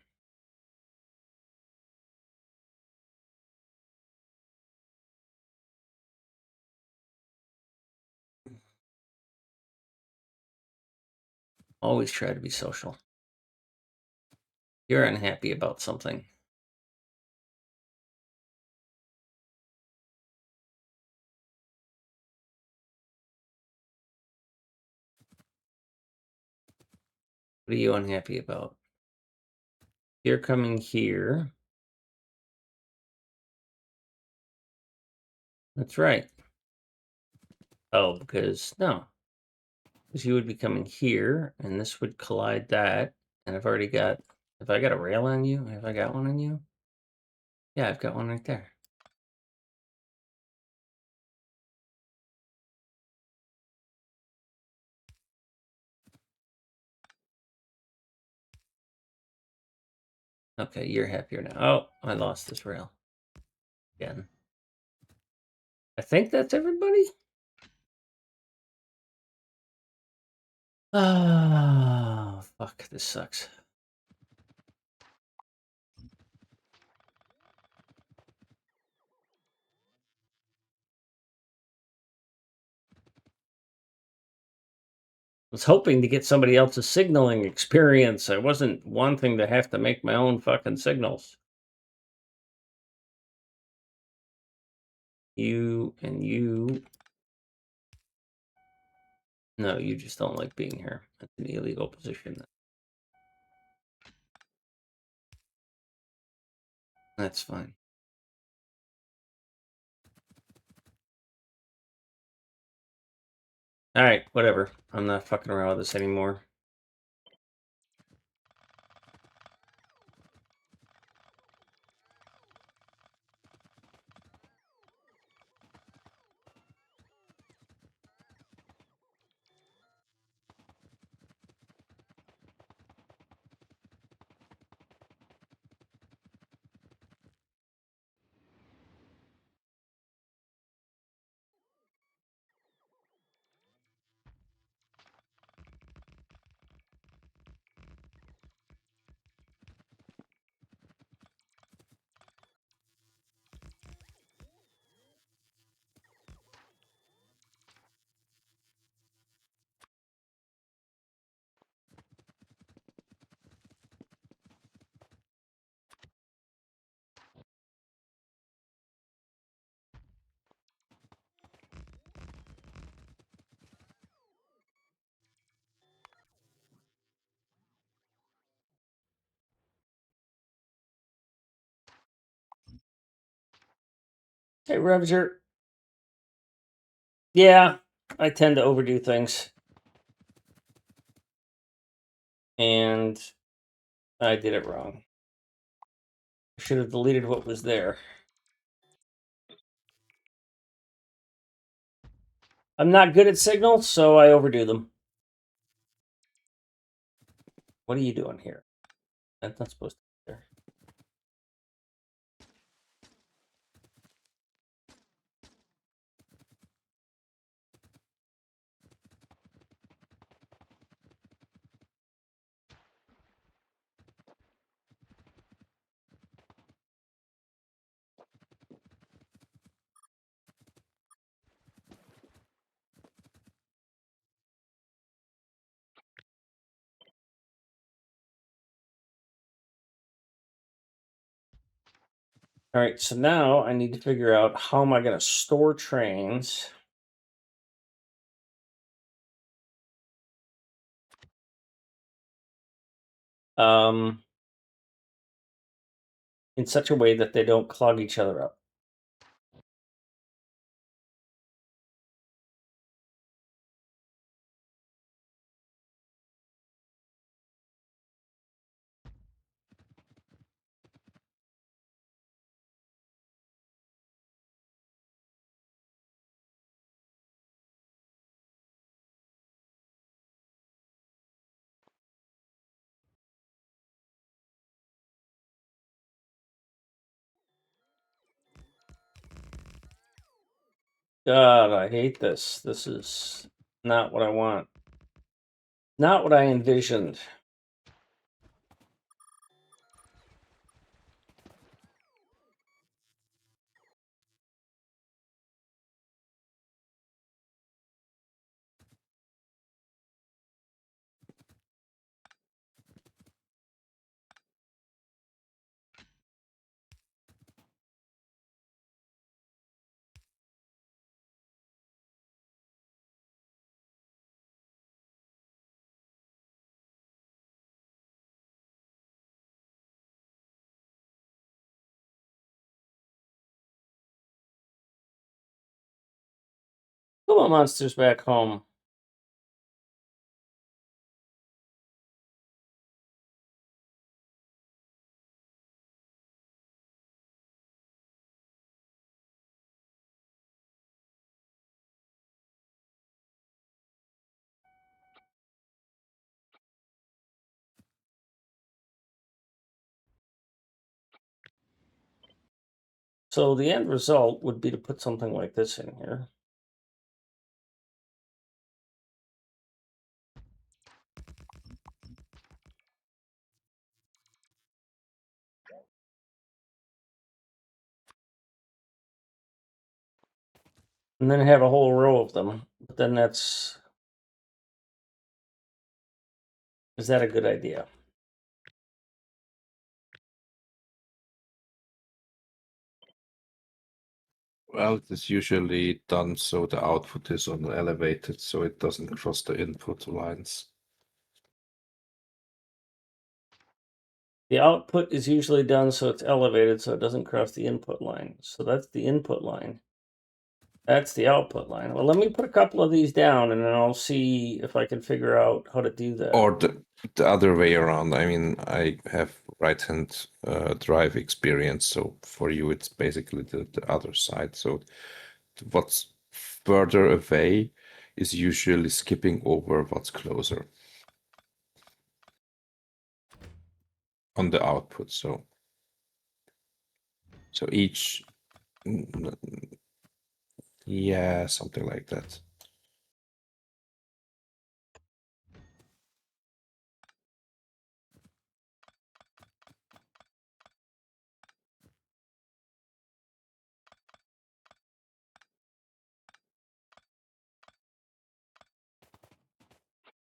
Always try to be social. You're unhappy about something. What are you unhappy about? You're coming here. That's right. Oh, because no. Because you would be coming here, and this would collide that. And I've already got. Have I got a rail on you? Have I got one on you? Yeah, I've got one right there. Okay, you're happier now. Oh, I lost this rail. Again. I think that's everybody. Oh, fuck. This sucks. Was hoping to get somebody else's signaling experience. I wasn't wanting to have to make my own fucking signals. You and you. No, you just don't like being here. That's an illegal position. That's fine. All right, whatever. I'm not fucking around with this anymore. Hey, Revser. Yeah, I tend to overdo things. And I did it wrong. I should have deleted what was there. I'm not good at signals, so I overdo them. What are you doing here? That's not supposed to be there. All right, so now I need to figure out how am I going to store trains. In such a way that they don't clog each other up. God, I hate this. This is not what I want. Not what I envisioned. Come on, monsters back home. So the end result would be to put something like this in here. And then have a whole row of them. But then is that a good idea? Well, it is usually done so the output is on elevated, so it doesn't cross the input lines. The output is usually done so it's elevated so it doesn't cross the input line. So that's the input line. That's the output line. Well, let me put a couple of these down and then I'll see if I can figure out how to do that. Or the other way around. I mean, I have right-hand drive experience, so for you it's basically the other side. So what's further away is usually skipping over what's closer on the output. So each, yeah, something like that.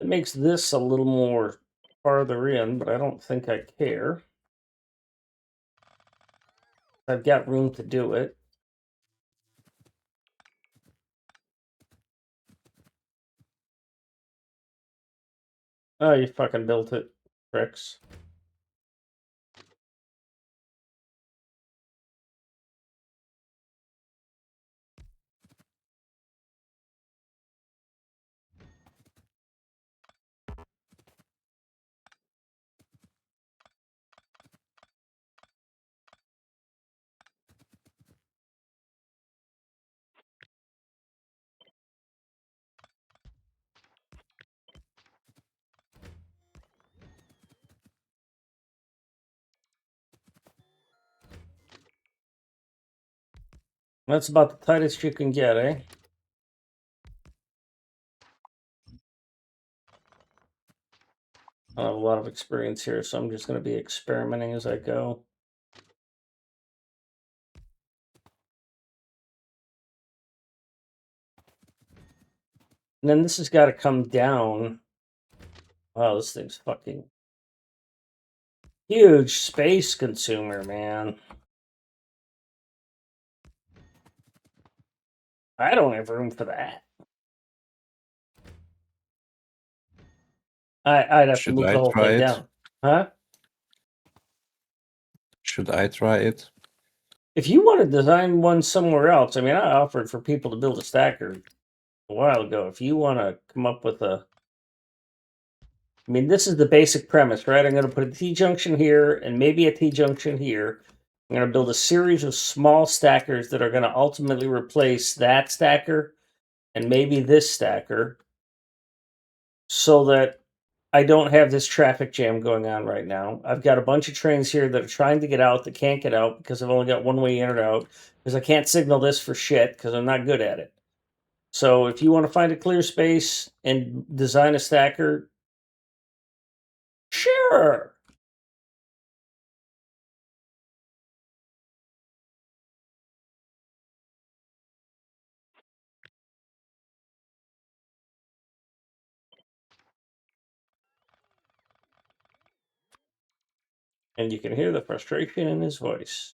It makes this a little more farther in, but I don't think I care. I've got room to do it. Oh, you fucking built it, pricks. That's about the tightest you can get, eh? I don't have a lot of experience here, so I'm just going to be experimenting as I go. And then this has got to come down. Wow, this thing's fucking huge space consumer, man. I don't have room for that. I'd have to Should move I the whole try thing it? down. Huh? Should I try it? If you want to design one somewhere else, I mean, I offered for people to build a stacker a while ago. If you want to come up with a, I mean, this is the basic premise, right? I'm going to put a T-junction here and maybe a T-junction here. I'm going to build a series of small stackers that are going to ultimately replace that stacker and maybe this stacker so that I don't have this traffic jam going on right now. I've got a bunch of trains here that are trying to get out that can't get out because I've only got one way in or out because I can't signal this for shit because I'm not good at it. So if you want to find a clear space and design a stacker, sure. And you can hear the frustration in his voice.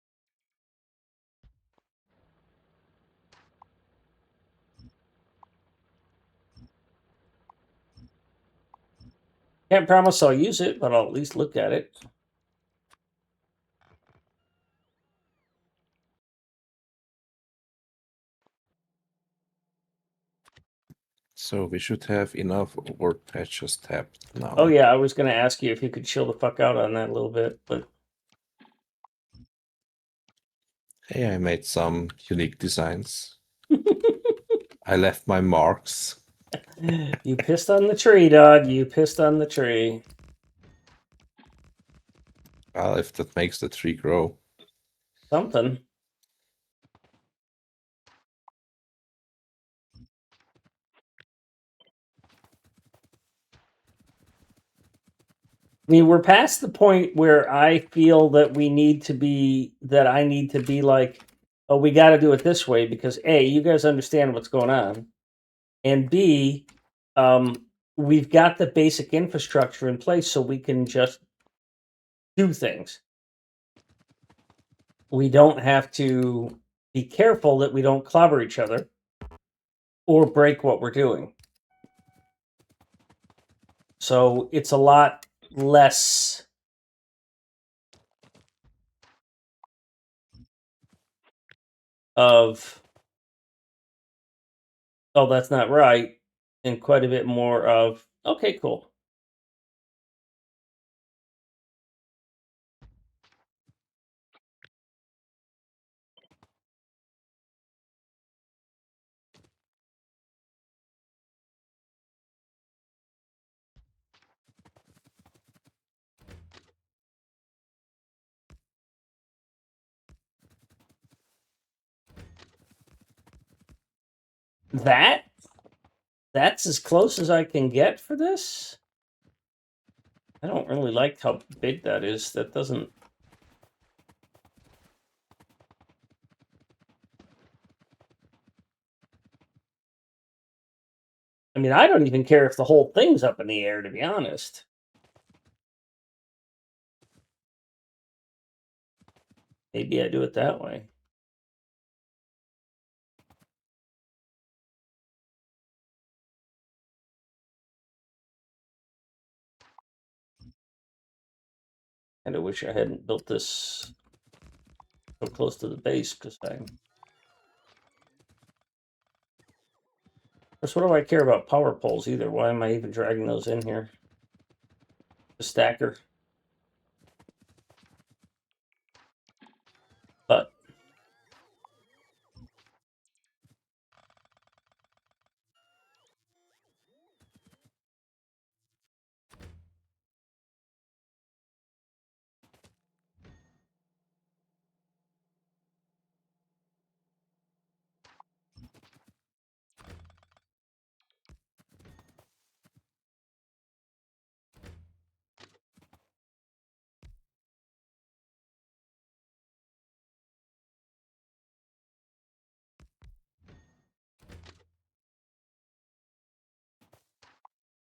Can't promise I'll use it, but I'll at least look at it. So we should have enough word patches tapped now. Oh yeah, I was going to ask you if you could chill the fuck out on that a little bit, but Hey, I made some unique designs. I left my marks. you pissed on the tree, dog. You pissed on the tree. Well, if that makes the tree grow. Something. I mean, we're past the point where I feel that we need to be, that I need to be like, oh, we got to do it this way because A, you guys understand what's going on. And B, we've got the basic infrastructure in place so we can just do things. We don't have to be careful that we don't clobber each other or break what we're doing. So it's a lot less of, oh, that's not right, and quite a bit more of, okay, cool. That's as close as I can get for this. I don't really like how big that is. That doesn't. I mean, I don't even care if the whole thing's up in the air, to be honest. Maybe I do it that way. And I wish I hadn't built this so close to the base because I'm. Of course, what do I care about power poles either? Why am I even dragging those in here? The stacker. But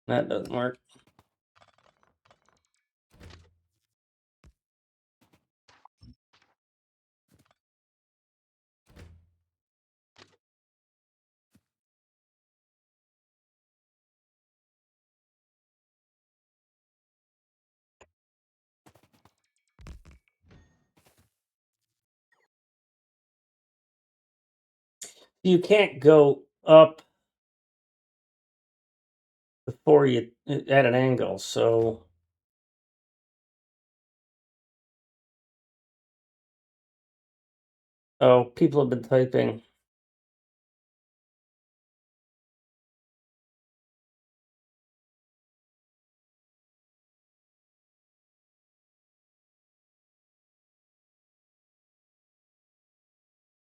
that doesn't work. You can't go up before you at an angle, so oh, people have been typing.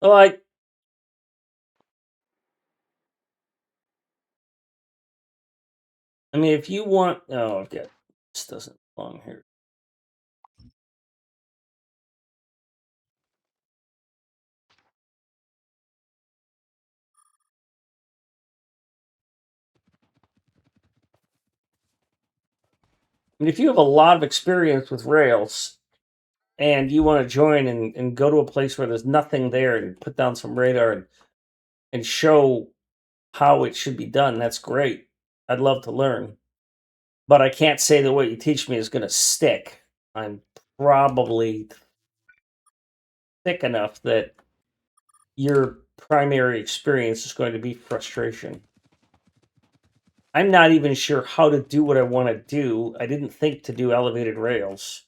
Like, I mean, if you want, oh, okay, this doesn't belong here. I mean, if you have a lot of experience with Rails and you want to join and go to a place where there's nothing there and put down some radar and show how it should be done, that's great. I'd love to learn. But I can't say that what you teach me is going to stick. I'm probably thick enough that your primary experience is going to be frustration. I'm not even sure how to do what I want to do. I didn't think to do elevated rails.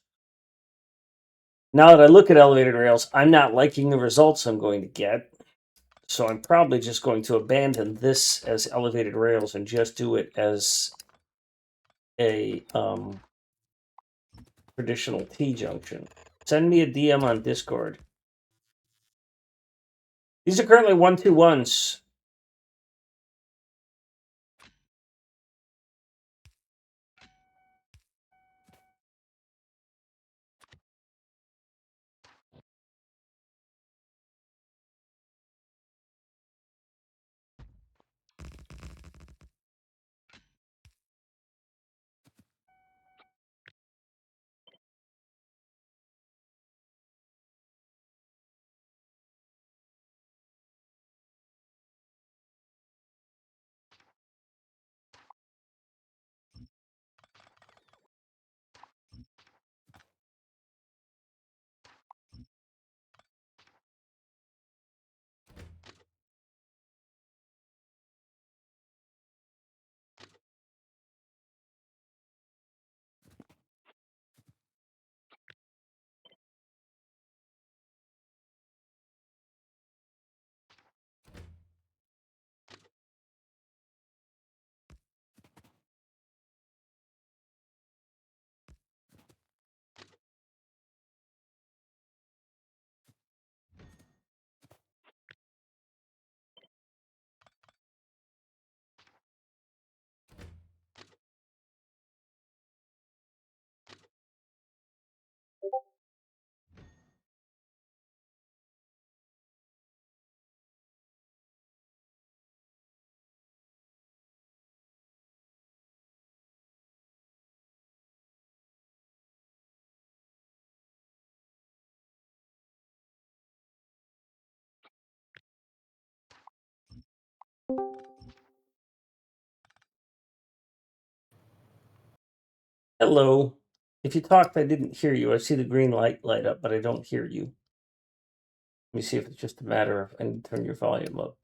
Now that I look at elevated rails, I'm not liking the results I'm going to get. So I'm probably just going to abandon this as elevated rails and just do it as a traditional T-junction. Send me a DM on Discord. These are currently 1-2-1s. Hello. If you talked, I didn't hear you. I see the green light light up, but I don't hear you. Let me see if it's just a matter of I need to turn your volume up.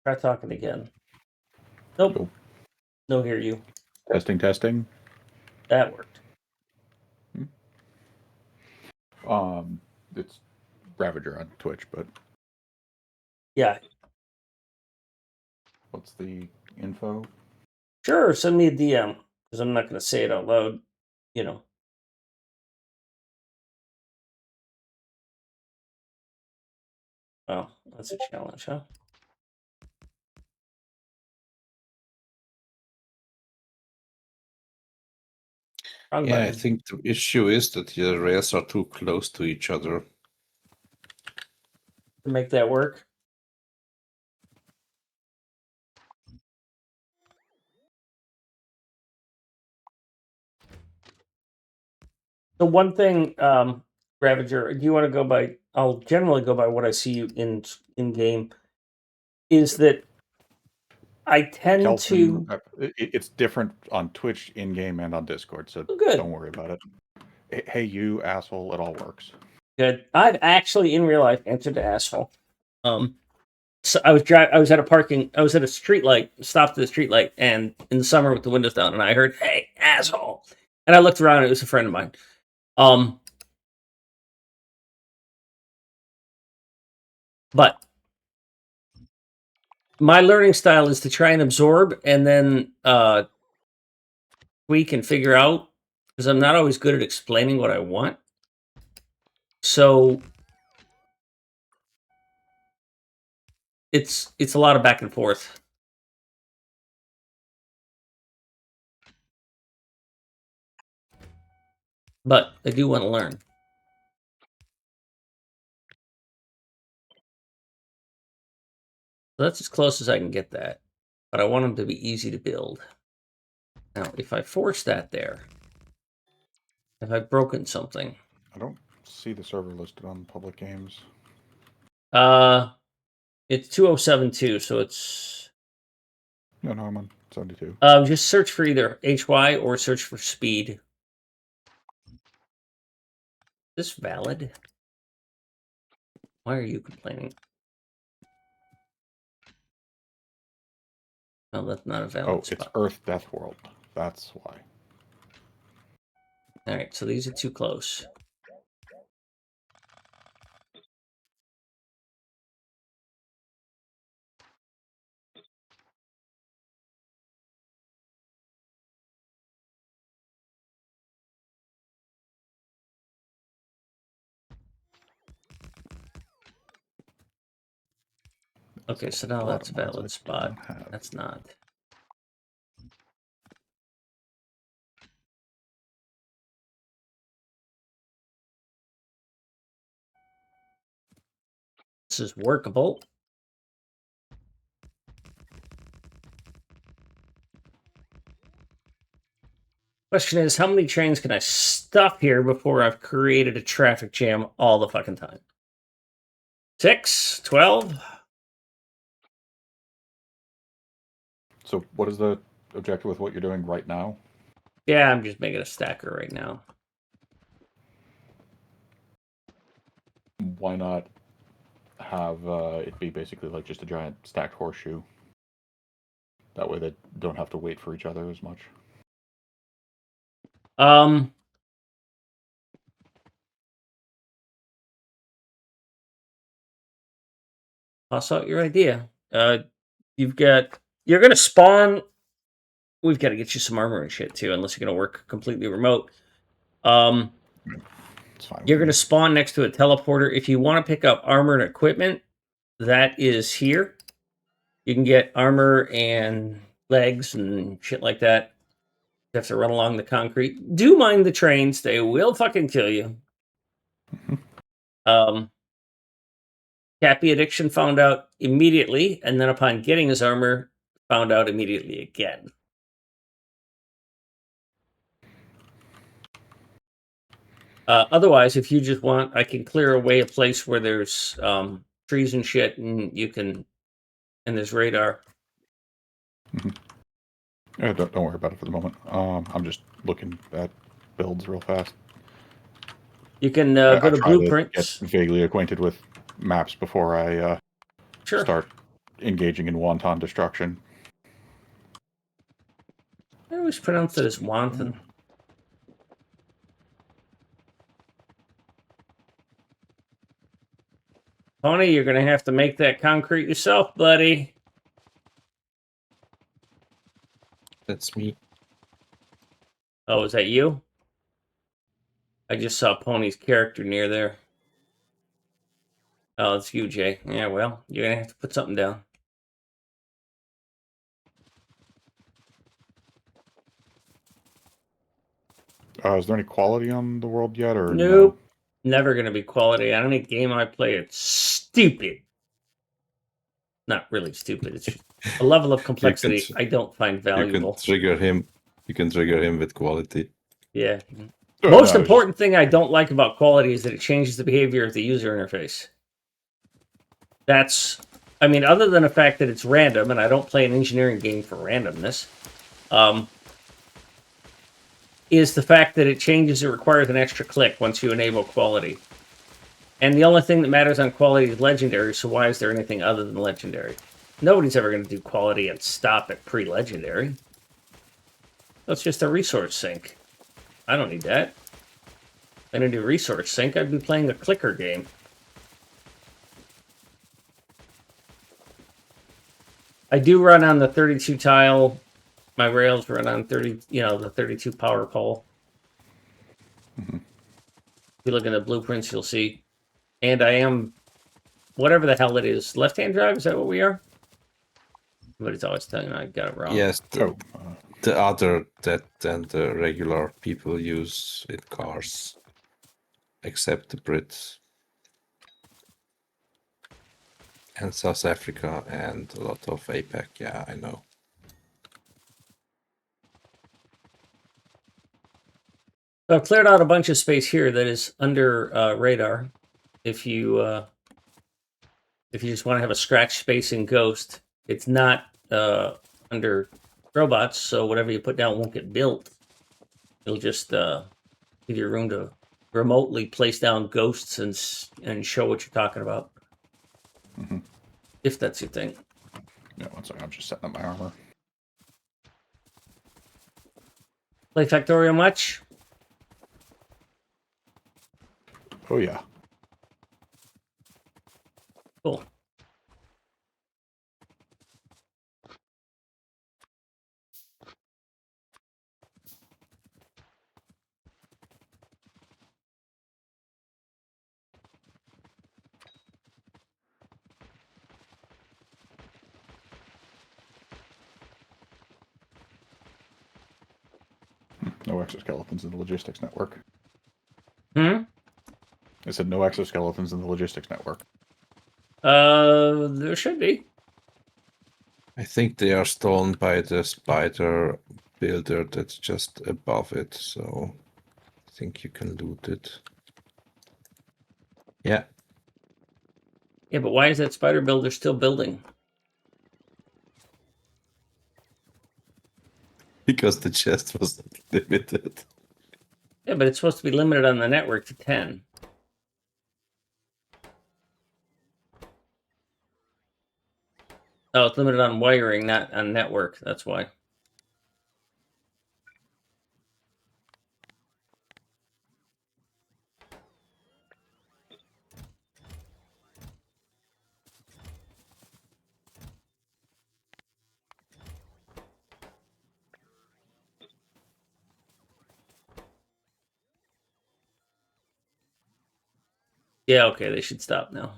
Try talking again. Nope. Cool. No hear you. Testing. That worked. It's Ravager on Twitch, but Yeah. what's the info? Sure, send me a DM. Because I'm not going to say it out loud. You know. Oh, that's a challenge, huh? Wrong Yeah, I button. think the issue is that the rails are too close to each other. To make that work. The one thing, Ravager, do you want to go by? I'll generally go by what I see you in game. Is that I tend Kelton, to it's different on Twitch in game and on Discord, so good. don't worry about it. Hey, you asshole! It all works. Good. I've actually in real life answered to asshole. So I was at a street light, stopped at the street light, and in the summer with the windows down, and I heard, "Hey, asshole!" And I looked around, and it was a friend of mine. But my learning style is to try and absorb and then tweak and figure out, because I'm not always good at explaining what I want. So it's a lot of back and forth. But I do want to learn. So that's as close as I can get that. But I want them to be easy to build. Now, if I force that there, have I broken something? I don't see the server listed on public games. It's 2072, so it's No, I'm on 72. just search for either HY or search for speed. Is this valid? Why are you complaining? No, that's not a valid Oh, spot. it's Earth Deathworld. That's why. All right, so these are too close. Okay, so now that's a valid spot. That's not. This is workable. Question is, how many trains can I stuff here before I've created a traffic jam all the fucking time? 6? 12? So what is the objective with what you're doing right now? Yeah, I'm just making a stacker right now. Why not have it be basically like just a giant stacked horseshoe? That way they don't have to wait for each other as much. Toss out your idea. You're gonna spawn. We've got to get you some armor and shit too, unless you're gonna work completely remote. It's fine. You're gonna spawn next to a teleporter. If you want to pick up armor and equipment, that is here. You can get armor and legs and shit like that. You have to run along the concrete. Do mind the trains; they will fucking kill you. Cappy Addiction found out immediately, and then upon getting his armor, found out immediately again. Otherwise, if you just want, I can clear away a place where there's trees and shit, and you can, and there's radar. Yeah, don't worry about it for the moment. I'm just looking at builds real fast. You can go to try blueprints. To get vaguely acquainted with maps before I Sure. start engaging in wanton destruction. I always pronounce it as wanton. Pony, you're going to have to make that concrete yourself, buddy. That's me. Oh, is that you? I just saw Pony's character near there. Oh, it's you, Jay. Yeah, well, you're going to have to put something down. Is there any quality on the world yet, or Nope. Never going to be quality. On any game I play, it's stupid. Not really stupid. It's a level of complexity I don't find valuable. You can trigger him with quality. Yeah. Most important thing I don't like about quality is that it changes the behavior of the user interface. That's, I mean, other than the fact that it's random, and I don't play an engineering game for randomness, is the fact that it changes, it requires an extra click once you enable quality. And the only thing that matters on quality is legendary, so why is there anything other than legendary? Nobody's ever going to do quality and stop at pre-legendary. That's just a resource sink. I don't need that. If I need a resource sink, I'd be playing a clicker game. I do run on the 32 tile. My rails run on 30, the 32 power pole. Mhm. If you look in the blueprints, you'll see. And I am, whatever the hell it is, left-hand drive, is that what we are? Somebody's always telling me I got it wrong. Yes, Oh, the other that than the regular people use in cars, except the Brits and South Africa and a lot of APAC. Yeah, I know. So I've cleared out a bunch of space here that is under radar. If you just want to have a scratch space in Ghost, it's not under robots, so whatever you put down won't get built. It'll just give you room to remotely place down ghosts and show what you're talking about. Mhm. If that's your thing. yeah, one second. I'm just setting up my armor. Play Factorio much? Oh, yeah. Cool. No exoskeletons in the logistics network. Hmm? I said no exoskeletons in the logistics network. There should be. I think they are stolen by the spider builder that's just above it, so I think you can loot it. Yeah, Yeah, but why is that spider builder still building? because the chest was limited. Yeah, but it's supposed to be limited on the network to 10. Oh, it's limited on wiring, not on network. That's why. Yeah, okay, they should stop now.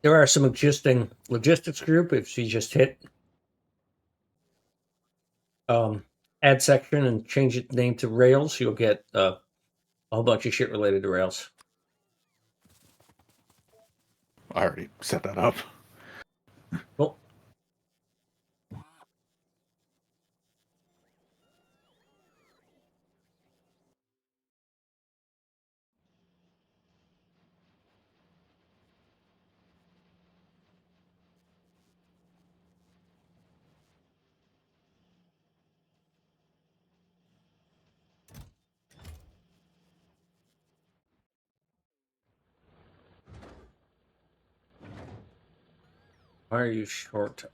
There are some existing logistics group. If you just hit add section and change its name to Rails, you'll get a whole bunch of shit related to Rails. I already set that up. Cool. Why are you short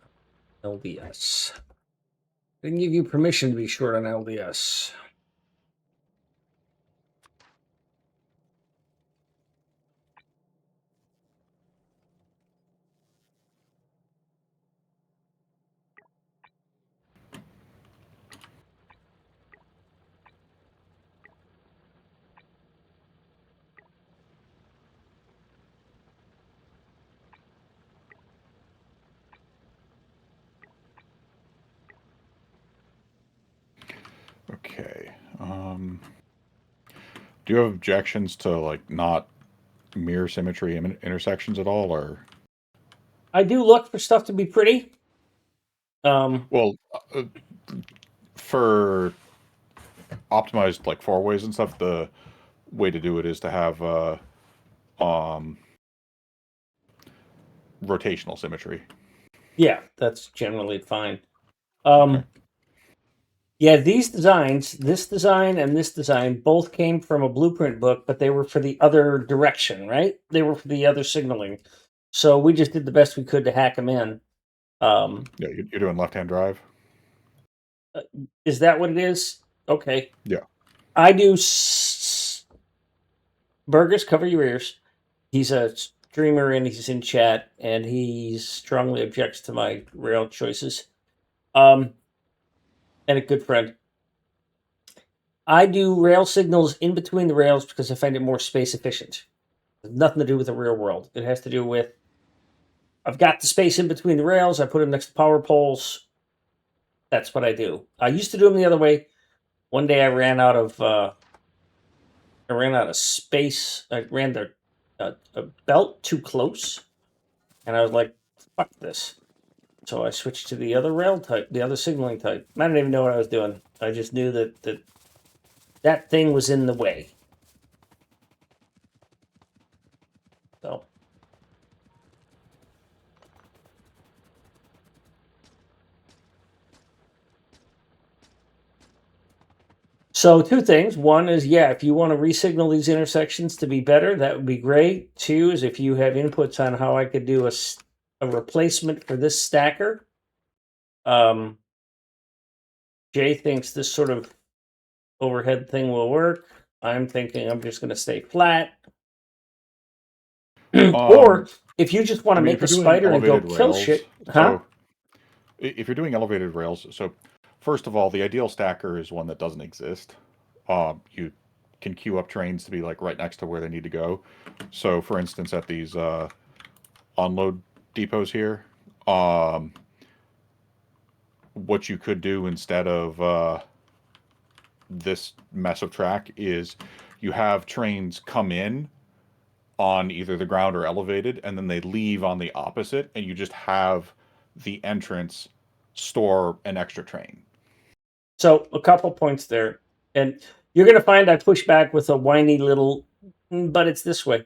LDS? Didn't give you permission to be short on LDS. Okay. Do you have objections to like not mirror symmetry intersections at all, or? I do look for stuff to be pretty. Well, for optimized like four ways and stuff, the way to do it is to have rotational symmetry. Yeah, that's generally fine. Okay. Yeah, these designs, this design and this design, both came from a blueprint book, but they were for the other direction, right? They were for the other signaling. So we just did the best we could to hack them in. Yeah, you're doing left-hand drive. Is that what it is? Okay. Yeah. I do. Burgers, cover your ears. He's a streamer and he's in chat, and he strongly objects to my rail choices. And a good friend. I do rail signals in between the rails because I find it more space efficient. It has nothing to do with the real world. It has to do with I've got the space in between the rails. I put them next to power poles. That's what I do. I used to do them the other way. One day I ran out of space. I ran a belt too close, and I was like, "Fuck this." So I switched to the other rail type, the other signaling type. I didn't even know what I was doing. I just knew that thing was in the way. So two things. One is, yeah, if you want to resignal these intersections to be better, that would be great. Two is if you have inputs on how I could do a replacement for this stacker. Jay thinks this sort of overhead thing will work. I'm thinking I'm just going to stay flat. Or if you just want to make a spider and go kill shit, huh? So if you're doing elevated rails, so first of all, the ideal stacker is one that doesn't exist. You can queue up trains to be like right next to where they need to go. So, for instance, at these unload depots here, what you could do instead of this mess of track is you have trains come in on either the ground or elevated, and then they leave on the opposite, and you just have the entrance store an extra train. So a couple points there, and you're going to find I push back with a whiny little, but it's this way.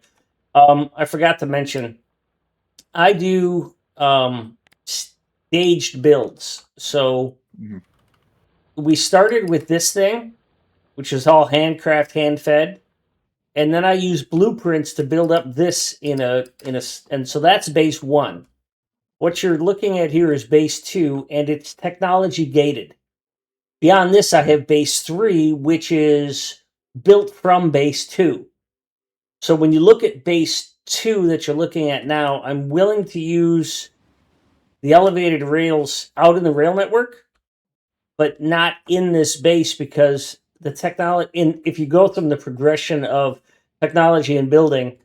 I forgot to mention, I do staged builds. So we started with this thing, which is all handcraft, hand fed, and then I use blueprints to build up this and so that's base 1. What you're looking at here is base 2, and it's technology gated. Beyond this, I have base 3, which is built from base 2. So when you look at base 2 that you're looking at now, I'm willing to use the elevated rails out in the rail network, but not in this base because the technology, if you go through the progression of technology and building,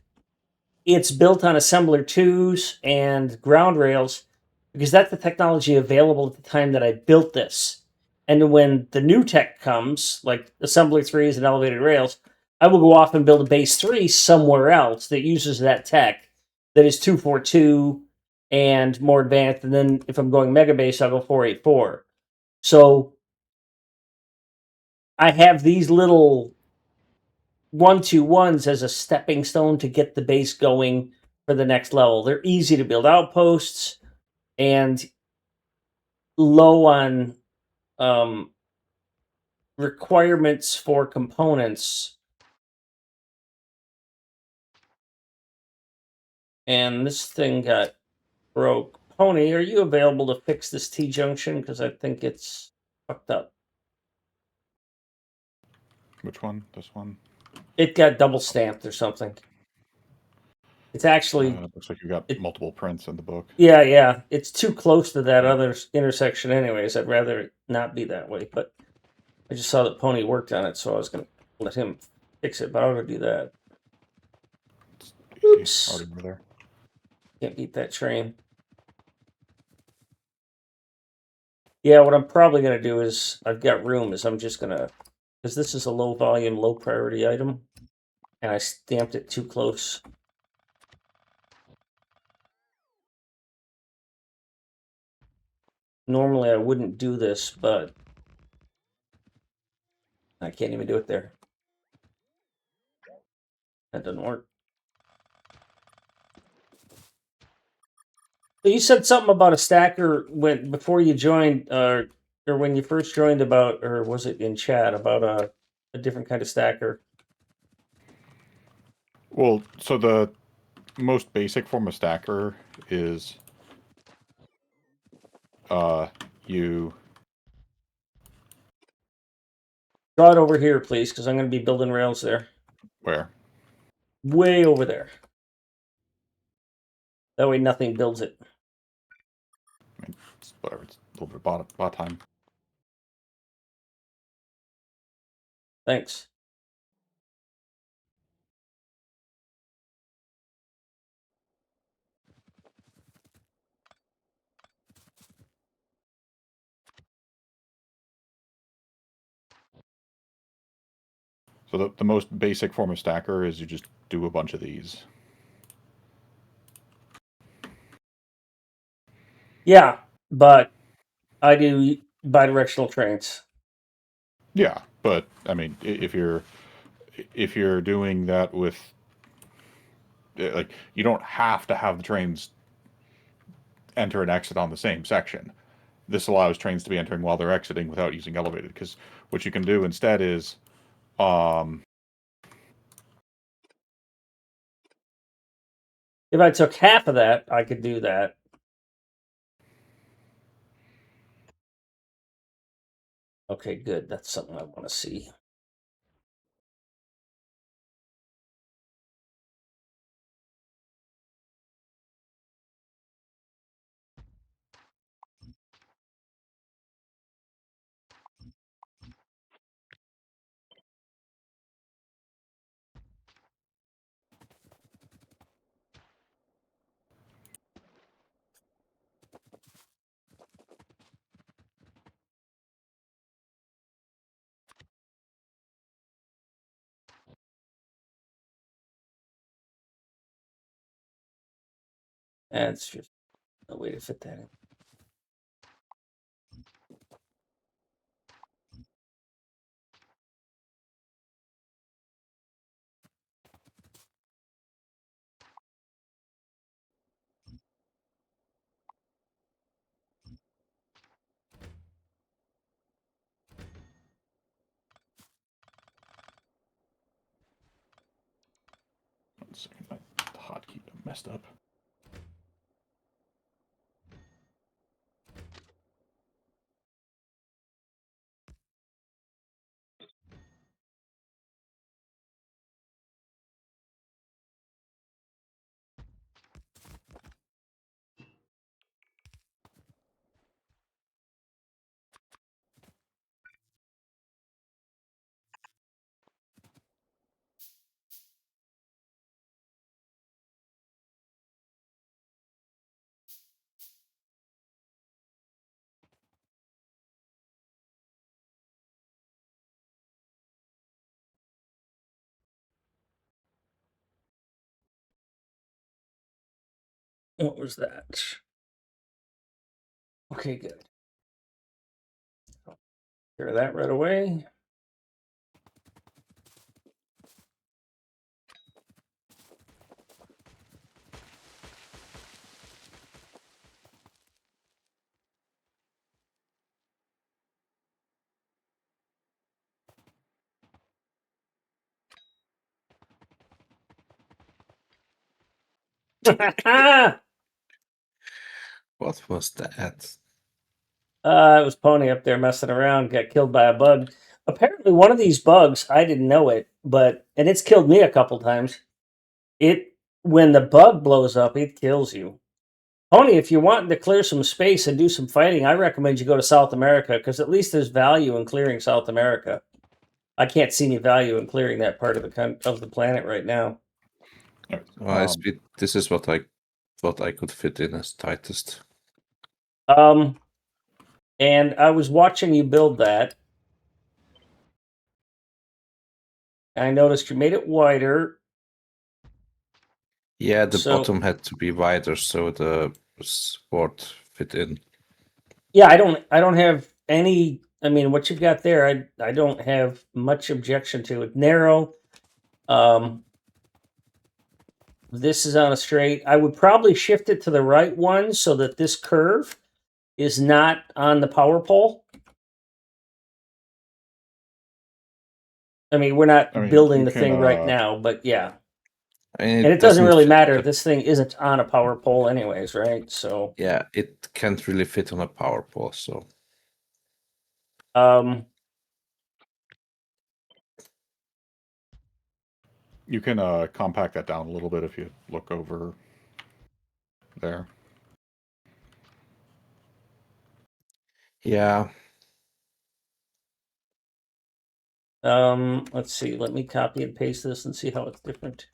it's built on assembler 2s and ground rails because that's the technology available at the time that I built this. And when the new tech comes, like assembler 3s and elevated rails, I will go off and build a base 3 somewhere else that uses that tech that is 242 and more advanced. And then if I'm going mega base, I'll go 484. So I have these little 1-2-1s as a stepping stone to get the base going for the next level. They're easy to build outposts and low on requirements for components. And this thing got broke. Pony, are you available to fix this T-junction? Because I think it's fucked up. Which one? This one? It got double stamped or something. It's actually... looks like you got multiple prints in the book. Yeah. It's too close to that other intersection anyways. I'd rather it not be that way. But I just saw that Pony worked on it, so I was going to let him fix it. But I ought to do that. Oops. Already over there. Can't beat that train. Yeah, what I'm probably going to do is, I've got room, is I'm just going to, because this is a low volume, low priority item, and I stamped it too close. Normally I wouldn't do this, but I can't even do it there. That doesn't work. So you said something about a stacker before you joined, or when you first joined about, or was it in chat, about a different kind of stacker? Well, so the most basic form of stacker is you Draw it over here, please, because I'm going to be building rails there. where? Way over there. That way nothing builds it. I mean, it's whatever. It's a little bit bot time. Thanks. So the most basic form of stacker is you just do a bunch of these. Yeah, but I do bidirectional trains. Yeah, but I mean, if you're doing that with like, you don't have to have the trains enter and exit on the same section. This allows trains to be entering while they're exiting without using elevated, because what you can do instead is If I took half of that, I could do that. Okay, good. That's something I want to see. That's just no way to fit that in. one second, my hotkey messed up. What was that? Okay, good. Clear that right away. What was that? It was Pony up there messing around, got killed by a bug. Apparently, one of these bugs, I didn't know it, and it's killed me a couple times. When the bug blows up, it kills you. Pony, if you're wanting to clear some space and do some fighting, I recommend you go to South America because at least there's value in clearing South America. I can't see any value in clearing that part of the planet right now. This is what I could fit in as tightest. And I was watching you build that. And I noticed you made it wider. Yeah, the bottom had to be wider so the support fit in. Yeah, I don't have any. I mean, what you've got there, I don't have much objection to it. Narrow. This is on a straight. I would probably shift it to the right one so that this curve is not on the power pole. I mean, we're not building the thing right now, but yeah. And it doesn't really matter. This thing isn't on a power pole anyways, right? So yeah, it can't really fit on a power pole, so you can compact that down a little bit if you look over there. Yeah. Let's see. Let me copy and paste this and see how it's different.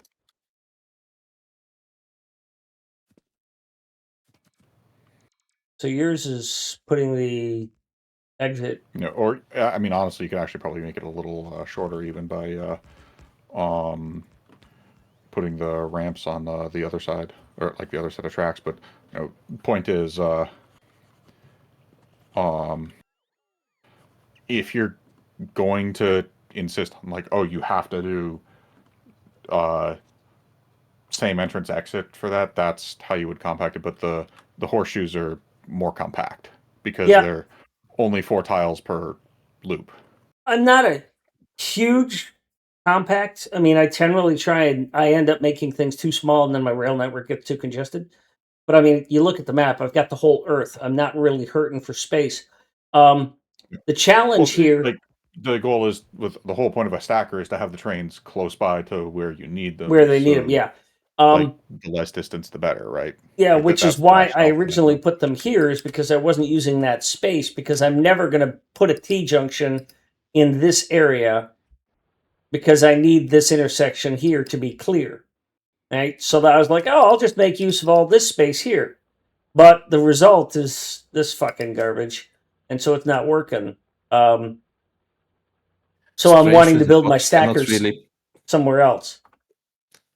So yours is putting the exit. Or I mean, honestly, you could actually probably make it a little shorter even by putting the ramps on the other side, or like the other set of tracks. But point is, if you're going to insist on like, oh, you have to do same entrance exit for that, that's how you would compact it. But the horseshoes are more compact because they're only 4 tiles per loop. I'm not a huge compact. I mean, I generally try and I end up making things too small and then my rail network gets too congested. But I mean, you look at the map, I've got the whole Earth. I'm not really hurting for space. The challenge here... Like, the goal is, with the whole point of a stacker, is to have the trains close by to where you need them. Where they need them, yeah. Like, the less distance, the better, right? Yeah, like which is why I originally put them here, is because I wasn't using that space, because I'm never going to put a T-junction in this area because I need this intersection here to be clear. Right? So that I was like, oh, I'll just make use of all this space here. But the result is this fucking garbage. And so it's not working. So I'm wanting to build my stackers somewhere else.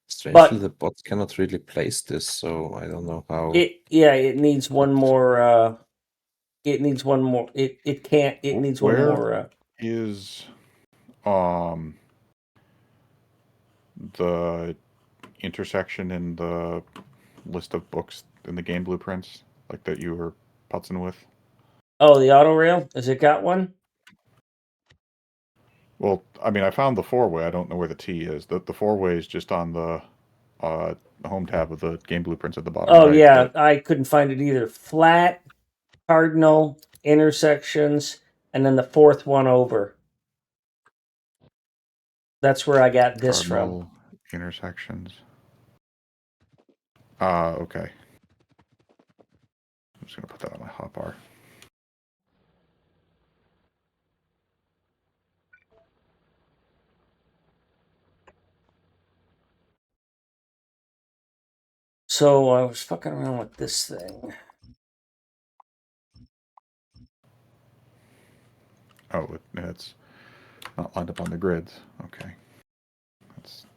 Strangely, the bot cannot really place this, so I don't know how. It needs one more. It needs one more. It can't. It needs one more. Is the intersection in the list of books in the game blueprints, like that you were putzing with? Oh, the auto rail? Has it got one? Well, I mean, I found the 4-way. I don't know where the T is. The 4-way is just on the home tab of the game blueprints at the bottom. Oh, right, yeah. I couldn't find it either. Flat, cardinal, intersections, and then the 4th one over. That's where I got this from. Intersections. Okay. I'm just going to put that on my hotbar. So I was fucking around with this thing. Oh, it's not lined up on the grids. Okay.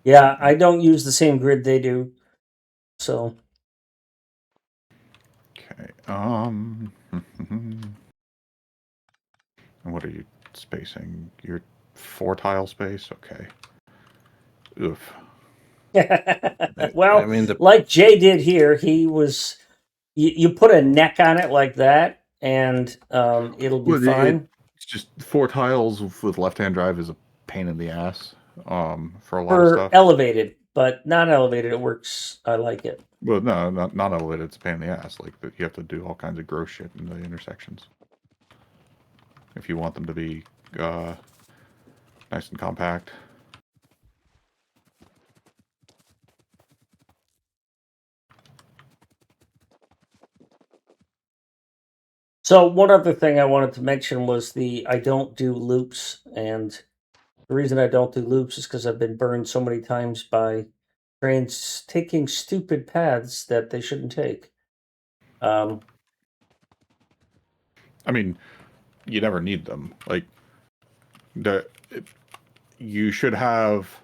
Yeah, I don't use the same grid they do. So And what are you spacing? Your 4-tile space? Okay. Oof. Well, I mean, like Jay did here, he was. You put a neck on it like that, and it'll be Well, fine. it's just 4 tiles with left-hand drive is a pain in the ass for a lot of For stuff. elevated, but not elevated, it works. I like it. Well, no, not elevated. It's a pain in the ass. Like you have to do all kinds of gross shit in the intersections if you want them to be nice and compact. So one other thing I wanted to mention was I don't do loops, and the reason I don't do loops is because I've been burned so many times by trains taking stupid paths that they shouldn't take. I mean, you never need them. Like you should have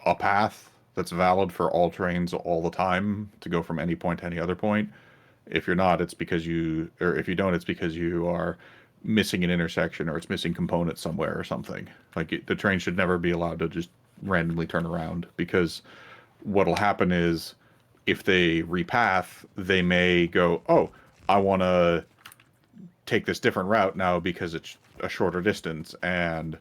a path that's valid for all trains all the time to go from any point to any other point. If you're not, it's because or if you don't, it's because you are missing an intersection or it's missing components somewhere or something. Like the train should never be allowed to just randomly turn around, because what'll happen is if they repath, they may go, oh, I want to take this different route now because it's a shorter distance, and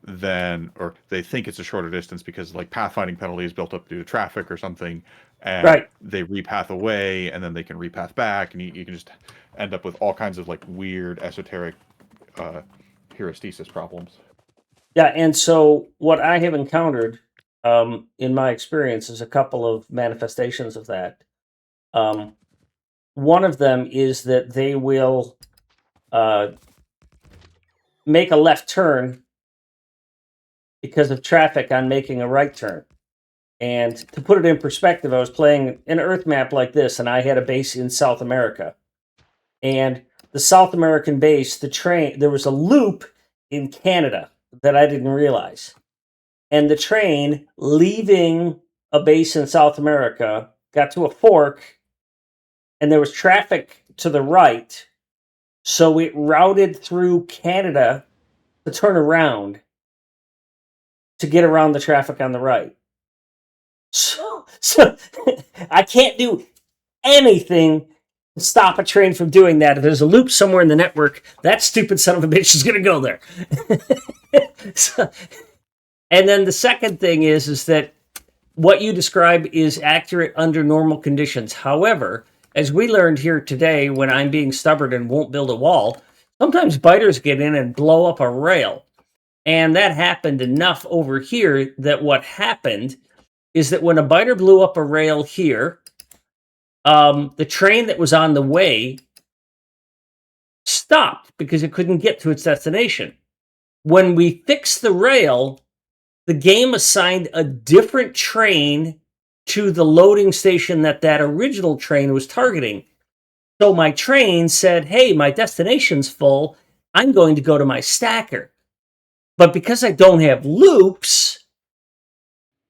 then, or they think it's a shorter distance because like pathfinding penalty is built up due to traffic or something, and Right. they repath away, and then they can repath back, and you can just end up with all kinds of like weird esoteric heuristicus problems. Yeah, and so what I have encountered in my experience is a couple of manifestations of that. One of them is that they will make a left turn because of traffic on making a right turn. And to put it in perspective, I was playing an Earth map like this, and I had a base in South America. And the South American base, there was a loop in Canada that I didn't realize. And the train leaving a base in South America got to a fork, and there was traffic to the right. So it routed through Canada to turn around to get around the traffic on the right. So I can't do anything to stop a train from doing that. If there's a loop somewhere in the network, that stupid son of a bitch is going to go there. So, and then the second thing is that what you describe is accurate under normal conditions. However, as we learned here today, when I'm being stubborn and won't build a wall, sometimes biters get in and blow up a rail. And that happened enough over here that what happened is that when a biter blew up a rail here, the train that was on the way stopped because it couldn't get to its destination. When we fixed the rail, the game assigned a different train to the loading station that original train was targeting. So my train said, hey, my destination's full. I'm going to go to my stacker. But because I don't have loops,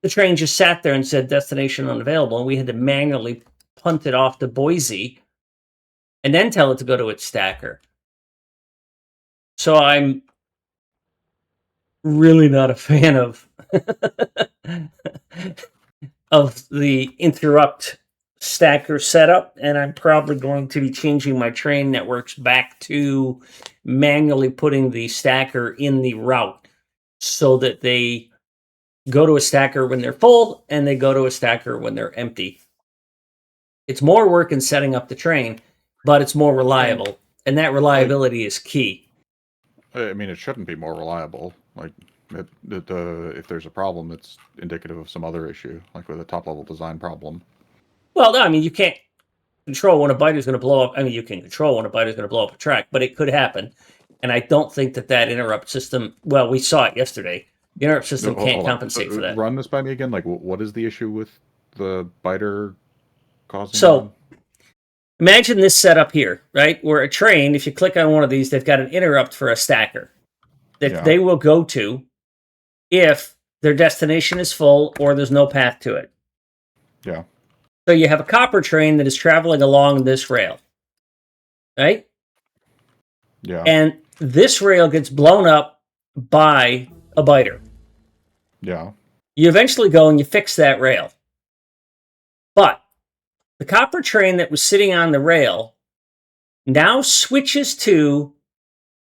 the train just sat there and said destination unavailable, and we had to manually punt it off to Boise and then tell it to go to its stacker. So I'm really not a fan of of the interrupt stacker setup, and I'm probably going to be changing my train networks back to manually putting the stacker in the route so that they go to a stacker when they're full and they go to a stacker when they're empty. It's more work in setting up the train, but it's more reliable, and that reliability is key. I mean, it shouldn't be more reliable. Like, if there's a problem, it's indicative of some other issue, like with a top-level design problem. Well, no, I mean, you can't control when a biter's going to blow up. I mean, you can control when a biter's going to blow up a track, but it could happen. And I don't think that interrupt system, well, we saw it yesterday. The interrupt system can't Hold on. compensate for that. Run this by me again. Like, what is the issue with the biter causing? So, imagine this setup here, right? Where a train, if you click on one of these, they've got an interrupt for a stacker that they will go to if their destination is full or there's no path to it. Yeah. So you have a copper train that is traveling along this rail. right? Yeah. And this rail gets blown up by a biter. Yeah. You eventually go and you fix that rail. But the copper train that was sitting on the rail now switches to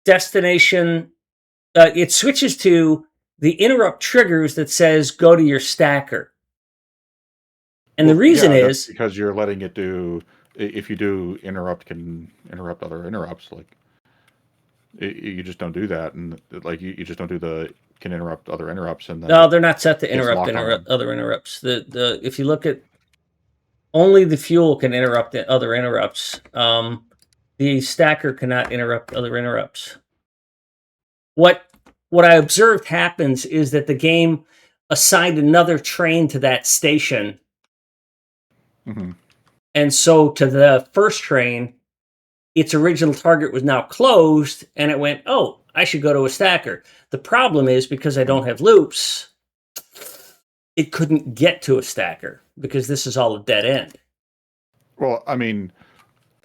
destination. It switches to the interrupt triggers that says go to your stacker. And the Well, reason yeah, that's is because you're letting it do. If you do interrupt, can interrupt other interrupts. Like you just don't do that, and like you just don't do the can interrupt other interrupts, and then no, they're not set to it's interrupt locked on them. other interrupts. The if you look at only the fuel can interrupt other interrupts. The stacker cannot interrupt other interrupts. What I observed happens is that the game assigned another train to that station, hmm and so to the first train, its original target was now closed, and it went, "Oh, I should go to a stacker." The problem is because I don't have loops, it couldn't get to a stacker because this is all a dead end. Well, I mean,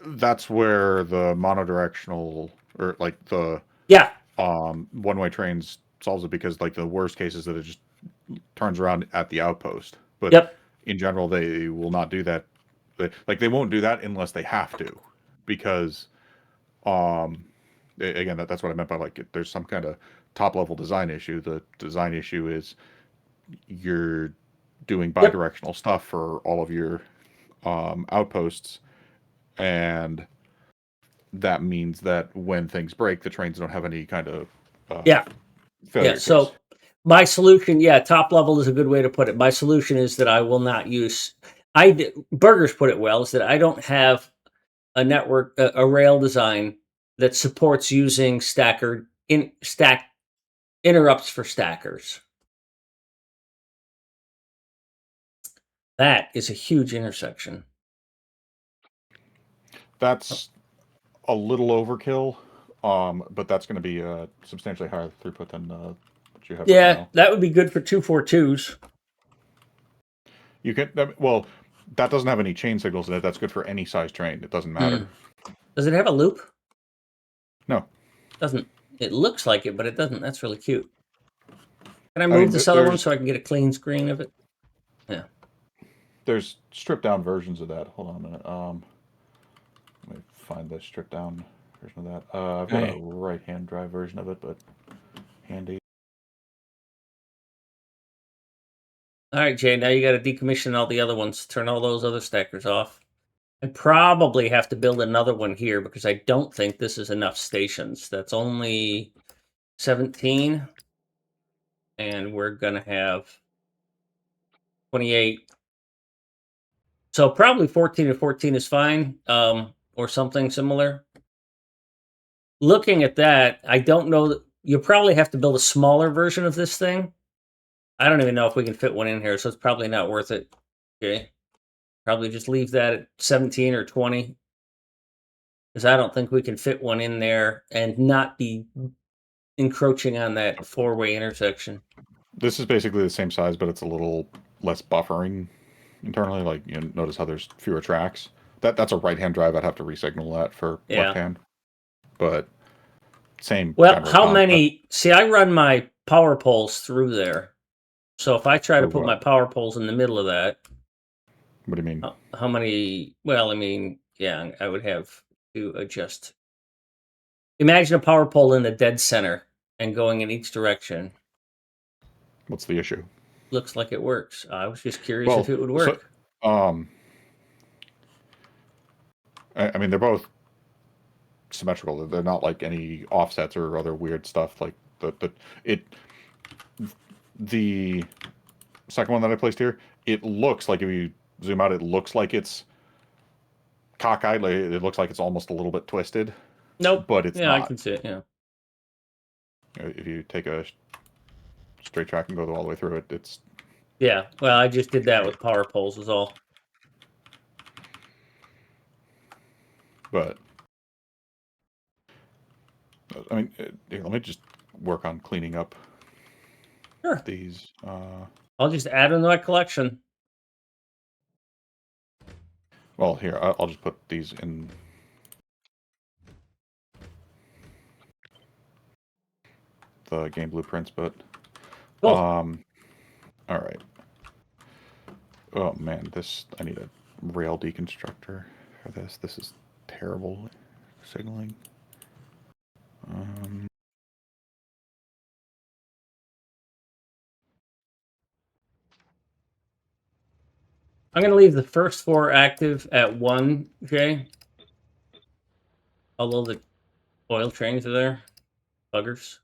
that's where the monodirectional or like the Yeah, one-way trains solves it, because like the worst case is that it just turns around at the outpost. But yep, in general, they will not do that. Like they won't do that unless they have to, because again, that's what I meant by like there's some kind of top-level design issue. The design issue is you're doing yep. bidirectional stuff for all of your outposts, and that means that when things break, the trains don't have any kind of Yeah. failure Yeah. case. So my solution, yeah, top level is a good way to put it. My solution is that I will not use. Burgers put it well, is that I don't have a network, a rail design that supports using stack interrupts for stackers. That is a huge intersection. That's a little overkill, but that's going to be substantially higher throughput than what you have right Yeah, now. that would be good for 242s. You can well, that doesn't have any chain signals in it. That's good for any size train. It doesn't matter. Does it have a loop? No, Doesn't. It looks like it, but it doesn't. That's really cute. Can I I move mean, this other one so I can get a clean screen of it? Yeah. there's stripped down versions of that. Hold on a minute. Let me find the stripped down version of that. I've got a right hand drive version of it, but handy. All right, Jay. Now you got to decommission all the other ones. Turn all those other stackers off. I probably have to build another one here because I don't think this is enough stations. That's only 17, and we're gonna have 28. So probably 14 and 14 is fine, or something similar. Looking at that, I don't know that you'll probably have to build a smaller version of this thing. I don't even know if we can fit one in here, so it's probably not worth it. Okay. Probably just leave that at 17 or 20. Because I don't think we can fit one in there and not be encroaching on that four-way intersection. This is basically the same size, but it's a little less buffering internally. Like notice how there's fewer tracks. That's a right hand drive. I'd have to resignal that for Yeah. left hand, but same Well, general how concept. many? See, I run my power poles through there. So if I try to For put my what? power poles in the middle of that, What do you mean? how many? Well, I mean, yeah, I would have to adjust. Imagine a power pole in the dead center and going in each direction. What's the issue? Looks like it works. I was just curious Well, if it would so work. I mean, they're both symmetrical. They're not like any offsets or other weird stuff. Like the second one that I placed here, it looks like if you zoom out, it looks like it's cockeyed. Like, it looks like it's almost a little bit twisted, Nope. but it's Yeah, I not. can see it. Yeah. If you take a straight track and go all the way through it, it's Yeah. Well, I just did that with power poles, is all. but I mean, here, let me just work on cleaning up Sure. these. I'll just add them to my collection. Well, here I'll just put these in the game blueprints, but Cool. all right. Oh man, I need a rail deconstructor for this. This is terrible signaling. I'm going to leave the first 4 active at 1, Jay. Although the oil trains are there. Buggers.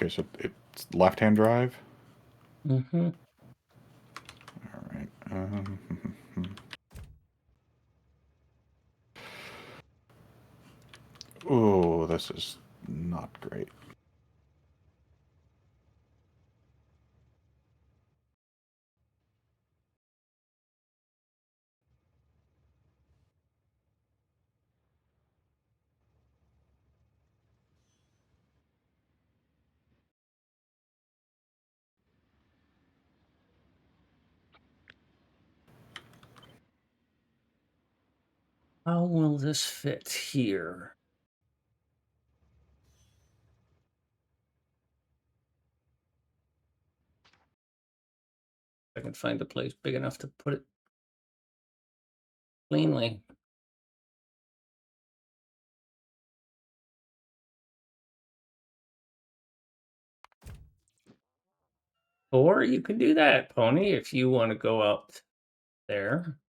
Okay, so it's left-hand drive. Mm-hmm. All right. Oh, this is not great. How will this fit here? I can find a place big enough to put it cleanly. Or you can do that, Pony, if you want to go out there.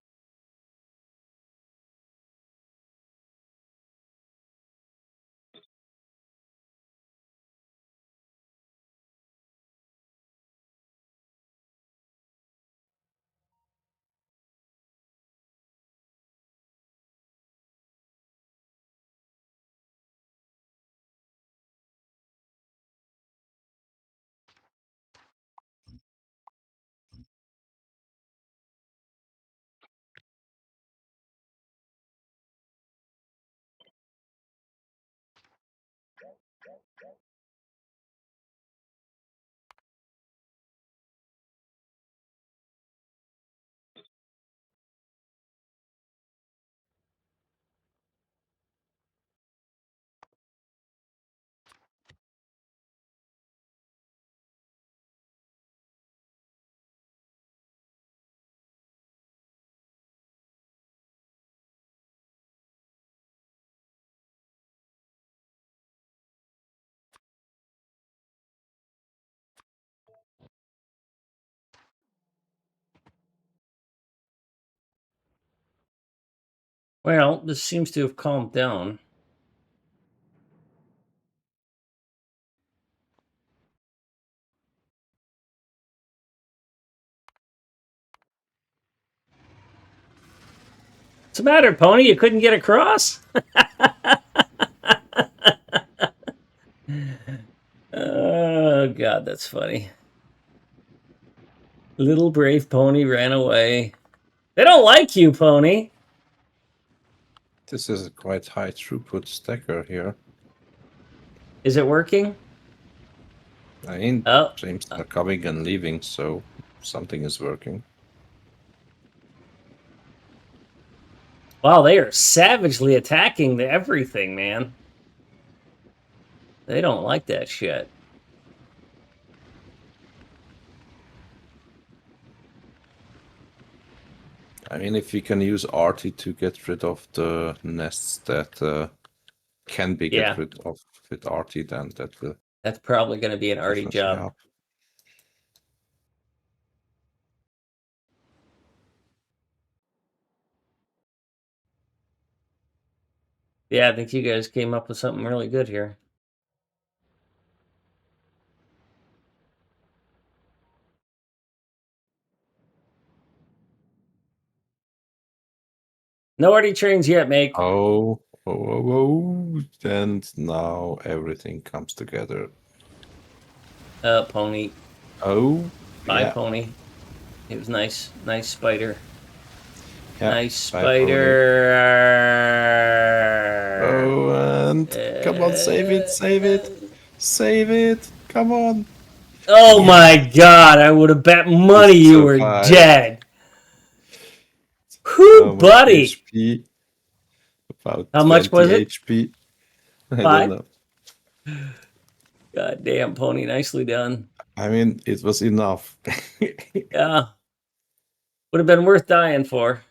Well, this seems to have calmed down. What's the matter, Pony? You couldn't get across? Oh, God, that's funny. Little brave Pony ran away. They don't like you, Pony. This is a quite high throughput stacker here. Is it working? I mean, Oh. James are coming and leaving, so something is working. Wow, they are savagely attacking everything, man. They don't like that shit. I mean, if we can use Artie to get rid of the nests that can be get rid of with Artie, then that will That's probably going to be an Artie definitely job. help. Yeah, I think you guys came up with something really good here. No Artie trains yet, mate. Oh, and now everything comes together. Pony. Oh, Bye, yeah. Pony. It was nice. Nice spider. Yeah. Nice bye, Pony. spider. Oh, and come on, save it, save it, save it. Come on. Oh my god, I would have bet money you were survived. dead. Whew, How much buddy. HP? About How much 20 was it? HP. I 5? don't know. God damn, Pony, nicely done. I mean, it was enough. Yeah. Would have been worth dying for.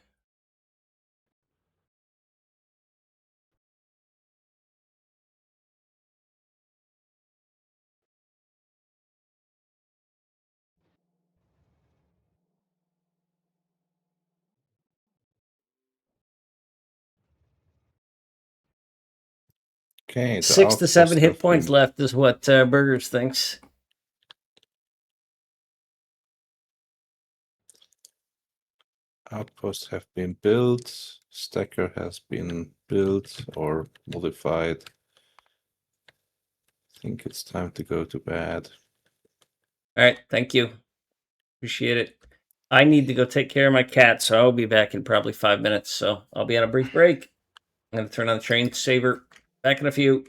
Okay, the 6 to 7 outposts hit have points been left is what Burgers thinks. outposts have been built. Stacker has been built or modified. I think it's time to go to bed. All right, thank you. Appreciate it. I need to go take care of my cat, so I'll be back in probably 5 minutes. So I'll be on a brief break. I'm going to turn on the train saver. Back in a few.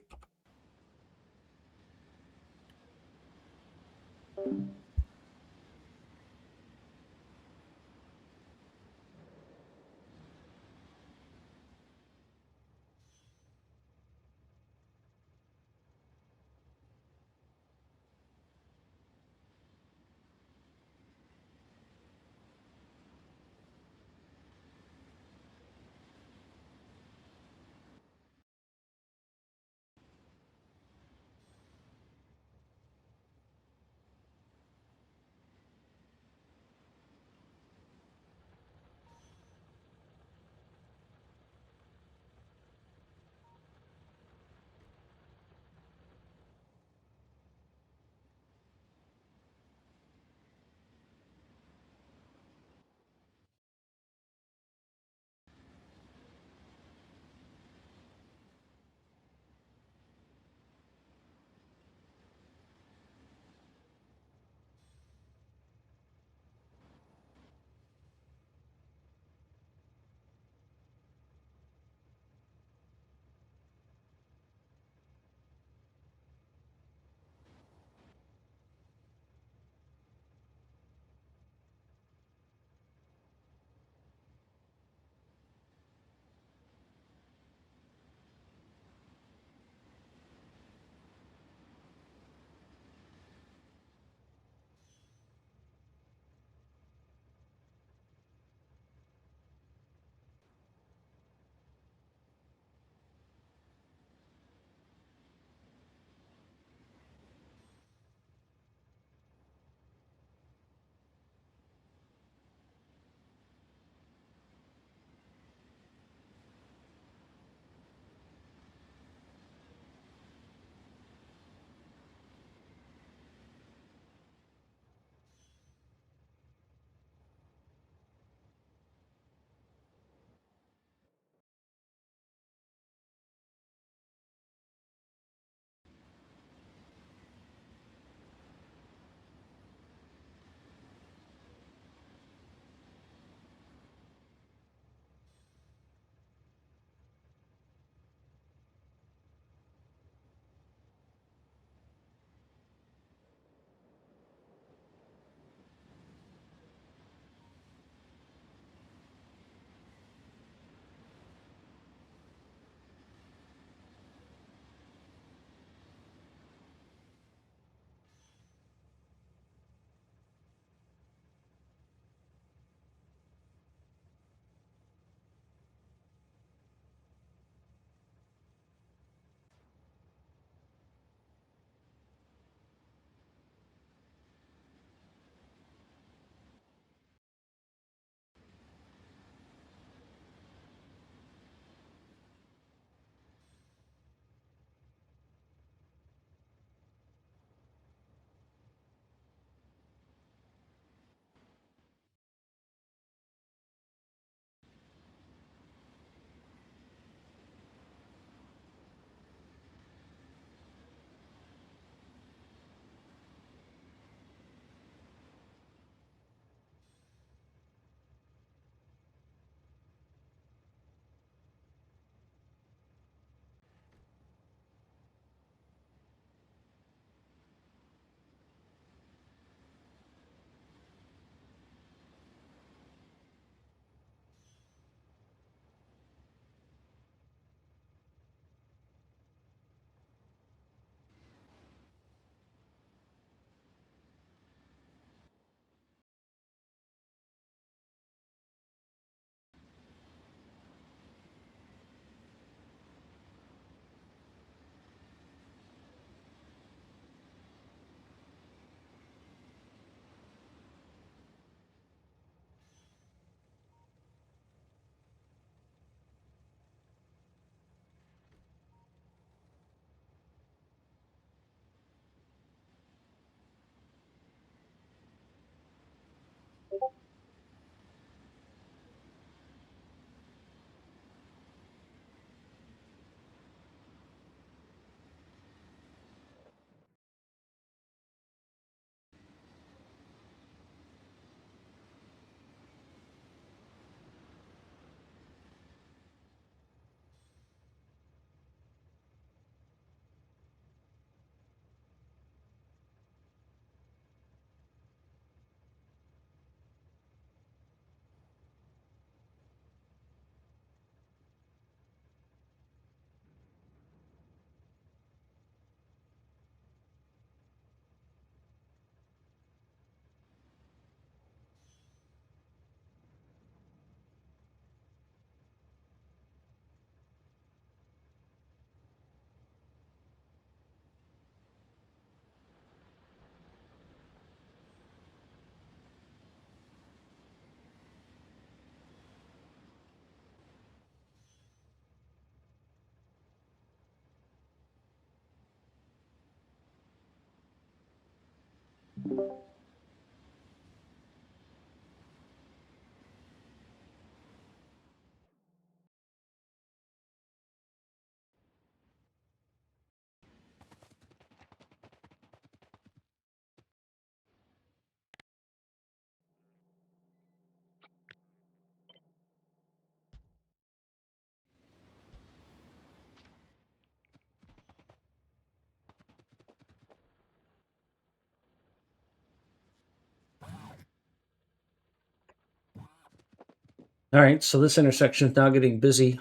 All right, so this intersection is now getting busy,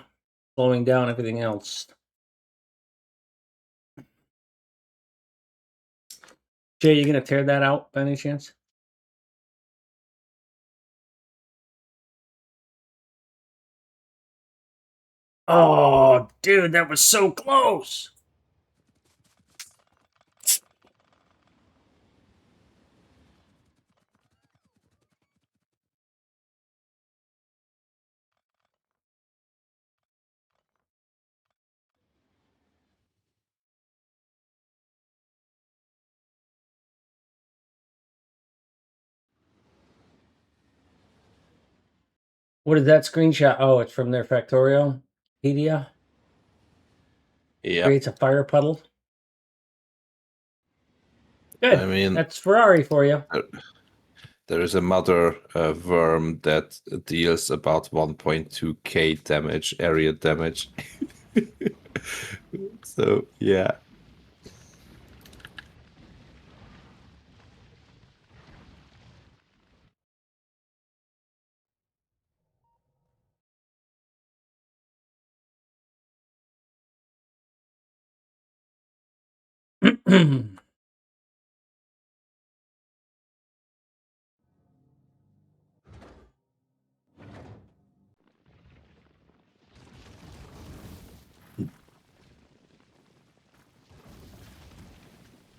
slowing down everything else. Jay, you gonna tear that out by any chance? Oh, dude, that was so close. What is that screenshot? Oh, it's from their Factorio media. Yeah. Creates a fire puddle. Good. I mean, That's Ferrari for you. there is a mother worm that deals about 1.2k damage, area damage. So, yeah.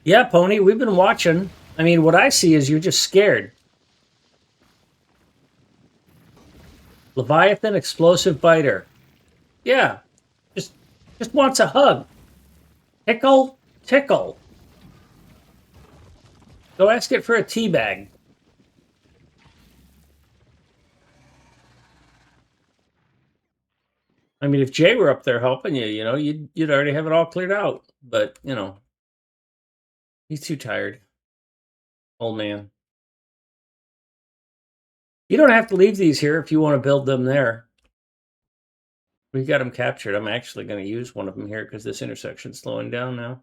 Yeah, Pony, we've been watching. I mean, what I see is you're just scared. Leviathan explosive biter. Yeah. Just wants a hug. Tickle, tickle. Go ask it for a tea bag. I mean, if Jay were up there helping you, you know, you'd already have it all cleared out. But, you know, he's too tired. Old man. You don't have to leave these here if you want to build them there. We got them captured. I'm actually going to use one of them here because this intersection's slowing down now.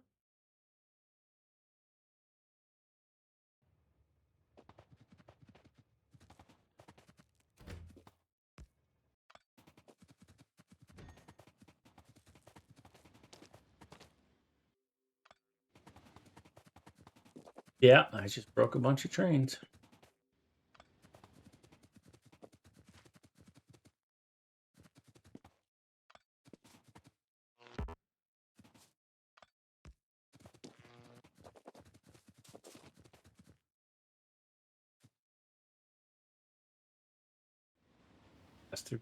Yeah, I just broke a bunch of trains. That's through.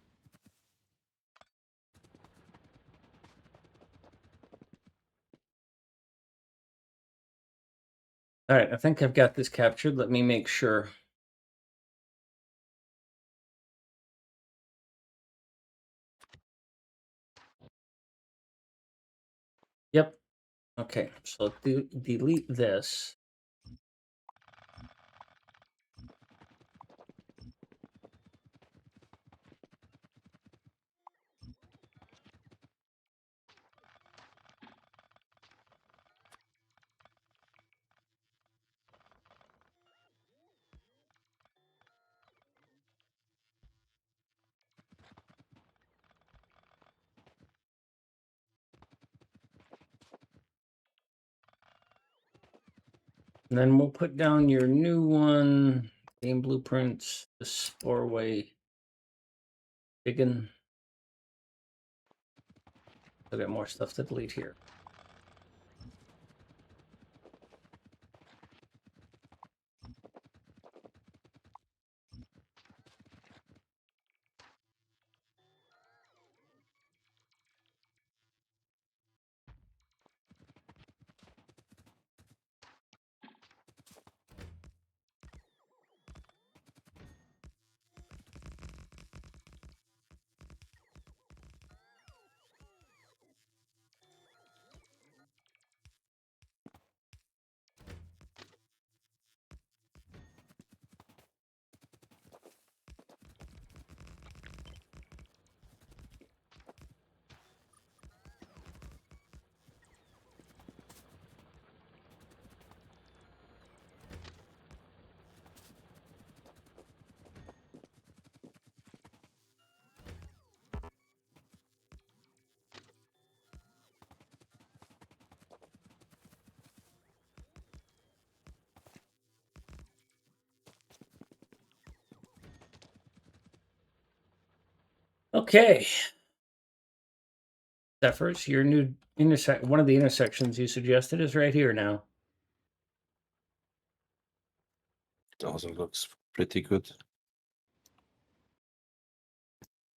All right, I think I've got this captured. Let me make sure. Yep. Okay, so delete this. And then we'll put down your new one, game blueprints, the sporeway. Digging. I've got more stuff to delete here. Okay. Zephyrs, your new one of the intersections you suggested is right here now. It also looks pretty good.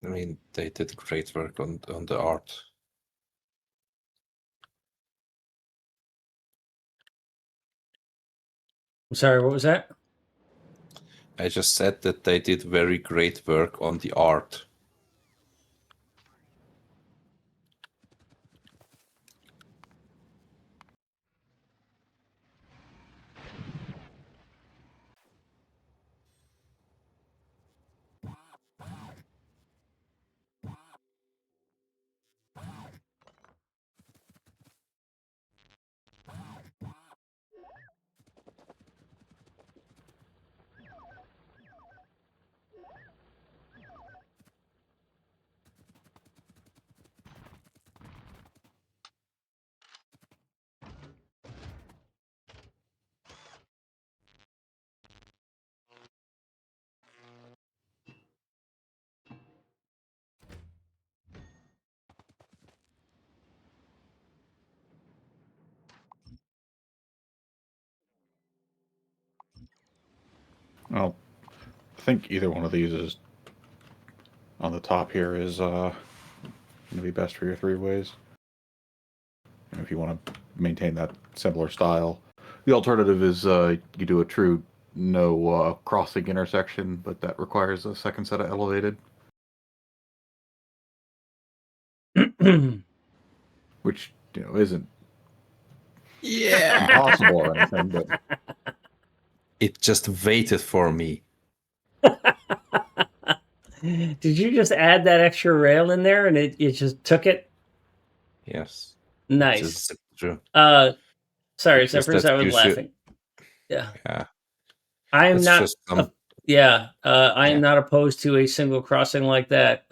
I mean, they did great work on the art. I'm sorry, what was that? I just said that they did very great work on the art. Well, I think either one of these is on the top here is going to be best for your three ways. And if you want to maintain that similar style, the alternative is you do a true no crossing intersection, but that requires a second set of elevated, which isn't impossible or anything, but It just waited for me. Did you just add that extra rail in there and it just took it? Yes. Nice. This is true. Sorry, It's just Zephyrs, that I was you should- laughing. Yeah. Yeah. I am It's not just some. I am Yeah. not opposed to a single crossing like that.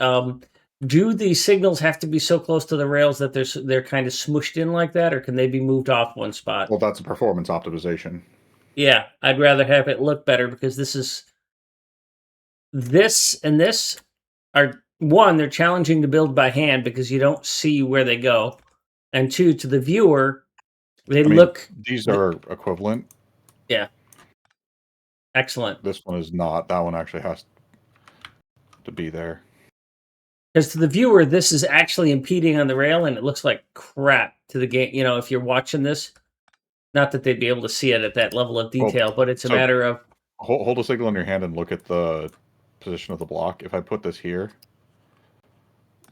Do the signals have to be so close to the rails that they're kind of smushed in like that, or can they be moved off one spot? well, that's a performance optimization. Yeah, I'd rather have it look better because this and this are one, they're challenging to build by hand because you don't see where they go. And two, to the viewer, they I mean, look these are equivalent. excellent. This one is not. That one actually has to be there. Because to the viewer, this is actually impeding on the rail and it looks like crap to the game. If you're watching this, not that they'd be able to see it at that level of detail, but it's a so- matter of Hold a signal in your hand and look at the position of the block. If I put this here,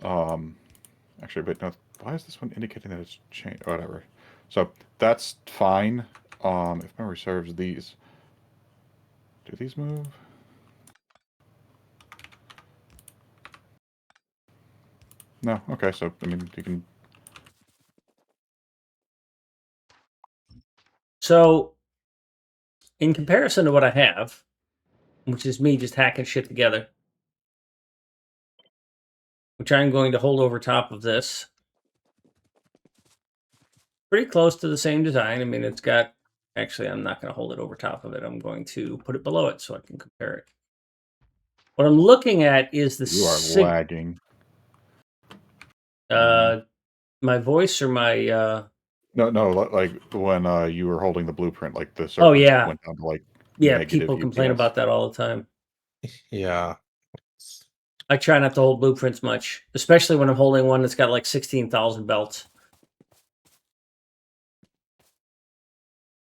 actually, but no, why is this one indicating that it's changed? Whatever. So that's fine. If memory serves, do these move? No. Okay. So I mean, you can. so in comparison to what I have, which is me just hacking shit together, which I'm going to hold over top of this. Pretty close to the same design. I mean, it's got. Actually, I'm not going to hold it over top of it. I'm going to put it below it so I can compare it. What I'm looking at is the You are lagging. my voice or my No, like when you were holding the blueprint, like the Oh, server yeah. went down to like yeah, negative people complain UPS. about that all the time. Yeah. I try not to hold blueprints much, especially when I'm holding one that's got like 16,000 belts.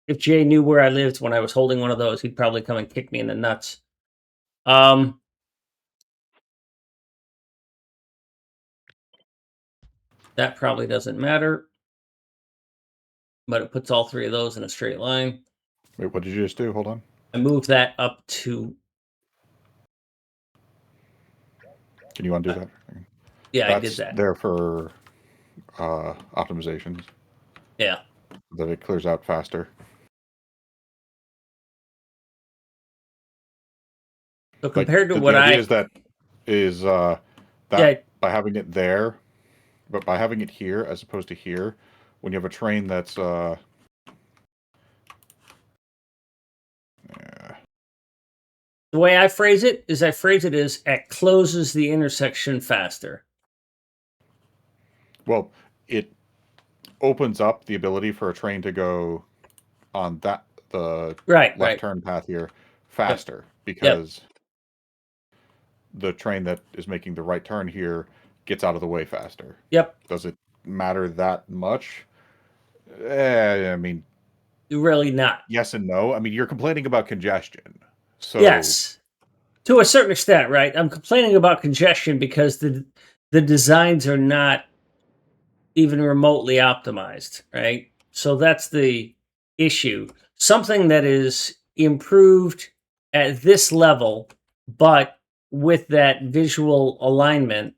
If Jay knew where I lived when I was holding one of those, he'd probably come and kick me in the nuts. That probably doesn't matter, but it puts all three of those in a straight line. Wait, what did you just do? Hold on. I move that up to. Can you undo that? Yeah, That's I did that. there for optimizations. Yeah. That it clears out faster. So compared to the what idea is that Yeah. by having it there, but by having it here as opposed to here, when you have a train that's The way I phrase it is it closes the intersection faster. Well, it opens up the ability for a train to go on the Right, left right. turn path here faster Yep. because the train that is making the right turn here gets out of the way faster. Yep. Does it matter that much? I mean, Really not. yes and no. I mean, you're complaining about congestion. So Yes. To a certain extent, right? I'm complaining about congestion because the designs are not even remotely optimized, right? So that's the issue. Something that is improved at this level, but with that visual alignment,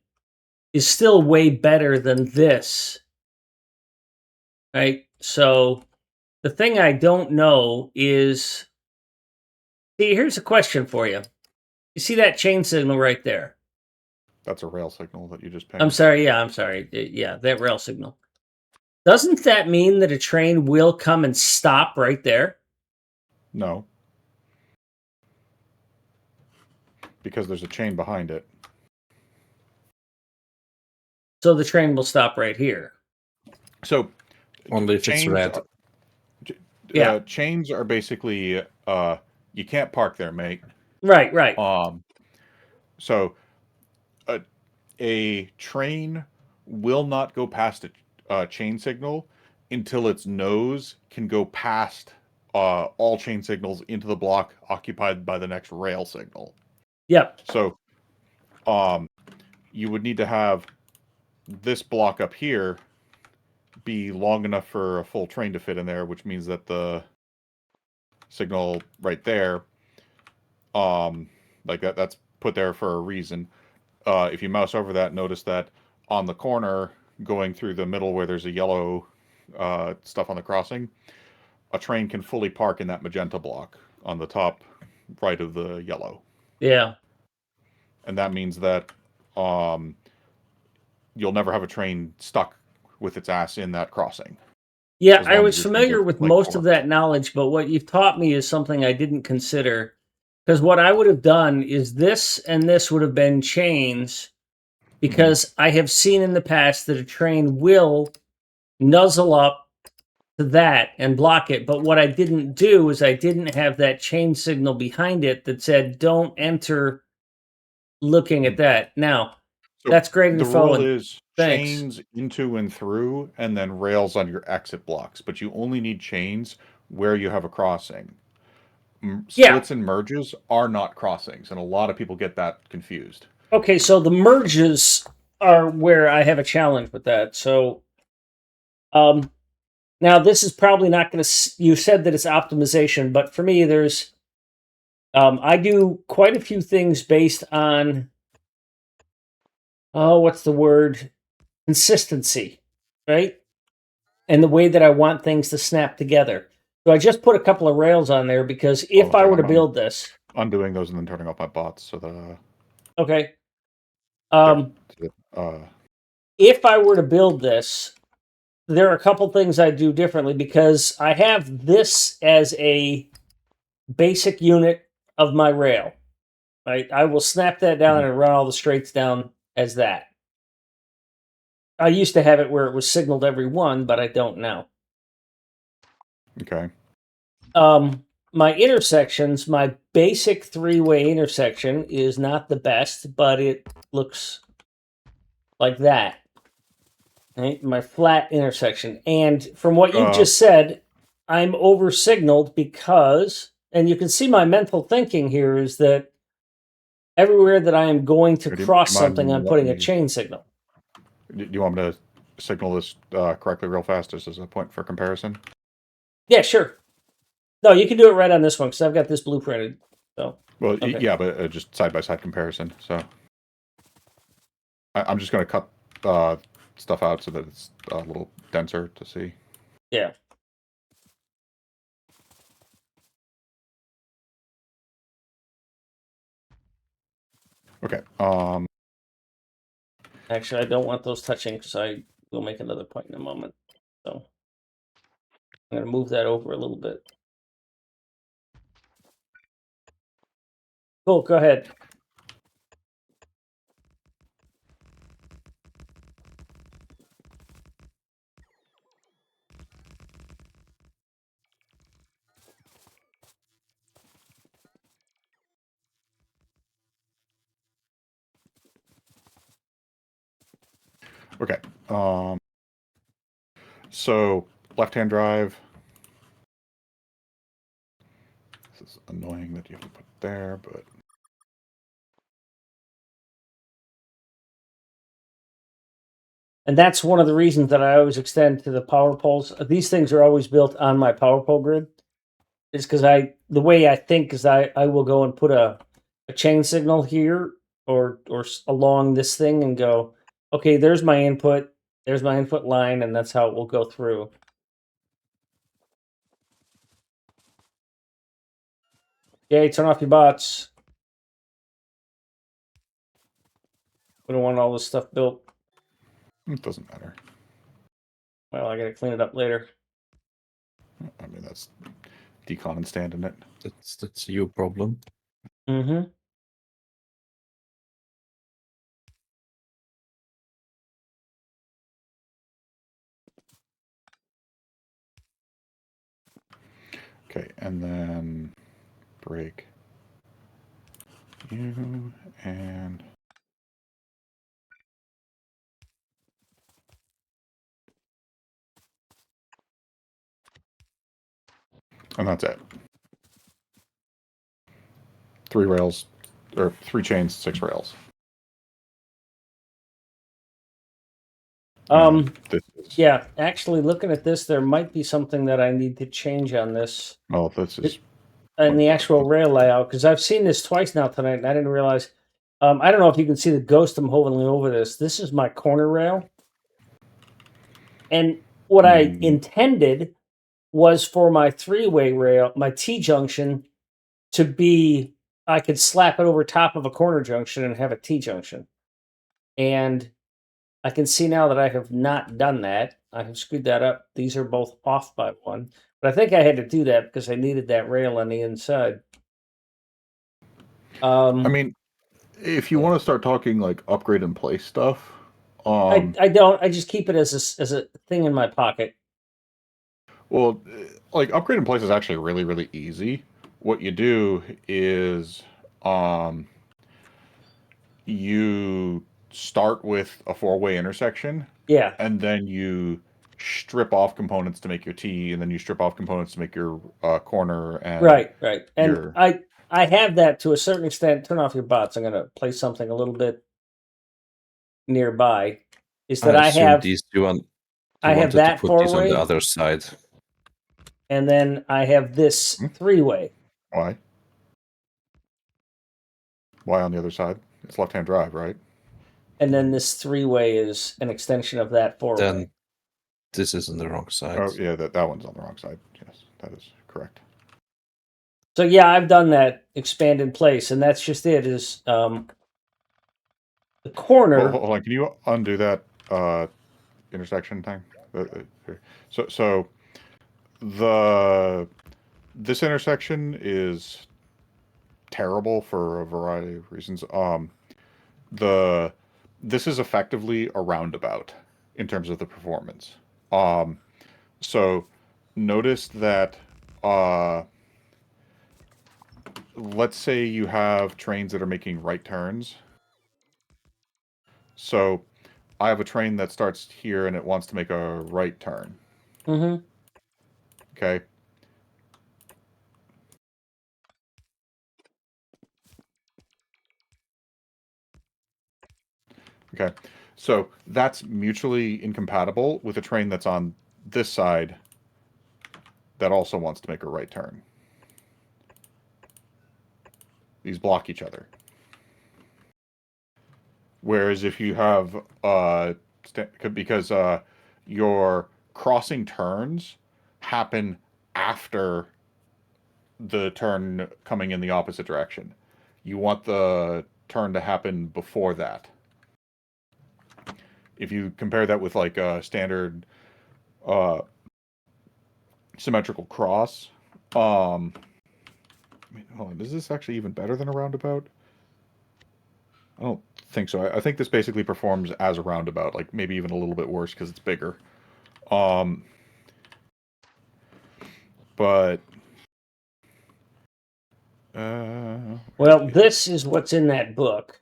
is still way better than this, right? So the thing I don't know is, see, here's a question for you. You see that chain signal right there? that's a rail signal that you just pinged. I'm sorry. Yeah, that rail signal. Doesn't that mean that a train will come and stop right there? No. Because there's a chain behind it. So the train will stop right here. So Only if it's red. Yeah. Chains are basically you can't park there, mate. Right. So a train will not go past a chain signal until its nose can go past all chain signals into the block occupied by the next rail signal. Yep. So you would need to have this block up here be long enough for a full train to fit in there, which means that the signal right there, like that's put there for a reason. If you mouse over that, notice that on the corner, going through the middle where there's a yellow stuff on the crossing, a train can fully park in that magenta block on the top right of the yellow. Yeah. And that means that you'll never have a train stuck with its ass in that crossing. Yeah, As I long was as your trains familiar are, with like, most of forked. that knowledge, but what you've taught me is something I didn't consider. Because what I would have done is this and this would have been chains, because I have seen in the past that a train will nuzzle up to that and block it. But what I didn't do is I didn't have that chain signal behind it that said, don't enter looking at that. Now, So that's great the info, rule and is thanks. chains into and through, and then rails on your exit blocks. But you only need chains where you have a crossing. Yeah. Splits and merges are not crossings, and a lot of people get that confused. Okay, so the merges are where I have a challenge with that. So, now this is probably not going to. You said that it's optimization, but for me, I do quite a few things based on, what's the word? Consistency, right? And the way that I want things to snap together. So I just put a couple of rails on there because if I were to build this, Undoing those and then turning off my bots so that okay, uh, if I were to build this, there are a couple things I do differently because I have this as a basic unit of my rail. Right, I will snap that down and run all the straights down as that. I used to have it where it was signaled every one, but I don't now. okay. My intersections, my basic three-way intersection is not the best, but it looks like that. Right? My flat intersection. And from what you've just said, I'm over signaled because, and you can see my mental thinking here is that everywhere that I am going to cross something, I'm putting a chain signal. Do you want me to signal this correctly real fast just as a point for comparison? Yeah, sure. No, you can do it right on this one because I've got this blueprinted. So, well, okay. Yeah, but just side by side comparison. So I'm just going to cut stuff out so that it's a little denser to see. Yeah. Okay. Actually, I don't want those touching because I will make another point in a moment. So I'm going to move that over a little bit. Cool. Go ahead. Okay. So left-hand drive. This is annoying that you have to put there, but And that's one of the reasons that I always extend to the power poles. These things are always built on my power pole grid. Is because the way I think is I will go and put a chain signal here or along this thing and go, okay, there's my input line, and that's how it will go through. Okay, turn off your bots. We don't want all this stuff built. it doesn't matter. Well, I gotta clean it up later. I mean, that's decon and stand in it. That's your problem. Mm-hmm. Okay, and then break you and that's it. 3 rails, or 3 chains, 6 rails. And this is, Yeah, actually, looking at this, there might be something that I need to change on this oh, this is in the actual rail layout, because I've seen this twice now tonight, and I didn't realize. I don't know if you can see the ghost I'm hovering over this. This is my corner rail, and what I intended was for my 3-way rail, my T junction, to be. I could slap it over top of a corner junction and have a T junction, and I can see now that I have not done that. I have screwed that up. These are both off by 1. But I think I had to do that because I needed that rail on the inside. I mean, if you want to start talking like upgrade and place stuff, I don't. I just keep it as a thing in my pocket. well, like upgrade and place is actually really, really easy. What you do is you start with a 4-way intersection, Yeah. and then you strip off components to make your T, and then you strip off components to make your corner. And Right. And your... I have that to a certain extent. Turn off your bots. I'm going to place something a little bit nearby. Is that I assume have these you I have wanted to that put these on the 4-way, other side. and then I have this 3-way. Why? Why on the other side? It's left-hand drive, right? And then this 3-way is an extension of that 4-way. Then this is on the wrong side. Oh, yeah, that one's on the wrong side. Yes, that is correct. So yeah, I've done that expand in place, and that's just it. Is the corner? Hold on, can you undo that intersection thing? So this intersection is terrible for a variety of reasons. This is effectively a roundabout in terms of the performance. So notice that let's say you have trains that are making right turns. So I have a train that starts here and it wants to make a right turn. Mm-hmm. Okay. Okay. So that's mutually incompatible with a train that's on this side that also wants to make a right turn. These block each other. Whereas if you have because your crossing turns happen after the turn coming in the opposite direction. You want the turn to happen before that. If you compare that with like a standard symmetrical cross, I mean, hold on. Is this actually even better than a roundabout? I don't think so. I think this basically performs as a roundabout, like maybe even a little bit worse because it's bigger. But Well, this is what's in that book.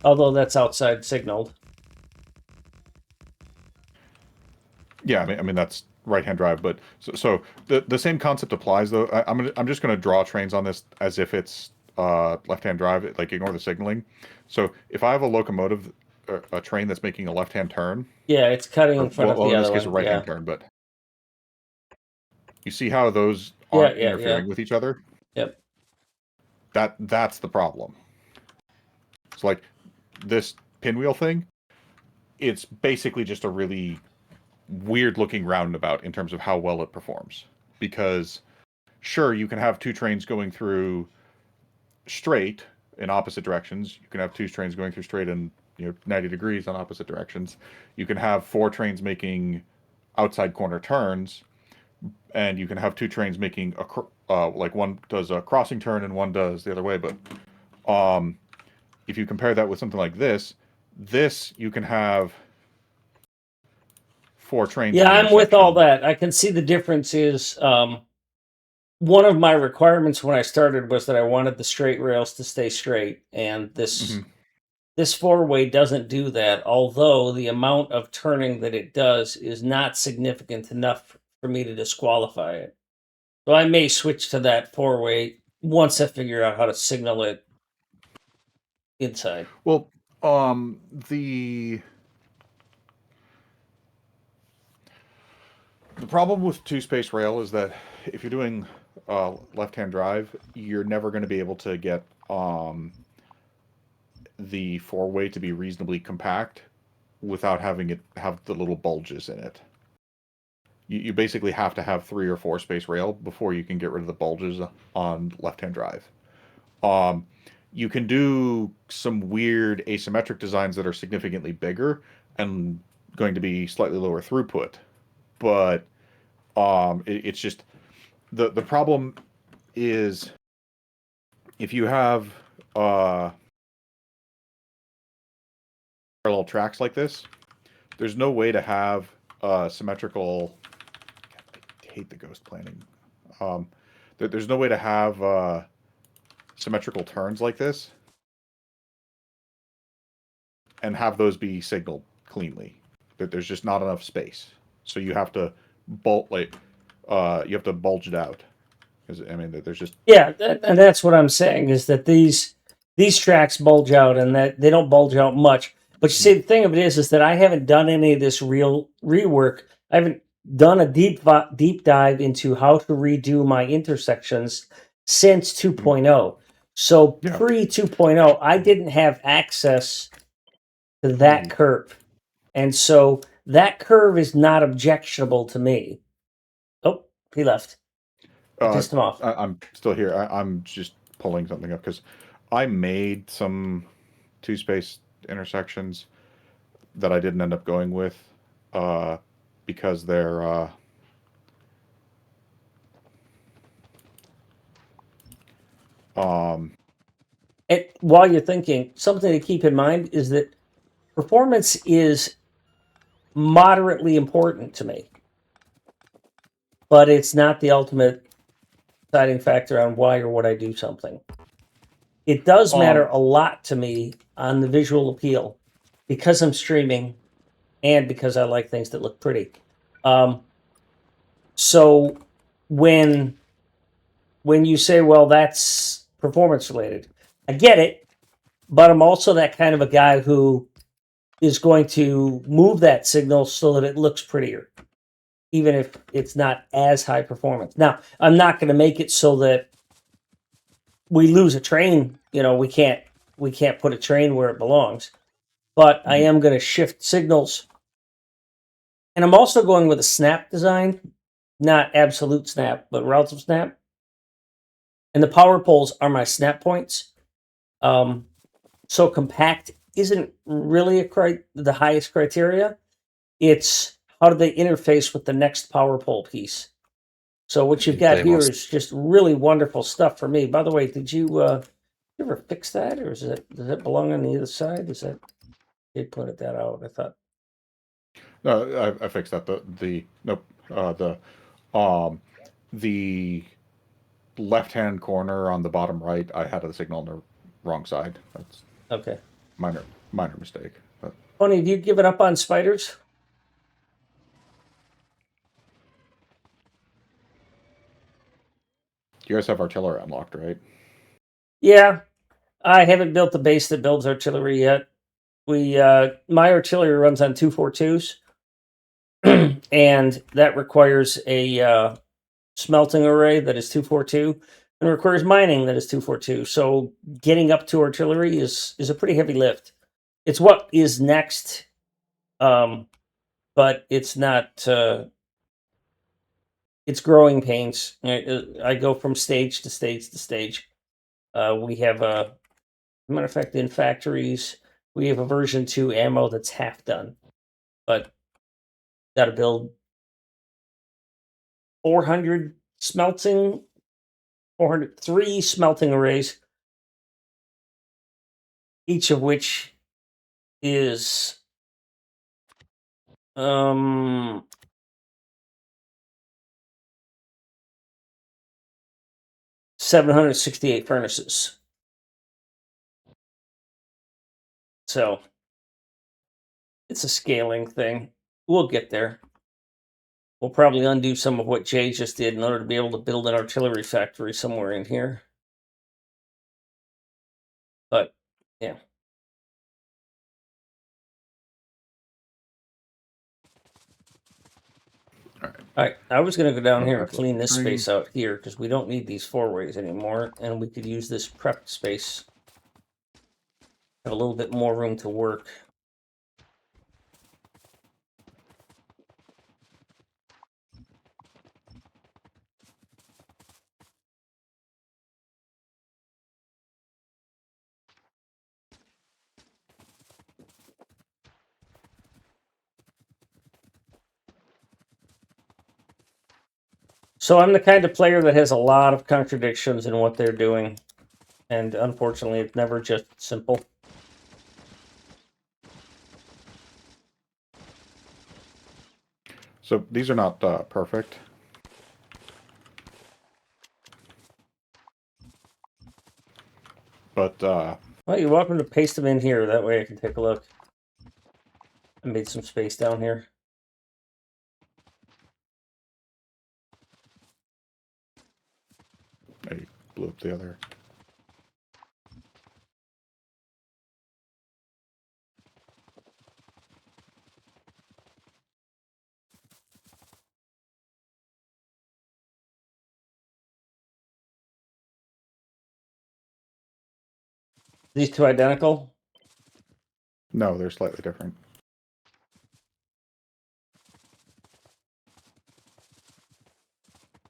Although that's outside signaled. yeah, I mean that's right-hand drive. But so the same concept applies though. I'm just gonna draw trains on this as if it's left-hand drive. Like ignore the signaling. So if I have a locomotive, a train that's making a left-hand turn, Yeah, it's cutting or, in front of well, the in this other case, a one. right-hand Yeah. turn, but you see how those Yeah, aren't yeah, interfering yeah. with each other? Yep. That's the problem. So like this pinwheel thing, it's basically just a really weird looking roundabout in terms of how well it performs. Because sure, you can have two trains going through straight in opposite directions. You can have two trains going through straight in 90 degrees on opposite directions. You can have four trains making outside corner turns, and you can have two trains making like one does a crossing turn and one does the other way. But if you compare that with something like this you can have four trains. Yeah, in the I'm with all intersection. that. I can see the difference is one of my requirements when I started was that I wanted the straight rails to stay straight, and Mhm. this four-way doesn't do that. Although the amount of turning that it does is not significant enough for me to disqualify it. So I may switch to that four-way once I figure out how to signal it inside. Well, the problem with two-space rail is that if you're doing left-hand drive, you're never going to be able to get the four-way to be reasonably compact without having it have the little bulges in it. You basically have to have 3 or 4 space rail before you can get rid of the bulges on left-hand drive. You can do some weird asymmetric designs that are significantly bigger and going to be slightly lower throughput, but it's just the problem is if you have parallel tracks like this, there's no way to have symmetrical. I hate the ghost planning. There's no way to have symmetrical turns like this and have those be signaled cleanly. There's just not enough space, so you have to bulge it out. I mean, there's just Yeah, and that's what I'm saying is that these tracks bulge out, and that they don't bulge out much. But you see, the thing of it is that I haven't done any of this real rework. I haven't done a deep dive into how to redo my intersections since 2.0. So yeah. pre 2.0, I didn't have access to that curve, and so that curve is not objectionable to me. Oh, he left. I pissed him off. I'm still here. I'm just pulling something up because I made some two-space intersections that I didn't end up going with because they're And while you're thinking, something to keep in mind is that performance is moderately important to me, but it's not the ultimate deciding factor on why or what I do something. It does matter a lot to me on the visual appeal because I'm streaming and because I like things that look pretty. So when you say, well, that's performance related, I get it, but I'm also that kind of a guy who is going to move that signal so that it looks prettier, even if it's not as high performance. Now, I'm not going to make it so that we lose a train. We can't put a train where it belongs. But I am going to shift signals, and I'm also going with a snap design, not absolute snap, but relative snap. And the power poles are my snap points. So compact isn't really the highest criteria. It's how do they interface with the next power pole piece. So what you've You got play here most- is just really wonderful stuff for me. By the way, did you ever fix that, or does it belong on the other side? Is that they pointed that out? I thought. No, I fixed that. Nope. The left-hand corner on the bottom right, I had a signal on the wrong side. That's Okay. minor mistake. But Tony, have you given up on spiders? you guys have artillery unlocked, right? Yeah, I haven't built the base that builds artillery yet. My artillery runs on 242s, and that requires a smelting array that is 242, and requires mining that is 242. So getting up to artillery is a pretty heavy lift. It's what is next, but it's not. It's growing pains. I go from stage to stage to stage. We have a matter of fact in factories we have a version 2 ammo that's half done, but got to build 400 smelting 403 smelting arrays, each of which is 768 furnaces. So it's a scaling thing. We'll get there. We'll probably undo some of what Jay just did in order to be able to build an artillery factory somewhere in here. But yeah. All right, I was going to go down here and clean this space out here because we don't need these four ways anymore, and we could use this prepped space. Have a little bit more room to work. So I'm the kind of player that has a lot of contradictions in what they're doing, and unfortunately, it's never just simple. So these are not perfect. But Well, you're welcome to paste them in here. That way I can take a look. I made some space down here. I blew up the other. These two identical? No, they're slightly different.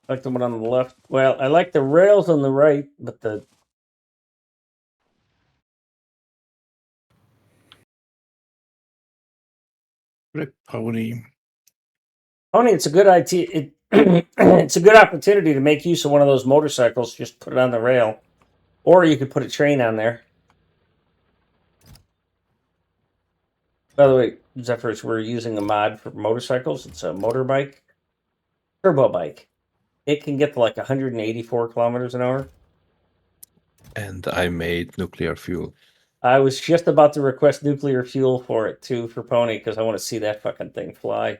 I like the one on the left. Well, I like the rails on the right, but the Pony. Pony, it's a good idea. It's a good opportunity to make use of one of those motorcycles. Just put it on the rail, or you could put a train on there. By the way, Zephyrs, we're using a mod for motorcycles. It's a motorbike, turbo bike. It can get to like 184 kilometers an hour. And I made nuclear fuel. I was just about to request nuclear fuel for it too, for Pony, because I want to see that fucking thing fly.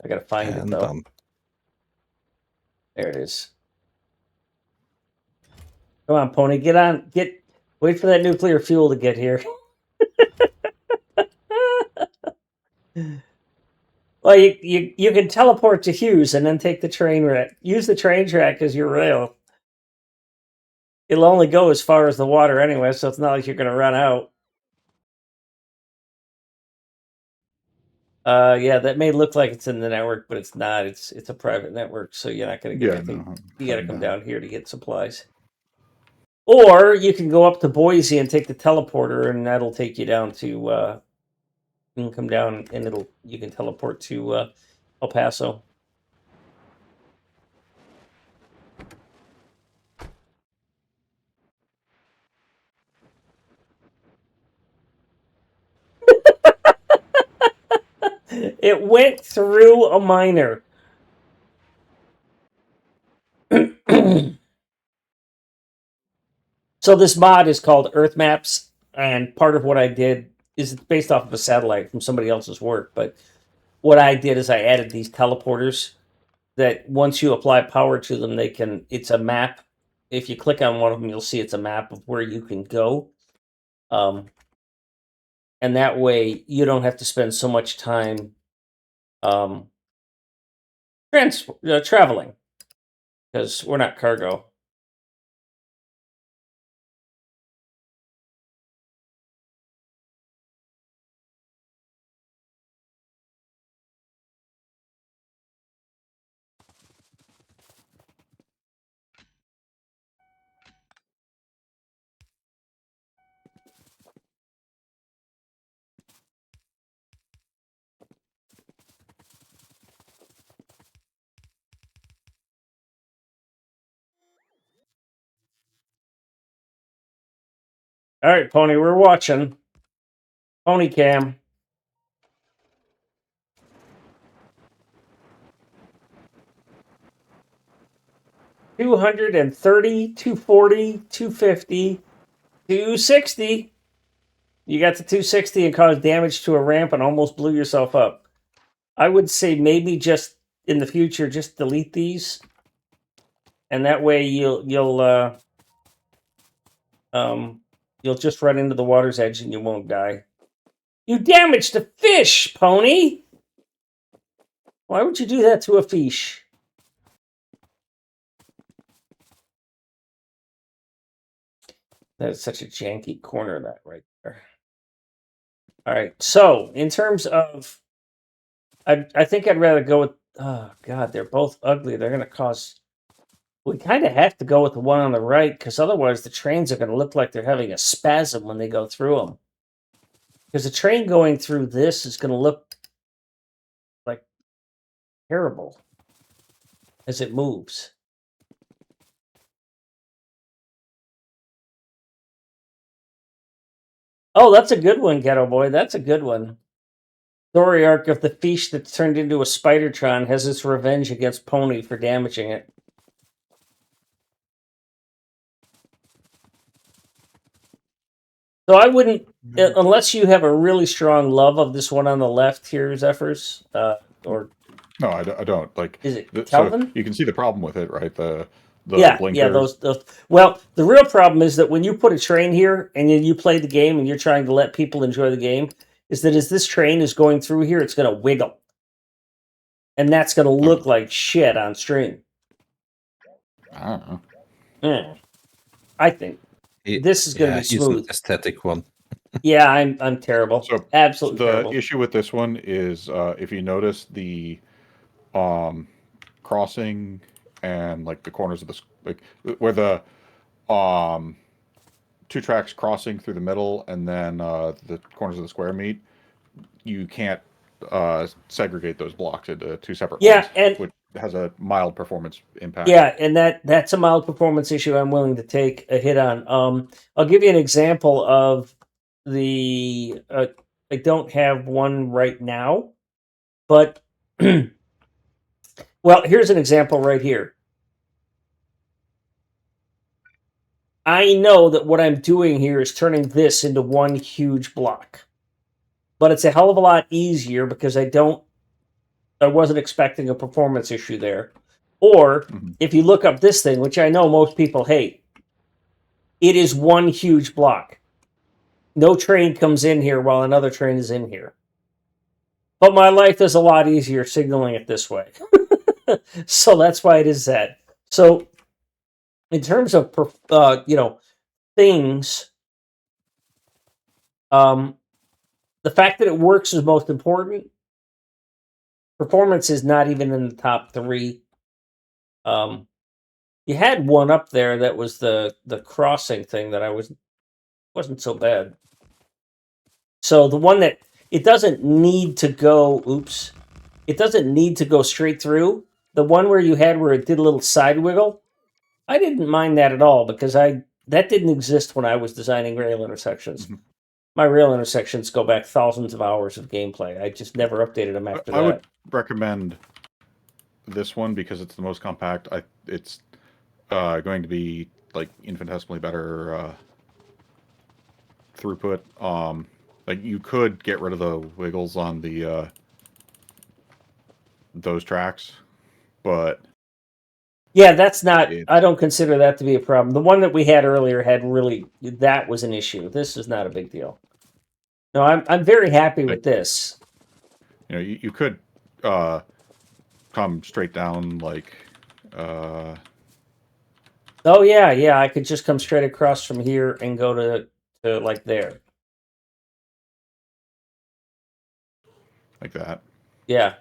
I gotta find it And though. done. There it is. Come on, Pony, get on. Wait for that nuclear fuel to get here. Well, you can teleport to Hughes and then take the train track. Use the train track as your rail. It'll only go as far as the water anyway, so it's not like you're going to run out. Yeah, that may look like it's in the network, but it's not. It's a private network, so you're not going to get anything. No, You got to come down here to get supplies. Or you can go up to Boise and take the teleporter, and that'll take you down to. You can come down, and you can teleport to El Paso. It went through a miner. So this mod is called Earth Maps, and part of what I did is it's based off of a satellite from somebody else's work. But what I did is I added these teleporters that once you apply power to them, they can. It's a map. If you click on one of them, you'll see it's a map of where you can go. And that way you don't have to spend so much time traveling because we're not cargo. All right, Pony, we're watching. Pony cam. $230, $240, $250, $260. You got to 260 and caused damage to a ramp and almost blew yourself up. I would say maybe just in the future, just delete these, and that way you'll just run into the water's edge and you won't die. You damaged a fish, Pony. Why would you do that to a fish? That is such a janky corner, that right there. All right, so in terms of, I think I'd rather go with. Oh God, they're both ugly. They're going to cause. We kind of have to go with the one on the right because otherwise the trains are going to look like they're having a spasm when they go through them. Because the train going through this is going to look like terrible as it moves. Oh, that's a good one, Ghetto Boy. That's a good one. Story arc of the fish that's turned into a Spidertron has its revenge against Pony for damaging it. So I wouldn't, unless you have a really strong love of this one on the left here, Zephyrs, or No, I don't. Like, is it so Kelvin? you can see the problem with it, right? The Yeah, blinkers. those. Well, the real problem is that when you put a train here and then you play the game and you're trying to let people enjoy the game, is that as this train is going through here, it's going to wiggle, and that's going to look like shit on stream. I don't know. Yeah. I think this is going to be smooth. It's an aesthetic one. Yeah, I'm terrible. So Absolutely the terrible. issue with this one is if you notice the crossing and like the corners of the like where the two tracks crossing through the middle and then the corners of the square meet, you can't segregate those blocks into two separate ones, and which has a mild performance impact. Yeah, and that's a mild performance issue I'm willing to take a hit on. I'll give you an example of the. I don't have one right now, but well, here's an example right here. I know that what I'm doing here is turning this into one huge block, but it's a hell of a lot easier because I wasn't expecting a performance issue there. Or if you look up this thing, which I know most people hate, it is one huge block. No train comes in here while another train is in here. But my life is a lot easier signaling it this way. So that's why it is that. So in terms of things, the fact that it works is most important. Performance is not even in the top 3. You had one up there that was the crossing thing that wasn't so bad. So the one that it doesn't need to go. Oops, it doesn't need to go straight through. The one where you had where it did a little side wiggle, I didn't mind that at all because that didn't exist when I was designing rail intersections. My rail intersections go back thousands of hours of gameplay. I just never updated them after I that. would recommend this one because it's the most compact. It's going to be like infinitesimally better throughput. Like you could get rid of the wiggles on the those tracks, but Yeah, that's not. It's- I don't consider that to be a problem. The one that we had earlier had really that was an issue. This is not a big deal. No, I'm very happy with this. you know, you could come straight down like Oh yeah, I could just come straight across from here and go to like there. like that. Yeah.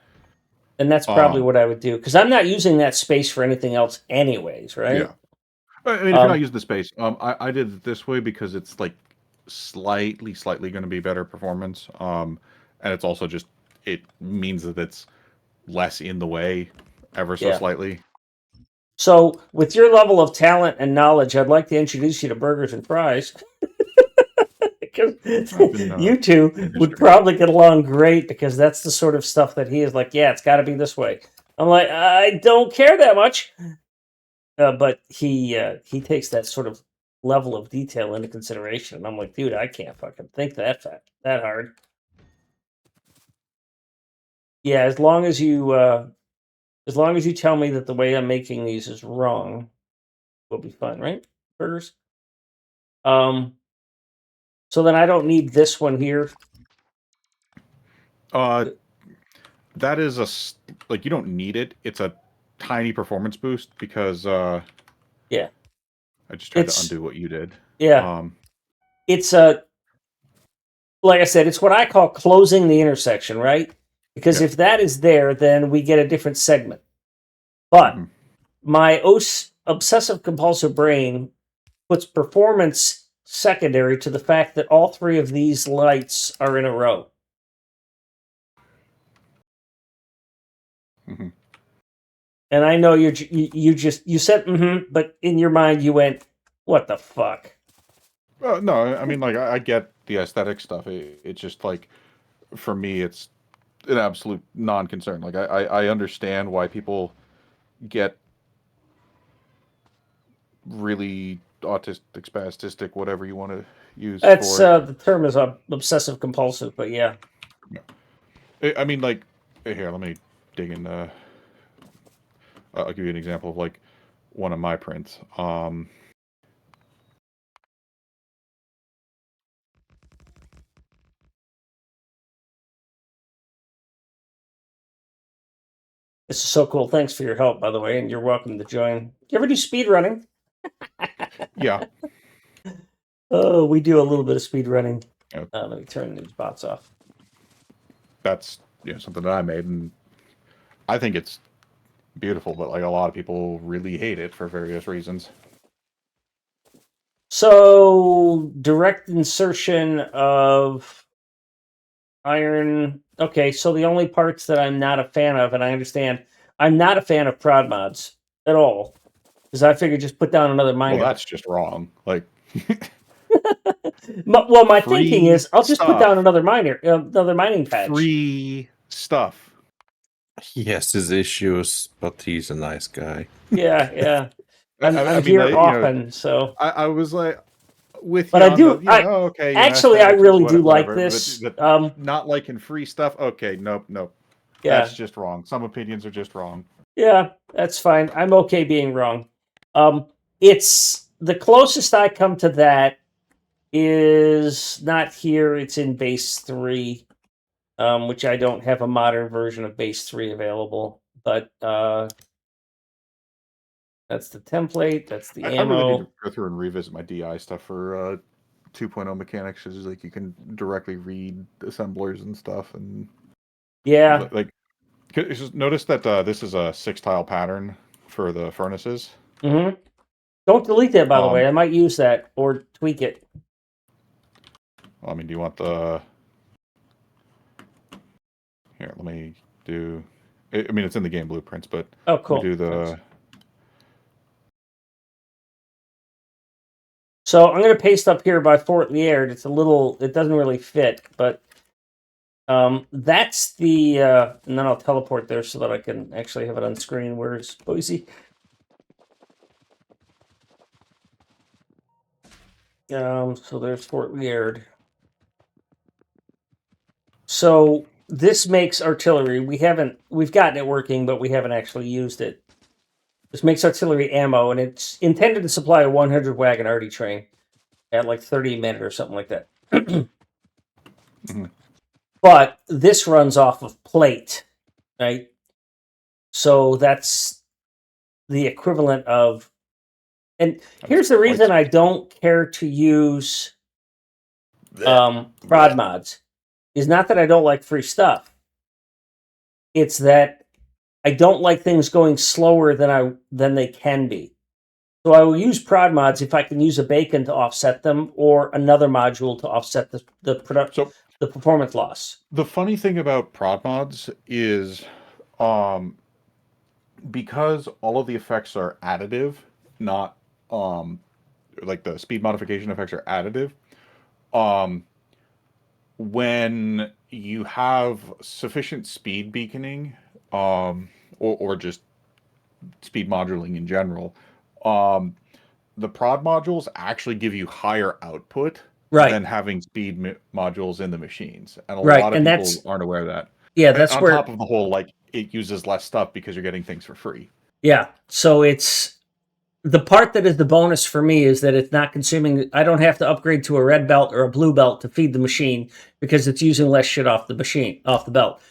And that's probably Um, what I would do because I'm not using that space for anything else, anyways, right? Yeah. I mean, if you're not using the space, I did it this way because it's like slightly going to be better performance. And it's also just it means that it's less in the way, ever so Yeah. slightly. So, with your level of talent and knowledge, I'd like to introduce you to Burgers and Fries. Because you two would industry. probably get along great because that's the sort of stuff that he is like, yeah, it's got to be this way. I'm like, I don't care that much. But he takes that sort of level of detail into consideration. And I'm like, dude, I can't fucking think that hard. Yeah, as long as you tell me that the way I'm making these is wrong, we'll be fine, right? Burgers. So then I don't need this one here. That is like you don't need it. It's a tiny performance boost because Yeah. I just tried to undo what you did. Yeah. It's a like I said, it's what I call closing the intersection, right? Because if that is there, then we get a different segment. But my obsessive compulsive brain puts performance secondary to the fact that all three of these lights are in a row. Mm-hmm. And I know you said but in your mind you went, what the fuck? No, I mean like I get the aesthetic stuff. It's just like for me, it's an absolute non-concern. Like I understand why people get really autistic, spastic, whatever you want to use That's for it. the term is obsessive compulsive, but yeah. I mean, like here, let me dig in. I'll give you an example of like one of my prints. This is so cool. Thanks for your help, by the way, and you're welcome to join. You ever do speed running? Yeah. Oh, we do a little bit of speed running. Yep. Let me turn these bots off. That's something that I made, and I think it's beautiful. But like a lot of people really hate it for various reasons. So direct insertion of iron. Okay, so the only parts that I'm not a fan of, and I understand, I'm not a fan of prod mods at all, because I figured just put down another miner. Well, that's just wrong. Like, well, my thinking free is I'll just put down stuff. another mining patch. Free stuff. He has his issues, but he's a nice guy. Yeah. I'm I mean, here like, often, so. I was like with But you I on do. the, actually, I aesthetics, really do like whatever, this. but not liking free stuff. Okay, nope. Yeah. That's just wrong. Some opinions are just wrong. Yeah, that's fine. I'm okay being wrong. It's the closest I come to that is not here. It's in base 3, which I don't have a modern version of base 3 available. But that's the template. That's the ammo. I really need to go through and revisit my DI stuff for 2.0 mechanics. Is like you can directly read assemblers and stuff, and yeah, like notice that this is a 6-tile pattern for the furnaces. Mm-hmm. Don't delete that, by the way. I might use that or tweak it. I mean, do you want the... Here, let me do... I mean, it's in the game blueprints, but... Oh, cool. Do the... Thanks. So I'm going to paste up here by Fort Liard. It's a little, it doesn't really fit, but that's the, and then I'll teleport there so that I can actually have it on screen. Where's Boise? So there's Fort Liard. So this makes artillery. We've gotten it working, but we haven't actually used it. This makes artillery ammo, and it's intended to supply a 100 wagon arty train at like 30 a minute or something like that. Mhm. But this runs off of plate, right? So that's the equivalent of. And here's the reason I don't care to use prod mods. Is not that I don't like free stuff. It's that I don't like things going slower than they can be. So I will use prod mods if I can use a bacon to offset them, or another module to offset the performance loss. The funny thing about prod mods is, because all of the effects are additive, not like the speed modification effects are additive. When you have sufficient speed beaconing, or just speed modulating in general, the prod modules actually give you higher output than having speed modules in the machines, and a lot of people aren't aware of that. Yeah, that's on where, top of the whole, like, it uses less stuff because you're getting things for free. yeah. So it's the part that is the bonus for me is that it's not consuming. I don't have to upgrade to a red belt or a blue belt to feed the machine because it's using less shit off the belt.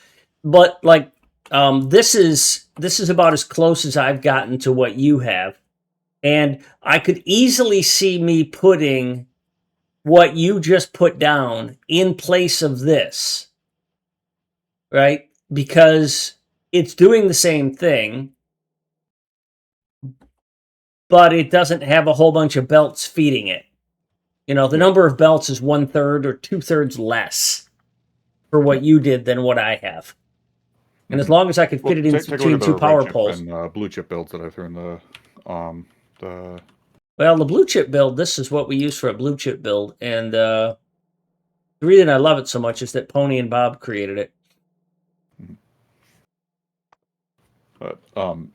But like, this is about as close as I've gotten to what you have, and I could easily see me putting what you just put down in place of this, right? Because it's doing the same thing, but it doesn't have a whole bunch of belts feeding it. You know, the number of belts is 1/3 or 2/3 less for what you did than what I have. And as long as I could fit it in between two power poles. And blue chip builds that I threw in the Well, the blue chip build, this is what we use for a blue chip build. And the reason I love it so much is that Pony and Bob created it. But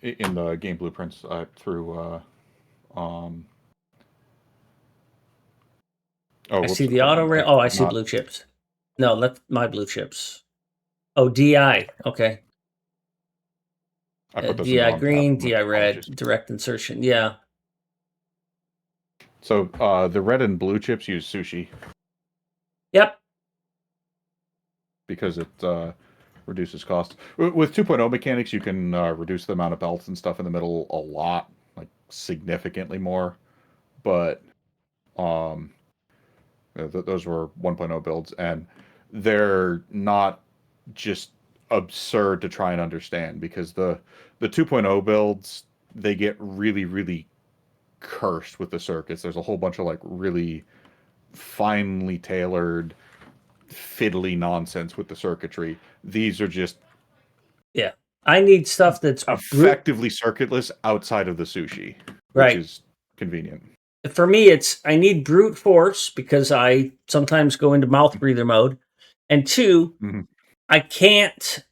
in the game blueprints, I threw I see the auto rail. Oh, I see blue chips. No, that's my blue chips. Oh, DI. Okay. DI green, DI red, direct insertion. Yeah. So the red and blue chips use sushi. Yep. Because it reduces cost. With 2.0 mechanics, you can reduce the amount of belts and stuff in the middle a lot, like significantly more. But those were 1.0 builds, and they're not just absurd to try and understand, because the 2.0 builds, they get really, really cursed with the circuits. There's a whole bunch of like really finely tailored fiddly nonsense with the circuitry. These are just, yeah. I need stuff that's effectively circuitless outside of the sushi, which is convenient. For me, I need brute force because I sometimes go into mouth breather mode, and 2, I can't.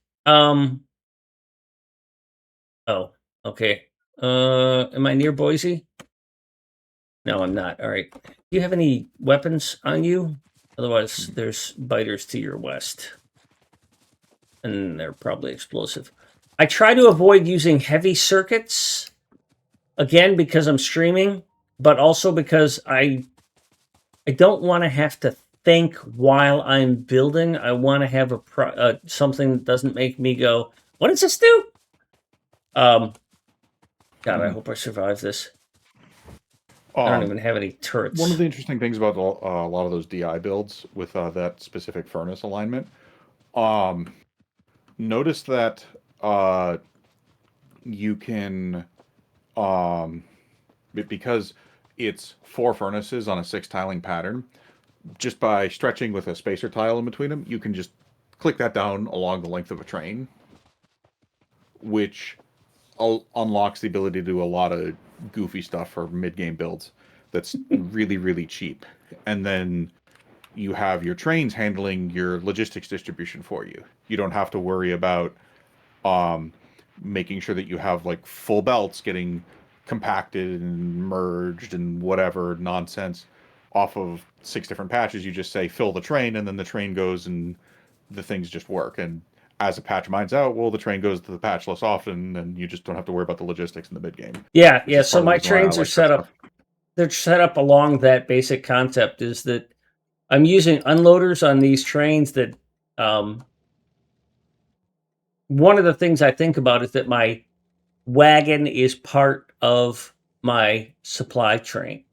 Oh, okay. Am I near Boise? No, I'm not. All right. Do you have any weapons on you? Otherwise, there's biters to your west, and they're probably explosive. I try to avoid using heavy circuits, again, because I'm streaming, but also because I don't want to have to think while I'm building. I want to have something that doesn't make me go, "What does this do?" God, I hope I survive this. I don't even have any turrets. One of the interesting things about a lot of those DI builds with that specific furnace alignment, notice that you can, because it's 4 furnaces on a 6 tiling pattern, just by stretching with a spacer tile in between them, you can just click that down along the length of a train, which unlocks the ability to do a lot of goofy stuff for mid-game builds. that's really, really cheap. And then you have your trains handling your logistics distribution for you. You don't have to worry about making sure that you have like full belts getting compacted and merged and whatever nonsense off of 6 different patches. You just say fill the train, and then the train goes and the things just work. And as a patch mines out, well, the train goes to the patch less often, and you just don't have to worry about the logistics in the mid game. Yeah, Which yeah. is So part of the my reason why I trains are like set that up. stuff. They're set up along that basic concept. Is that I'm using unloaders on these trains that. One of the things I think about is that my wagon is part of my supply chain.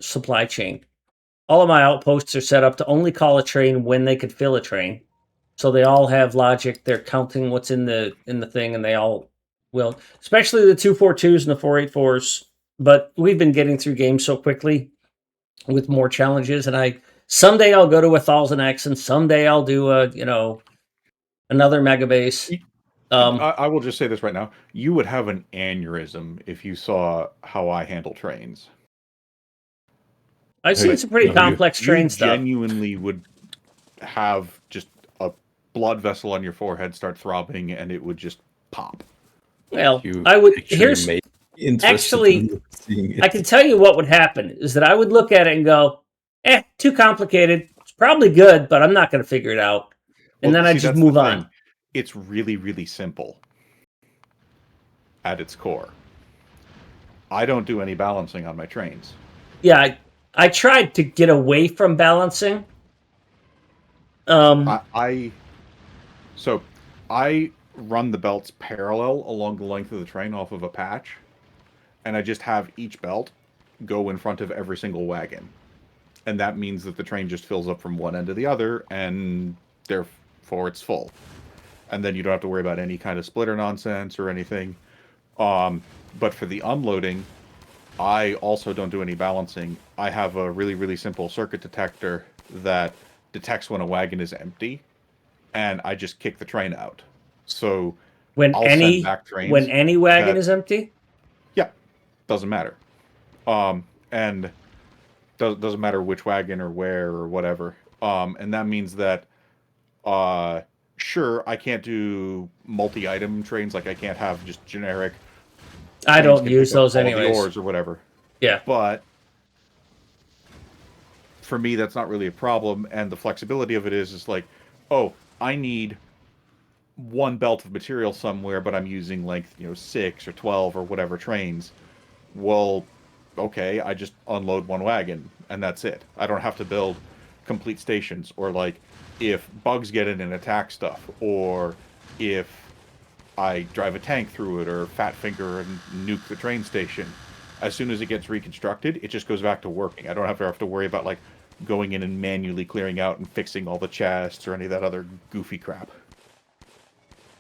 All of my outposts are set up to only call a train when they could fill a train. So they all have logic. They're counting what's in the thing, and they all will, especially the 242s and the 484s. But we've been getting through games so quickly with more challenges, and I someday I'll go to 1000X, and someday I'll do another mega base. I will just say this right now. You would have an aneurysm if you saw how I handle trains. I've seen Like, some pretty you- complex You train stuff. genuinely would have just a blood vessel on your forehead start throbbing, and it would just pop. Well, you I would. actually Here's make me interested actually, in seeing it. I can tell you what would happen is that I would look at it and go, too complicated. It's probably good, but I'm not going to figure it out. And Well, then I see, just that's the move thing. on. It's really, really simple at its core. I don't do any balancing on my trains. Yeah, I tried to get away from balancing. Um, So I run the belts parallel along the length of the train off of a patch, and I just have each belt go in front of every single wagon. And that means that the train just fills up from one end to the other, and therefore it's full. And then you don't have to worry about any kind of splitter nonsense or anything. But for the unloading, I also don't do any balancing. I have a really, really simple circuit detector that detects when a wagon is empty, and I just kick the train out. So when I'll send back when trains any wagon that, is empty. yeah, doesn't matter. And doesn't matter which wagon or where or whatever. And that means that, sure, I can't do multi-item trains, like I can't have just generic I trains don't can use pick up those all of the anyways. ores or whatever. Yeah, But for me, that's not really a problem. And the flexibility of it is like, oh, I need one belt of material somewhere, but I'm using like 6 or 12 or whatever trains. Well, okay, I just unload one wagon and that's it. I don't have to build complete stations, or like if bugs get in and attack stuff, or if I drive a tank through it or fat finger and nuke the train station. As soon as it gets reconstructed, it just goes back to working. I don't have to worry about like going in and manually clearing out and fixing all the chests or any of that other goofy crap.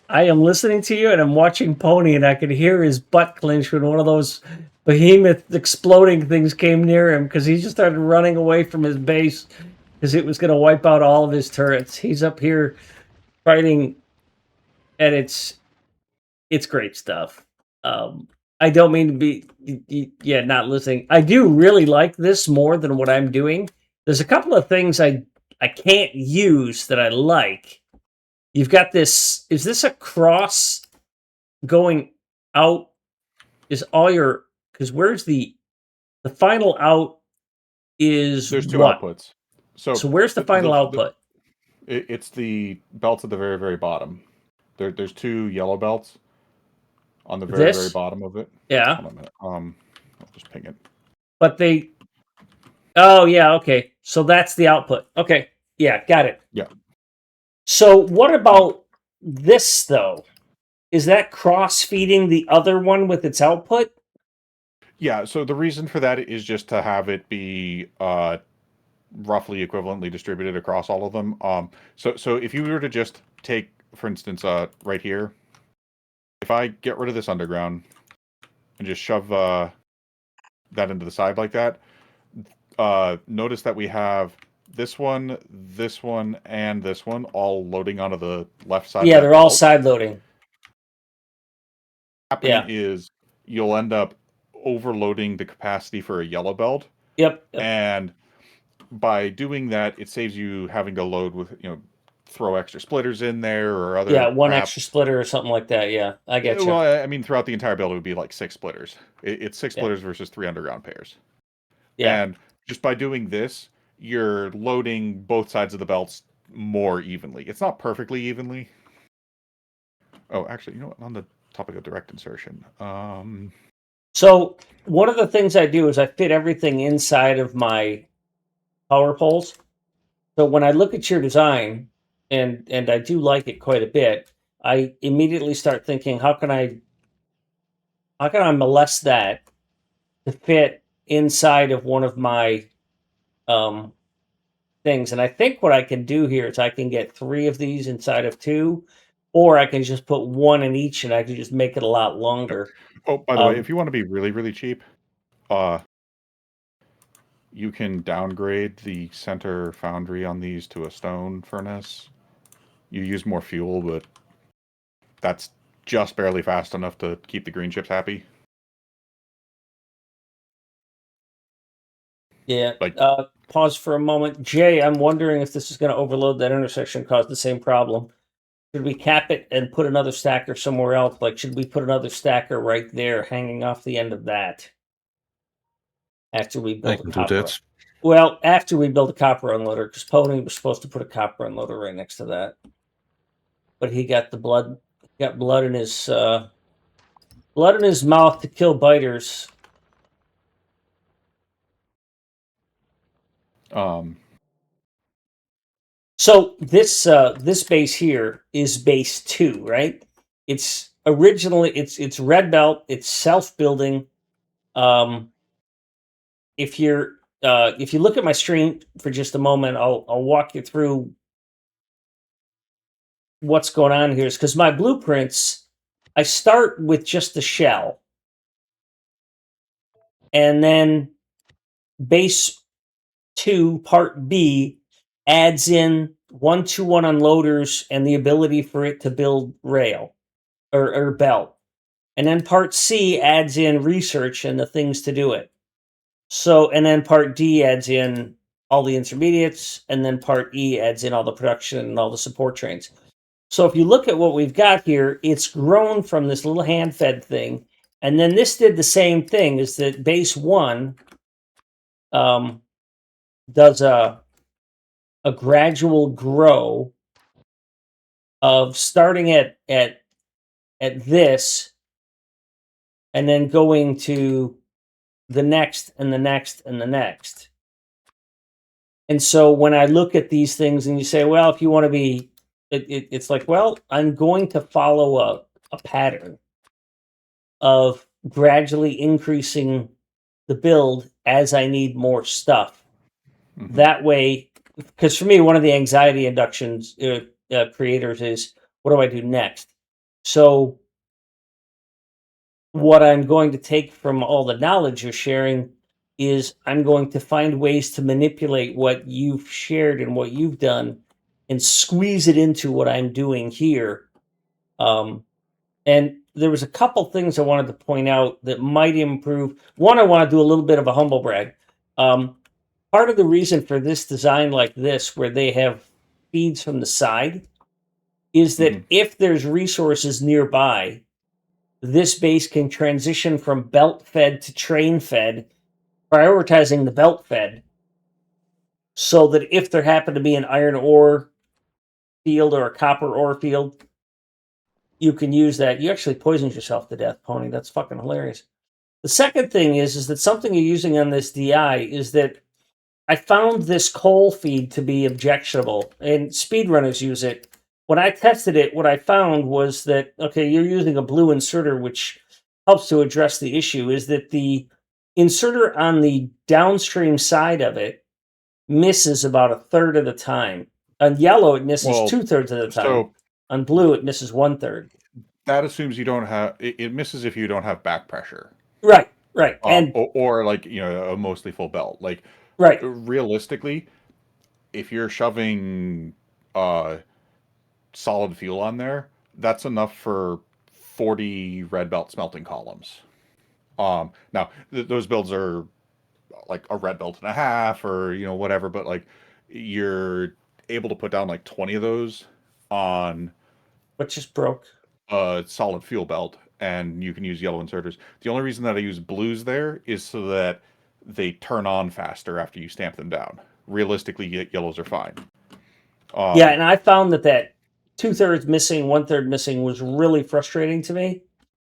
I am listening to you and I'm watching Pony, and I could hear his butt clench when one of those behemoth exploding things came near him because he just started running away from his base because it was going to wipe out all of his turrets. He's up here fighting, and it's great stuff. I don't mean to be not listening. I do really like this more than what I'm doing. There's a couple of things I can't use that I like. You've got this. Is this a cross going out? Is all your, because where's the final out is There's 2 what? outputs. So where's the final output? It's the belts at the very, very bottom. There's 2 yellow belts on the very, very This? bottom of it. Yeah, Hold on a minute. I'll just ping it. but they. Oh yeah, okay. So that's the output. Okay, yeah, got it. Yeah. So what about this though? Is that cross feeding the other one with its output? Yeah, so the reason for that is just to have it be roughly equivalently distributed across all of them. So if you were to just take, for instance, right here, if I get rid of this underground and just shove that into the side like that, notice that we have this one, and this one all loading onto the left side. Yeah, of that they're all belt. side loading. Happening is you'll end up overloading the capacity for a yellow belt. Yep. And by doing that, it saves you having to load with, throw extra splitters in there or other Yeah, one crap. extra splitter or something like that. Yeah, I get you. Well, I mean, throughout the entire build, it would be like 6 splitters. It's 6 Yeah. splitters versus 3 underground pairs. Yeah. And just by doing this, you're loading both sides of the belts more evenly. It's not perfectly evenly. Oh, actually, you know what? On the topic of direct insertion, So one of the things I do is I fit everything inside of my power poles. So when I look at your design, and I do like it quite a bit, I immediately start thinking, how can I molest that to fit inside of one of my um, things? And I think what I can do here is I can get 3 of these inside of 2, or I can just put 1 in each, and I can just make it a lot longer. oh, by the way, if you want to be really, really cheap, you can downgrade the center foundry on these to a stone furnace. You use more fuel, but that's just barely fast enough to keep the green chips happy. Yeah. Like- Pause for a moment. Jay, I'm wondering if this is going to overload that intersection and cause the same problem. Should we cap it and put another stacker somewhere else? Like, should we put another stacker right there hanging off the end of that? After we I build can a do copper. that. Well, after we build a copper unloader, because Pony was supposed to put a copper unloader right next to that. But he got blood in his mouth to kill biters. So this base here is base 2, right? It's originally it's red belt. It's self building. If you look at my screen for just a moment, I'll walk you through what's going on here. Is because my blueprints, I start with just the shell, and then base 2 part B adds in 1-2-1 unloaders and the ability for it to build rail or belt. And then part C adds in research and the things to do it. So, and then part D adds in all the intermediates, and then part E adds in all the production and all the support trains. So if you look at what we've got here, it's grown from this little hand-fed thing, and then this did the same thing. Is that base 1 does a gradual grow of starting at this and then going to the next and the next and the next. And so when I look at these things and you say, well, if you want to be, it's like, well, I'm going to follow a pattern of gradually increasing the build as I need more stuff. Mhm. That way, because for me, one of the anxiety inductions creators is, what do I do next? So what I'm going to take from all the knowledge you're sharing is I'm going to find ways to manipulate what you've shared and what you've done and squeeze it into what I'm doing here. And there was a couple things I wanted to point out that might improve. One, I want to do a little bit of a humble brag. Part of the reason for this design like this, where they have feeds from the side, is that if there's resources nearby, this base can transition from belt fed to train fed, prioritizing the belt fed, so that if there happened to be an iron ore field or a copper ore field, you can use that. You actually poisoned yourself to death, Pony. That's fucking hilarious. The second thing is that something you're using on this DI is that I found this coal feed to be objectionable, and speedrunners use it. When I tested it, what I found was that, okay, you're using a blue inserter, which helps to address the issue, is that the inserter on the downstream side of it misses about a third of the time. On yellow, it misses Well, 2/3 of the time. so On blue, it misses 1/3. that assumes you don't have it misses if you don't have back pressure. Right, right. And or like a mostly full belt. Like right. realistically, if you're shoving solid fuel on there, that's enough for 40 red belt smelting columns. Now those builds are like a red belt and a half, or whatever. But like you're able to put down like 20 of those on What just broke? a solid fuel belt, and you can use yellow inserters. The only reason that I use blues there is so that they turn on faster after you stamp them down. Realistically, yellows are fine. Yeah, and I found that 2/3 missing, 1/3 missing was really frustrating to me.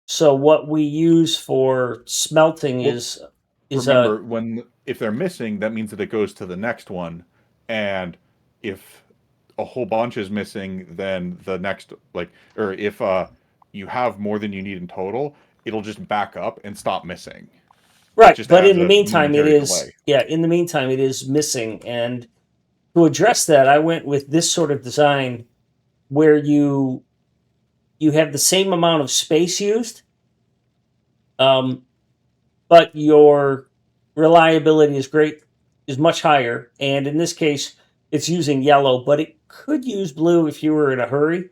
So what we use for smelting Well, is remember, if they're missing, that means that it goes to the next one, and if a whole bunch is missing, then the next or if you have more than you need in total, it'll just back up and stop missing. right. Just But adds in the a meantime, it momentary is delay. In the meantime, it is missing, and to address that, I went with this sort of design where you have the same amount of space used, but your reliability is much higher. And in this case, it's using yellow, but it could use blue if you were in a hurry.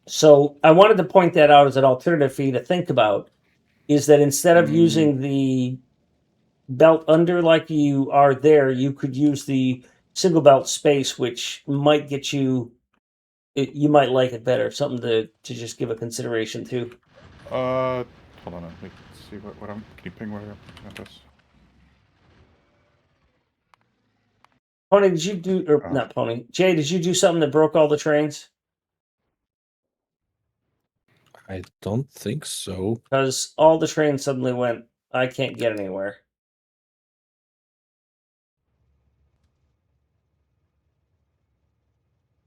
So I wanted to point that out as an alternative for you to think about. Is that instead of using the belt under like you are there, you could use the single belt space, which might get you. You might like it better. Something to just give a consideration to. Hold on. Let me see what I'm. Can you ping where I'm at this? Pony, did you do or not Pony? Jay, did you do something that broke all the trains? I don't think so. Because all the trains suddenly went, I can't get anywhere.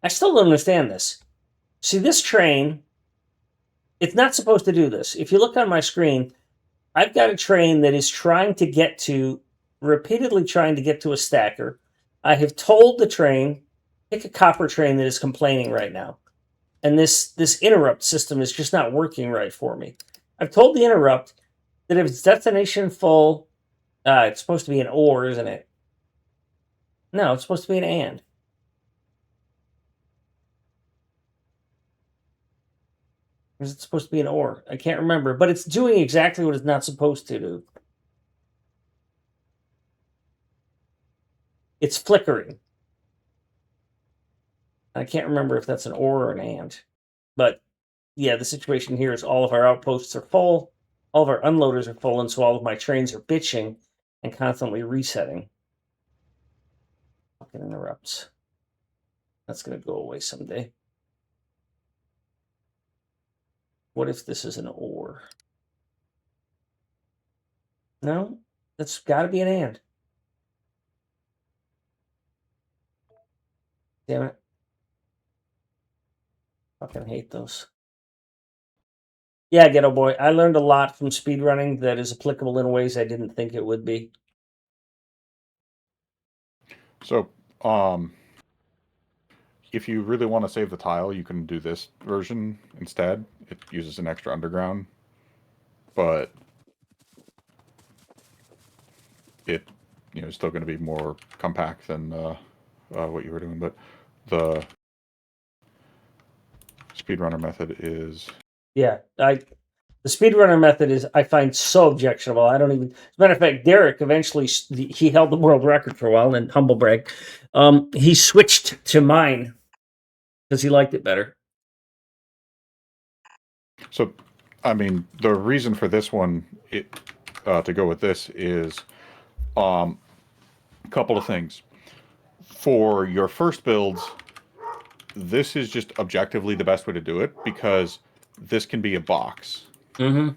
I still don't understand this. See, this train, it's not supposed to do this. If you look on my screen, I've got a train that is repeatedly trying to get to a stacker. I have told the train, pick a copper train that is complaining right now. And this interrupt system is just not working right for me. I've told the interrupt that if it's destination full, it's supposed to be an or, isn't it? No, it's supposed to be an and. Or is it supposed to be an or? I can't remember, but it's doing exactly what it's not supposed to do. It's flickering. I can't remember if that's an or an and. But yeah, the situation here is all of our outposts are full, all of our unloaders are full, and so all of my trains are bitching and constantly resetting. Fucking interrupts. That's going to go away someday. What if this is an or? No, that's got to be an and. Damn it. Fucking hate those. Yeah, Ghetto Boy. I learned a lot from speedrunning that is applicable in ways I didn't think it would be. So, if you really want to save the tile, you can do this version instead. It uses an extra underground, but it is still going to be more compact than what you were doing. But the speedrunner method is Yeah, the speedrunner method is I find so objectionable. I don't even. As a matter of fact, Derek eventually he held the world record for a while, and humble brag, he switched to mine because he liked it better. so. I mean, the reason for this one to go with this is a couple of things. For your first builds, this is just objectively the best way to do it because this can be a box. Mm-hmm.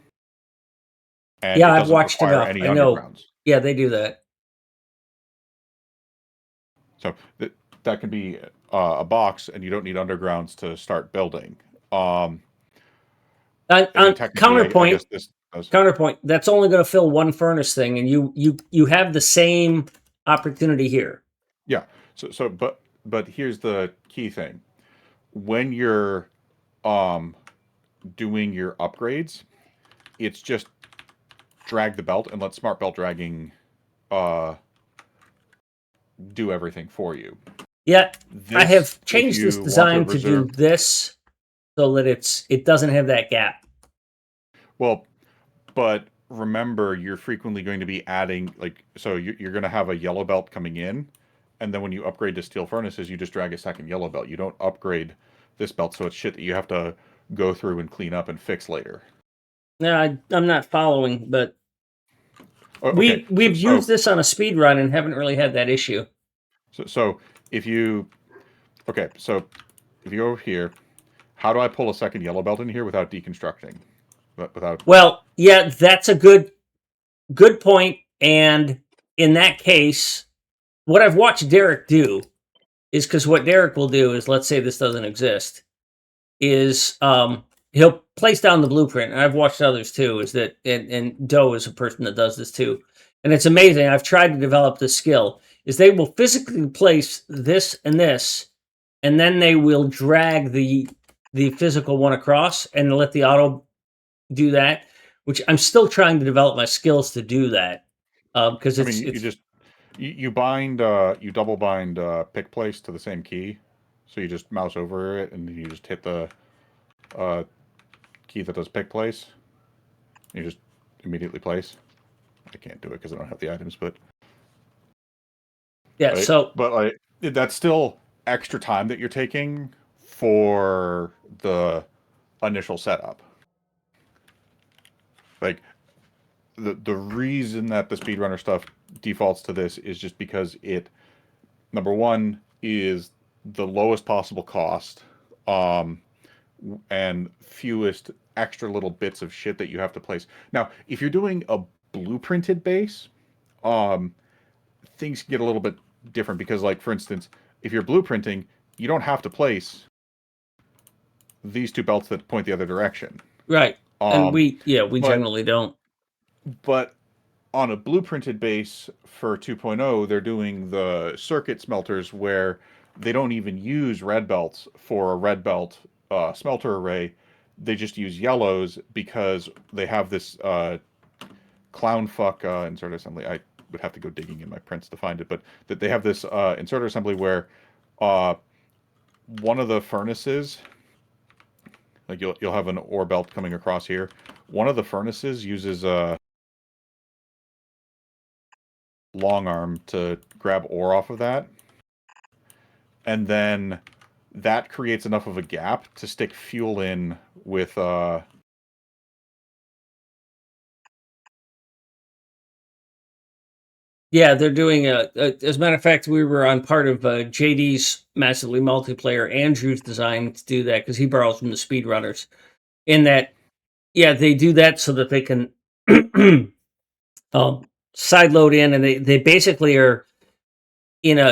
And yeah, it I've doesn't watched require enough. any I know. undergrounds. Yeah, they do that. So that can be a box, and you don't need undergrounds to start building. Counterpoint. I guess this does. Counterpoint. That's only going to fill one furnace thing, and you have the same opportunity here. Yeah. But here's the key thing: when you're doing your upgrades, it's just drag the belt and let smart belt dragging do everything for you. Yeah, I have If changed you this want design to do reserve- this so that it doesn't have that gap. Well, but remember, you're frequently going to be adding, like, so you're going to have a yellow belt coming in, and then when you upgrade to steel furnaces, you just drag a second yellow belt. You don't upgrade this belt, so it's shit that you have to go through and clean up and fix later. No, I'm not following, but Okay, we've used this on a speed run and haven't really had that issue. So if you, okay, so if you go over here, how do I pull a second yellow belt in here without deconstructing? Without Well, yeah, that's a good point. And in that case, what I've watched Derek do is, because what Derek will do is, let's say this doesn't exist, is he'll place down the blueprint, and I've watched others too. Is that and Doe is a person that does this too, and it's amazing. I've tried to develop this skill. Is they will physically place this, and then they will drag the physical one across and let the auto do that. Which I'm still trying to develop my skills to do that, because I mean, you bind you double bind pick place to the same key, so you just mouse over it and then you just hit the key that does pick place. You just immediately place. I can't do it because I don't have the items, but yeah. right? So, but like that's still extra time that you're taking for the initial setup. Like the reason that the speedrunner stuff defaults to this is just because it, number one, is the lowest possible cost, and fewest extra little bits of shit that you have to place. Now, if you're doing a blueprinted base, things get a little bit different because, like, for instance, if you're blueprinting, you don't have to place these two belts that point the other direction. right, and we but- generally don't. But on a blueprinted base for 2.0, they're doing the circuit smelters where they don't even use red belts for a red belt smelter array. They just use yellows because they have this clown fuck inserter assembly. I would have to go digging in my prints to find it, but that they have this inserter assembly where one of the furnaces, like you'll have an ore belt coming across here. One of the furnaces uses a long arm to grab ore off of that, and then that creates enough of a gap to stick fuel in with Yeah, they're doing as a matter of fact, we were on part of JD's massively multiplayer. Andrew's design to do that because he borrows from the speedrunners. In that, yeah, they do that so that they can side load in, and they basically are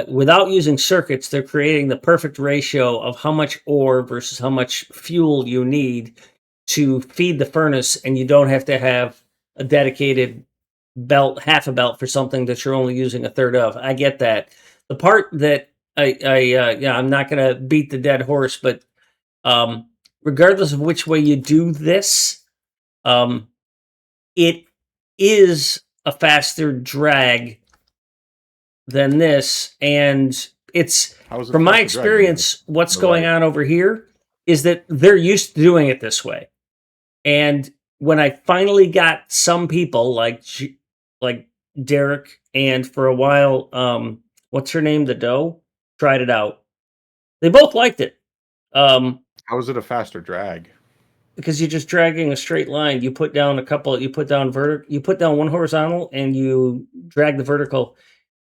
without using circuits. They're creating the perfect ratio of how much ore versus how much fuel you need to feed the furnace, and you don't have to have a dedicated belt, half a belt for something that you're only using a third of. I get that. The part that I'm not going to beat the dead horse, but regardless of which way you do this, it is a faster drag than this, and it's from my experience. What's going on over here is that they're used to doing it this way, and when I finally got some people like Derek, and for a while, what's her name, the Doe, tried it out. They both liked it. how is it a faster drag? Because you're just dragging a straight line. You put down you put down one horizontal, and you drag the vertical,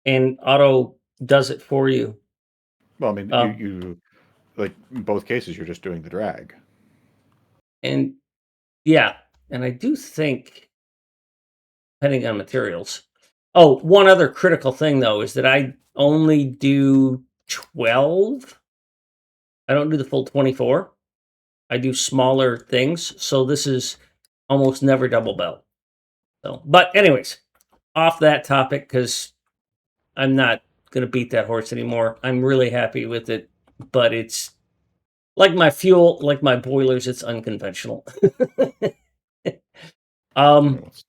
and auto does it for you. Well, I mean, you like in both cases, you're just doing the drag. And yeah, and I do think, depending on materials. Oh, one other critical thing though is that I only do 12. I don't do the full 24. I do smaller things, so this is almost never double belt. So, but anyways, off that topic because I'm not gonna beat that horse anymore. I'm really happy with it, but it's like my fuel, like my boilers. It's unconventional. What's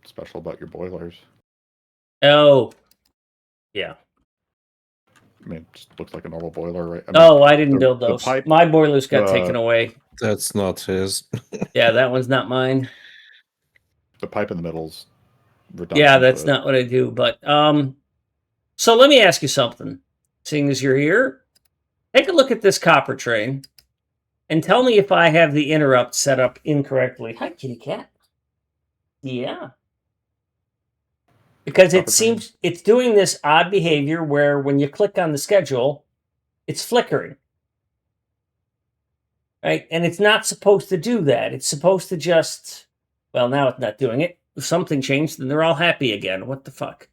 special about your boilers? Oh, yeah. I mean, it just looks like a normal boiler, right? I didn't build the those. pipe- My boilers got taken away. That's not his. Yeah, that one's not mine. the pipe in the middle's redundant. Yeah, that's but- not what I do. But so let me ask you something. Seeing as you're here, take a look at this copper train and tell me if I have the interrupt set up incorrectly. Hi, kitty cat. Yeah. Because it Copper seems it's doing this odd behavior where when you click on the schedule, it's flickering. Right? And it's not supposed to do that. It's supposed to just, well, now it's not doing it. If something changed, then they're all happy again. What the fuck?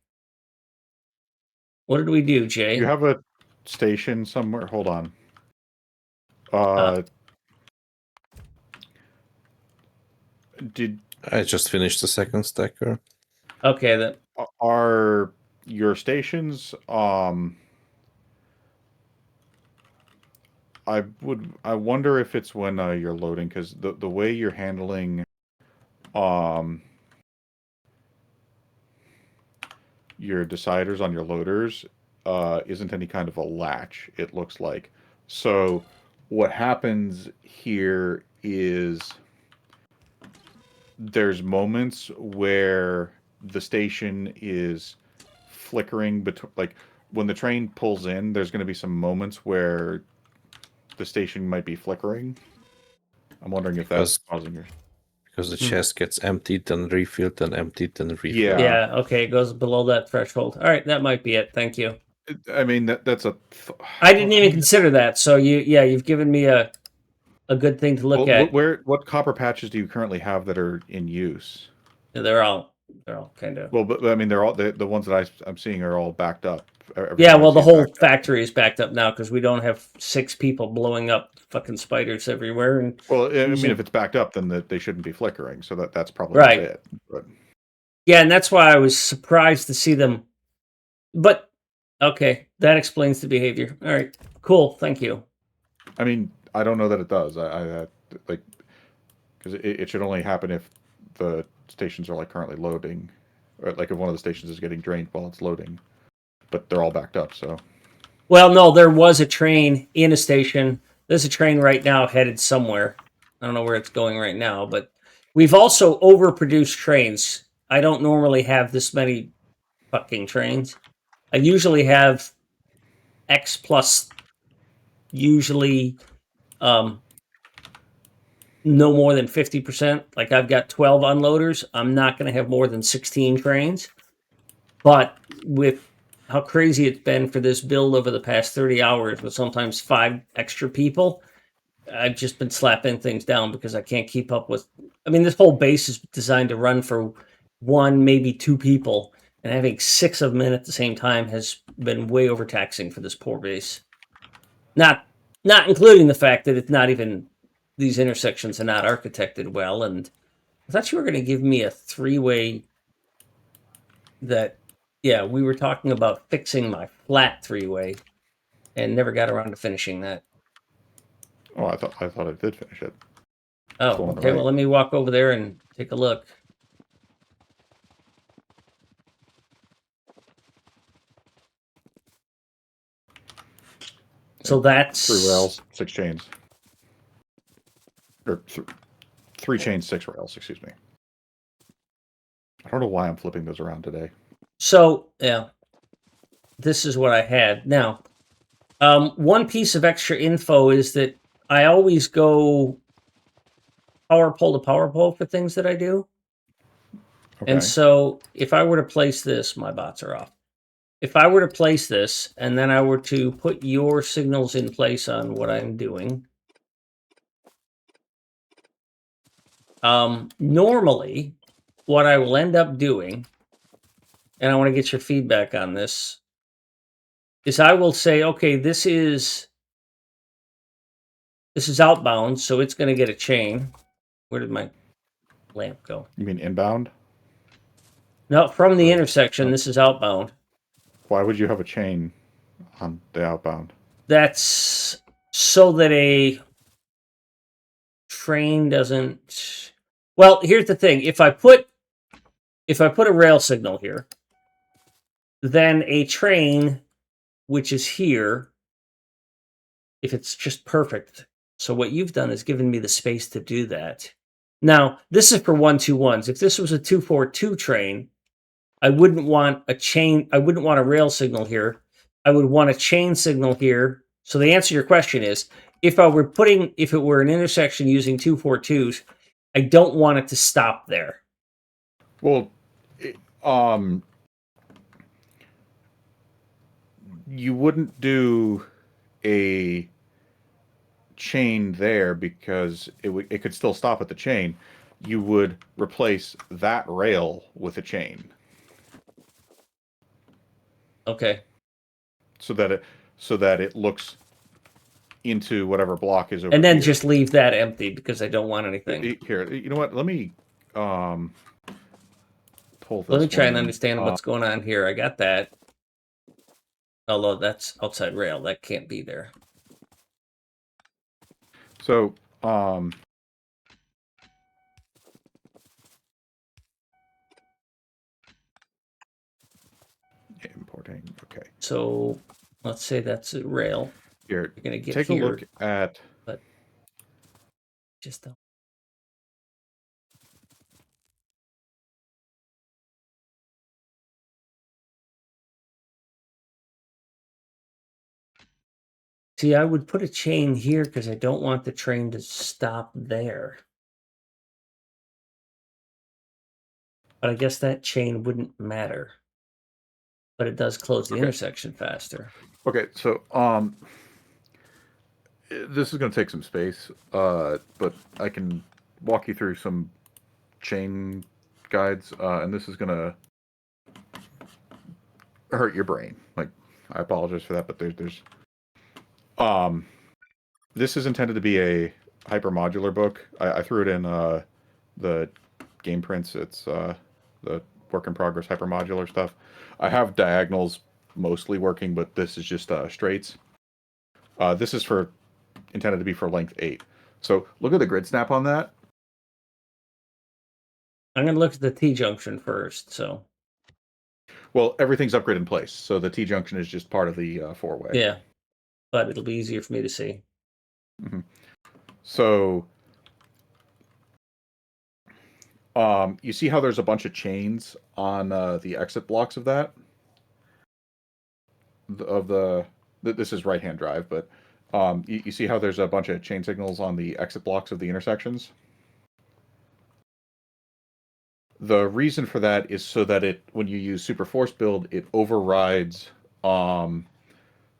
What did we do, Jay? You have a station somewhere. Hold on. Did I just finished the second stacker. Okay, then. are your stations? I wonder if it's when you're loading, because the way you're handling your deciders on your loaders isn't any kind of a latch, it looks like. So what happens here is there's moments where the station is flickering between, like when the train pulls in, there's going to be some moments where the station might be flickering. I'm wondering if that's causing your... Because the chest gets emptied, then refilled, then emptied, then refilled. Yeah. Yeah, okay, it goes below that threshold. All right, that might be it. Thank you. I mean, that's a... I didn't even consider that. So you've given me a good thing to look at. What copper patches do you currently have that are in use? They're all kind of. Well, but I mean, they're all the ones that I'm seeing are all backed up. Yeah, well, the whole factory is backed up now because we don't have 6 people blowing up fucking spiders everywhere. And well, I mean, if it's backed up, then they shouldn't be flickering. So that's probably right. it. But yeah, and that's why I was surprised to see them. But okay, that explains the behavior. All right, cool. Thank you. I mean, I don't know that it does. I like, because it should only happen if the stations are like currently loading, or like if one of the stations is getting drained while it's loading. But they're all backed up, so. Well, no, there was a train in a station. There's a train right now headed somewhere. I don't know where it's going right now, but we've also overproduced trains. I don't normally have this many fucking trains. I usually have X plus, usually no more than 50%. Like I've got 12 unloaders. I'm not going to have more than 16 trains. But with how crazy it's been for this build over the past 30 hours with sometimes 5 extra people, I've just been slapping things down because I can't keep up with... I mean, this whole base is designed to run for 1, maybe 2 people, and having 6 of them in at the same time has been way overtaxing for this poor base. Not including the fact that it's not even... These intersections are not architected well, and I thought you were going to give me a 3-way that... Yeah, we were talking about fixing my flat 3-way and never got around to finishing that. Oh, I thought I did finish it. Oh, okay. Well, let me walk over there and take a look. So that's 3 rails, 6 chains. Or 3 chains, 6 rails, excuse me. I don't know why I'm flipping those around today. So, yeah. This is what I had. Now, one piece of extra info is that I always go power pole to power pole for things that I do. Okay. And so if I were to place this, my bots are off. If I were to place this and then I were to put your signals in place on what I'm doing, normally what I will end up doing, and I want to get your feedback on this, is I will say, okay, this is outbound, so it's going to get a chain. Where did my lamp go? You mean inbound? No, from the intersection, this is outbound. Why would you have a chain on the outbound? That's so that a train doesn't... Well, here's the thing. If I put a rail signal here, then a train, which is here, if it's just perfect. So what you've done is given me the space to do that. Now, this is for 121s. If this was a 242 train, I wouldn't want a chain. I wouldn't want a rail signal here. I would want a chain signal here. So the answer to your question is, if it were an intersection using 242s, I don't want it to stop there. Well, you wouldn't do a chain there because it could still stop at the chain. You would replace that rail with a chain Okay. so that it looks into whatever block is over And then here. just leave that empty because I don't want anything. Here, you know what? Let me pull this. Let me try and one. understand what's going on here. I got that. Although that's outside rail. That can't be there. So, importing. Okay. So let's say that's a rail. Here, You're gonna get take here, a look at. but just don't. See, I would put a chain here because I don't want the train to stop there. But I guess that chain wouldn't matter. But it does close the intersection faster. Okay, so this is going to take some space, but I can walk you through some chain guides, and this is going to hurt your brain. Like, I apologize for that, but there's this is intended to be a hypermodular book. I threw it in the game prints. It's the work in progress hypermodular stuff. I have diagonals mostly working, but this is just straights. This is intended to be for length 8. So look at the grid snap on that. I'm going to look at the T-junction first, so. Well, everything's upgraded in place, so the T-junction is just part of the four-way. Yeah, but it'll be easier for me to see. Mm-hmm. So, you see how there's a bunch of chains on the exit blocks of that? This is right-hand drive, but you see how there's a bunch of chain signals on the exit blocks of the intersections? The reason for that is so that when you use super force build, it overrides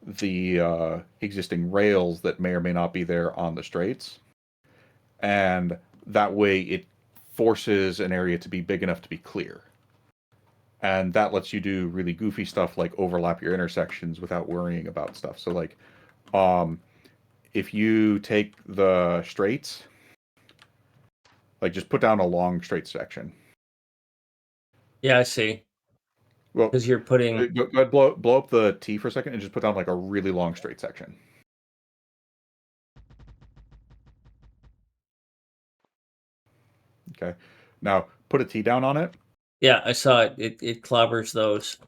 the existing rails that may or may not be there on the straights, and that way it forces an area to be big enough to be clear, and that lets you do really goofy stuff like overlap your intersections without worrying about stuff. So like if you take the straights, like just put down a long straight section. Yeah, I see. Well, because you're putting. go ahead, blow up the T for a second and just put down like a really long straight section. Okay. Now put a T down on it. Yeah, I saw it. It clobbers those.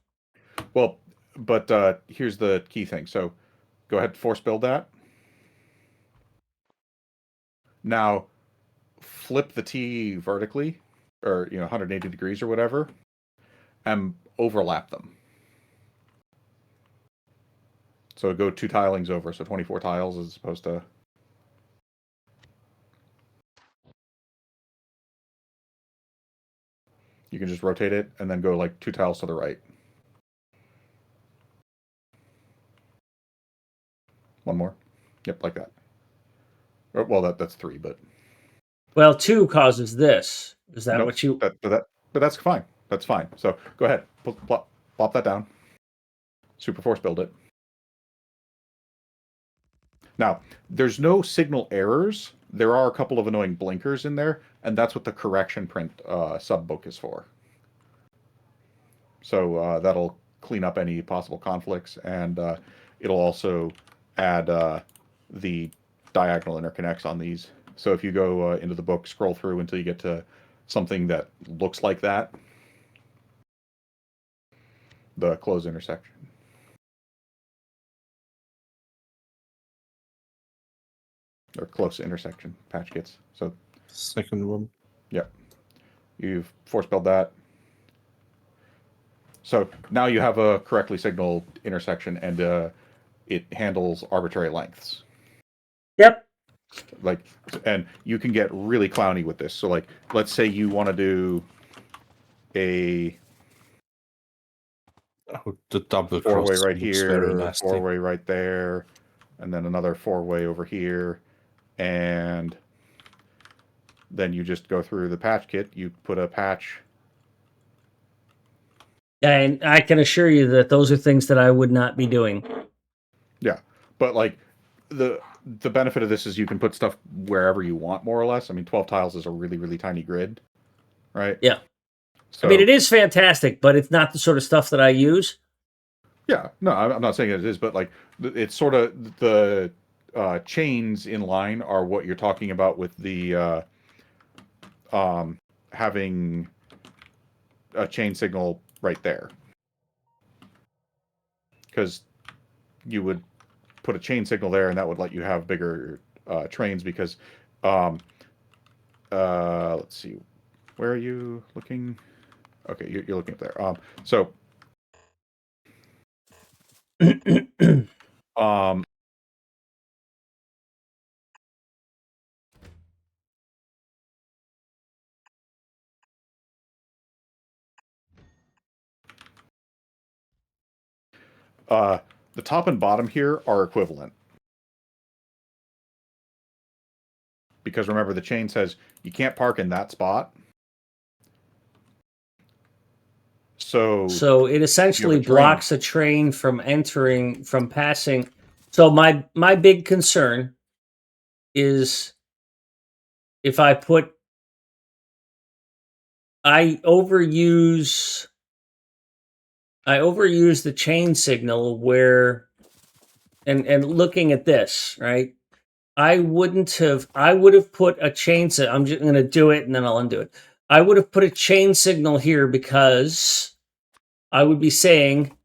Well, but here's the key thing. So go ahead, force build that. Now flip the T vertically, or 180 degrees or whatever, and overlap them. So go 2 tilings over, so 24 tiles as opposed to. You can just rotate it and then go like 2 tiles to the right. One more. Yep, like that. Well, that's 3, but. Well, 2 causes this. Is that Nope, what you? But that's fine. That's fine. So go ahead, plop that down. Super force build it. Now, there's no signal errors. There are a couple of annoying blinkers in there, and that's what the correction print subbook is for. So that'll clean up any possible conflicts, and it'll also add the diagonal interconnects on these. So if you go into the book, scroll through until you get to something that looks like that, the closed intersection. Or close intersection patch kits. So Second one. Yep. You've force spelled that. So now you have a correctly signaled intersection, and it handles arbitrary lengths. Yep. Like, and you can get really clowny with this. So, like, let's say you want to do a Oh, the double four-way cross right looks very here, nasty. four-way right there, and then another four-way over here, and then you just go through the patch kit. You put a patch. And I can assure you that those are things that I would not be doing. Yeah, but like the benefit of this is you can put stuff wherever you want, more or less. I mean, 12 tiles is a really, really tiny grid, right? Yeah. So, I mean, it is fantastic, but it's not the sort of stuff that I use. yeah, no, I'm not saying it is, but like it's sort of the chains in line are what you're talking about with the having a chain signal right there, because you would put a chain signal there, and that would let you have bigger trains. Because let's see, where are you looking? Okay, you're looking up there. So um, the top and bottom here are equivalent, because remember the chain says you can't park in that spot. So it essentially train. blocks a train from entering, from passing. So my big concern is if I overuse the chain signal where, and looking at this, right? I would have put a chain signal. I'm just going to do it and then I'll undo it. I would have put a chain signal here because I would be saying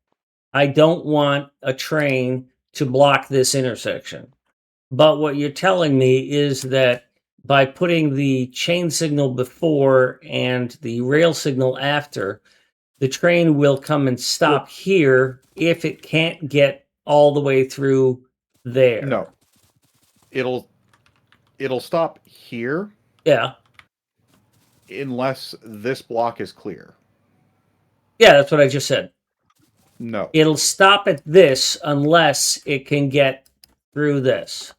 I don't want a train to block this intersection. But what you're telling me is that by putting the chain signal before and the rail signal after, the train will come and stop here if it can't get all the way through there. No, it'll stop here. Yeah. Unless this block is clear. Yeah, that's what I just said. No. It'll stop at this unless it can get through this.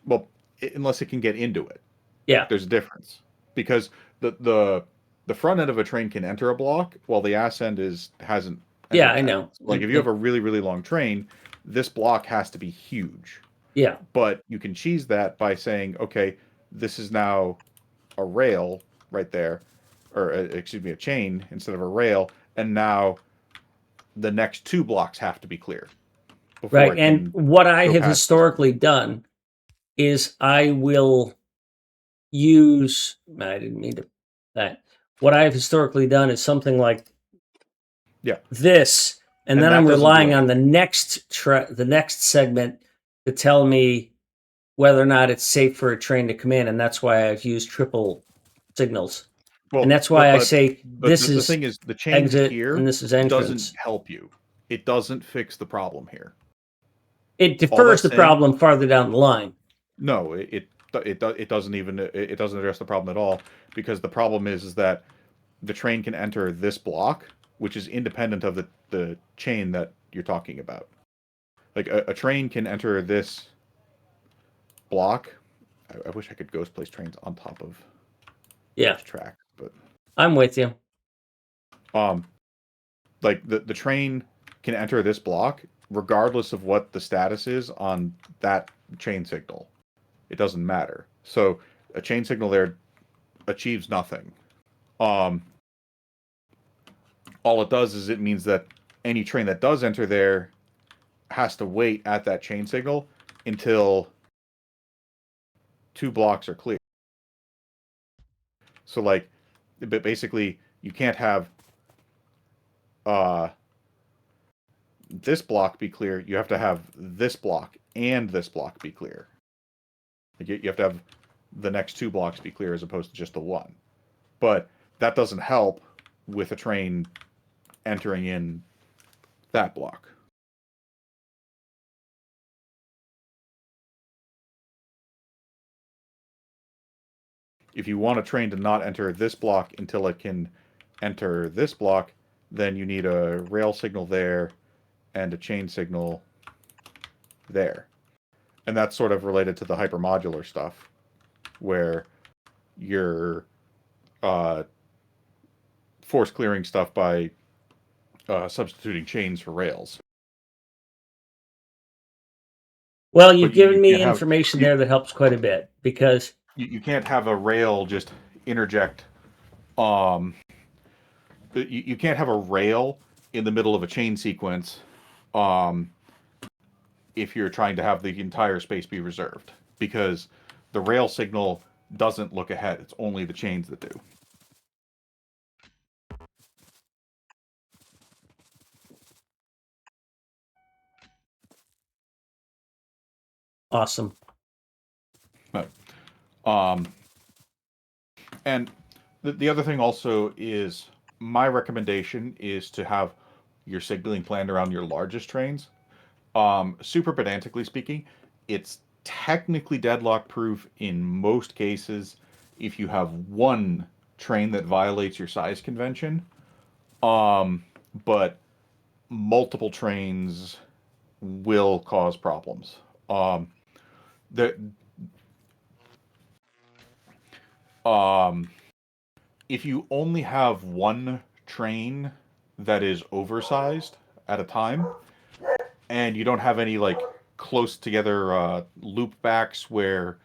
Well, unless it can get into it. Yeah. There's a difference. Because the front end of a train can enter a block while the ass end hasn't entered Yeah, I that. know. Like if you have a really, really long train, this block has to be huge. Yeah. But you can cheese that by saying, okay, this is now a rail right there, or excuse me, a chain instead of a rail, and now the next two blocks have to be clear. Right. And what I have historically done is I will use, I didn't mean to that. What I've historically done is something like this, and then I'm relying on the next segment to tell me whether or not it's safe for a train to come in, and that's why I've used triple signals. Well, and that's why I say this the is thing is the chain exit here and this is entrance. doesn't help you. It doesn't fix the problem here. It defers the problem farther down the line. No, it doesn't even it doesn't address the problem at all, because the problem is that the train can enter this block, which is independent of the chain that you're talking about. Like a train can enter this block. I wish I could ghost place trains on top of this track, but I'm with you. Like the train can enter this block regardless of what the status is on that chain signal. It doesn't matter. So a chain signal there achieves nothing. All it does is it means that any train that does enter there has to wait at that chain signal until two blocks are clear. So like, but basically you can't have this block be clear. You have to have this block and this block be clear. Like you have to have the next 2 blocks be clear as opposed to just the one. But that doesn't help with a train entering in that block. If you want a train to not enter this block until it can enter this block, then you need a rail signal there and a chain signal there. And that's sort of related to the hypermodular stuff, where you're force clearing stuff by substituting chains for rails. Well, you've But you given me can't have- information there that helps quite a bit because You can't have a rail just interject. You can't have a rail in the middle of a chain sequence if you're trying to have the entire space be reserved, because the rail signal doesn't look ahead. It's only the chains that do. awesome. And the other thing also is, my recommendation is to have your signaling planned around your largest trains. Super pedantically speaking, it's technically deadlock proof in most cases if you have one train that violates your size convention. But multiple trains will cause problems. The if you only have one train that is oversized at a time, and you don't have any like close together loop backs where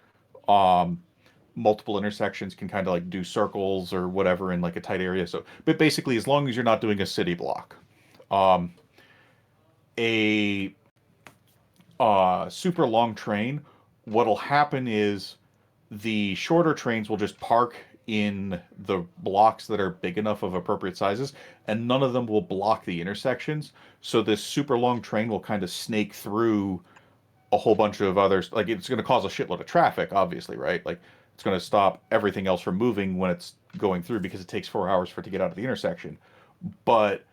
multiple intersections can kind of like do circles or whatever in like a tight area. So, but basically, as long as you're not doing a city block, a super long train, what'll happen is the shorter trains will just park in the blocks that are big enough of appropriate sizes, and none of them will block the intersections. So this super long train will kind of snake through a whole bunch of others. Like, it's going to cause a shitload of traffic, obviously, right? Like, it's going to stop everything else from moving when it's going through because it takes 4 hours for it to get out of the intersection. But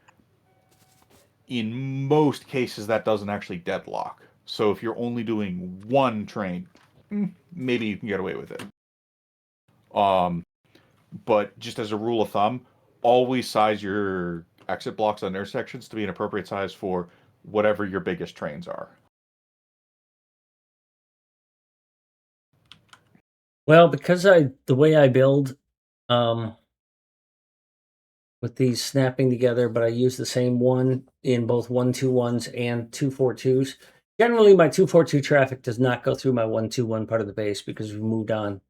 in most cases, that doesn't actually deadlock. So if you're only doing one train, maybe you can get away with it. But just as a rule of thumb, always size your exit blocks on intersections to be an appropriate size for whatever your biggest trains are. Well, because the way I build with these snapping together, but I use the same one in both 121s and 242s. Generally, my 242 traffic does not go through my 121 part of the base because we've moved on.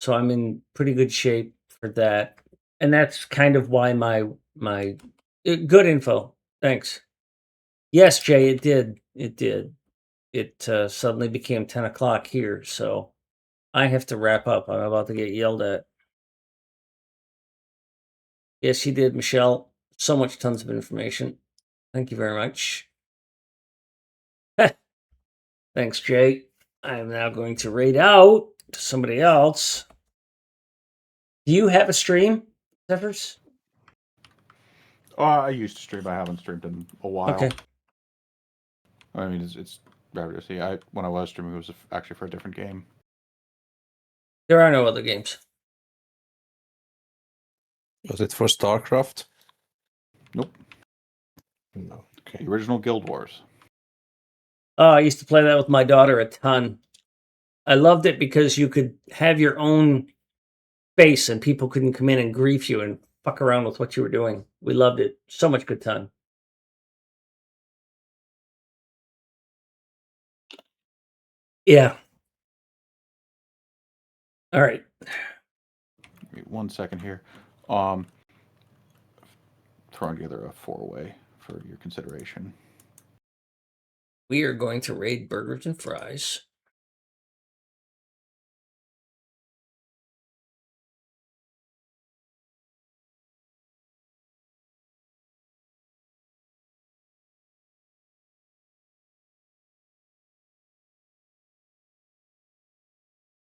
So I'm in pretty good shape for that, and that's kind of why my good info. Thanks. Yes, Jay, it did. It did. It suddenly became 10 o'clock here, so I have to wrap up. I'm about to get yelled at. Yes, you did, Michelle. So much tons of information. Thank you very much. Thanks, Jay. I am now going to raid out to somebody else. Do you have a stream, Zephyrs? I used to stream. I haven't streamed in a while. Okay. I mean, it's rather to see. When I was streaming, it was actually for a different game. There are no other games. Was it for StarCraft? Nope. No. Okay. The original Guild Wars. Oh, I used to play that with my daughter a ton. I loved it because you could have your own space and people couldn't come in and grief you and fuck around with what you were doing. We loved it. So much good time. Yeah. All right. Wait 1 second here. Throwing together a 4-way for your consideration. We are going to raid burgers and fries.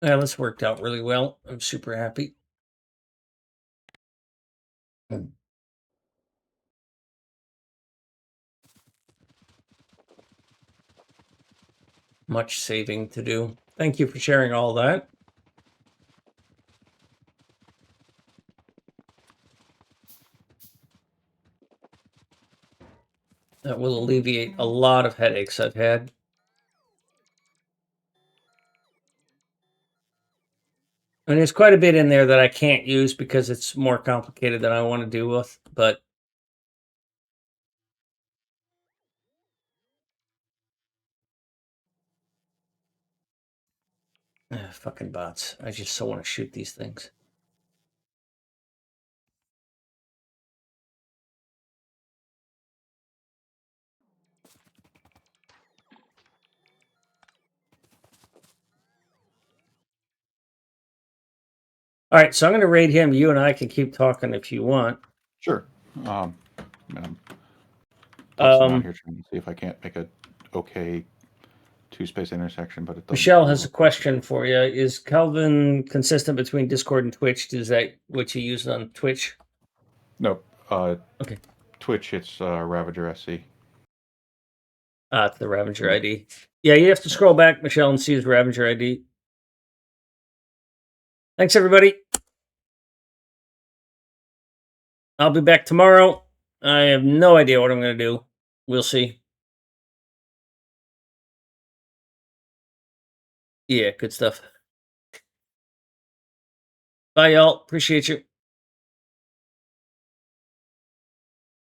Yeah, this worked out really well. I'm super happy. Much saving to do. Thank you for sharing all that. That will alleviate a lot of headaches I've had. And there's quite a bit in there that I can't use because it's more complicated than I want to deal with, but fucking bots. I just so want to shoot these things. All right, so I'm going to raid him. You and I can keep talking if you want. Sure. I'm busting out here trying to see if I can't make a okay two-space intersection, but it doesn't. Michelle has a question for you. Is Kelvin consistent between Discord and Twitch? Is that what you use on Twitch? No. Okay. Twitch, it's Ravager SC. It's the Ravager ID. Yeah, you have to scroll back, Michelle, and see his Ravager ID. Thanks, everybody. I'll be back tomorrow. I have no idea what I'm going to do. We'll see. Yeah, good stuff. Bye, y'all. Appreciate you.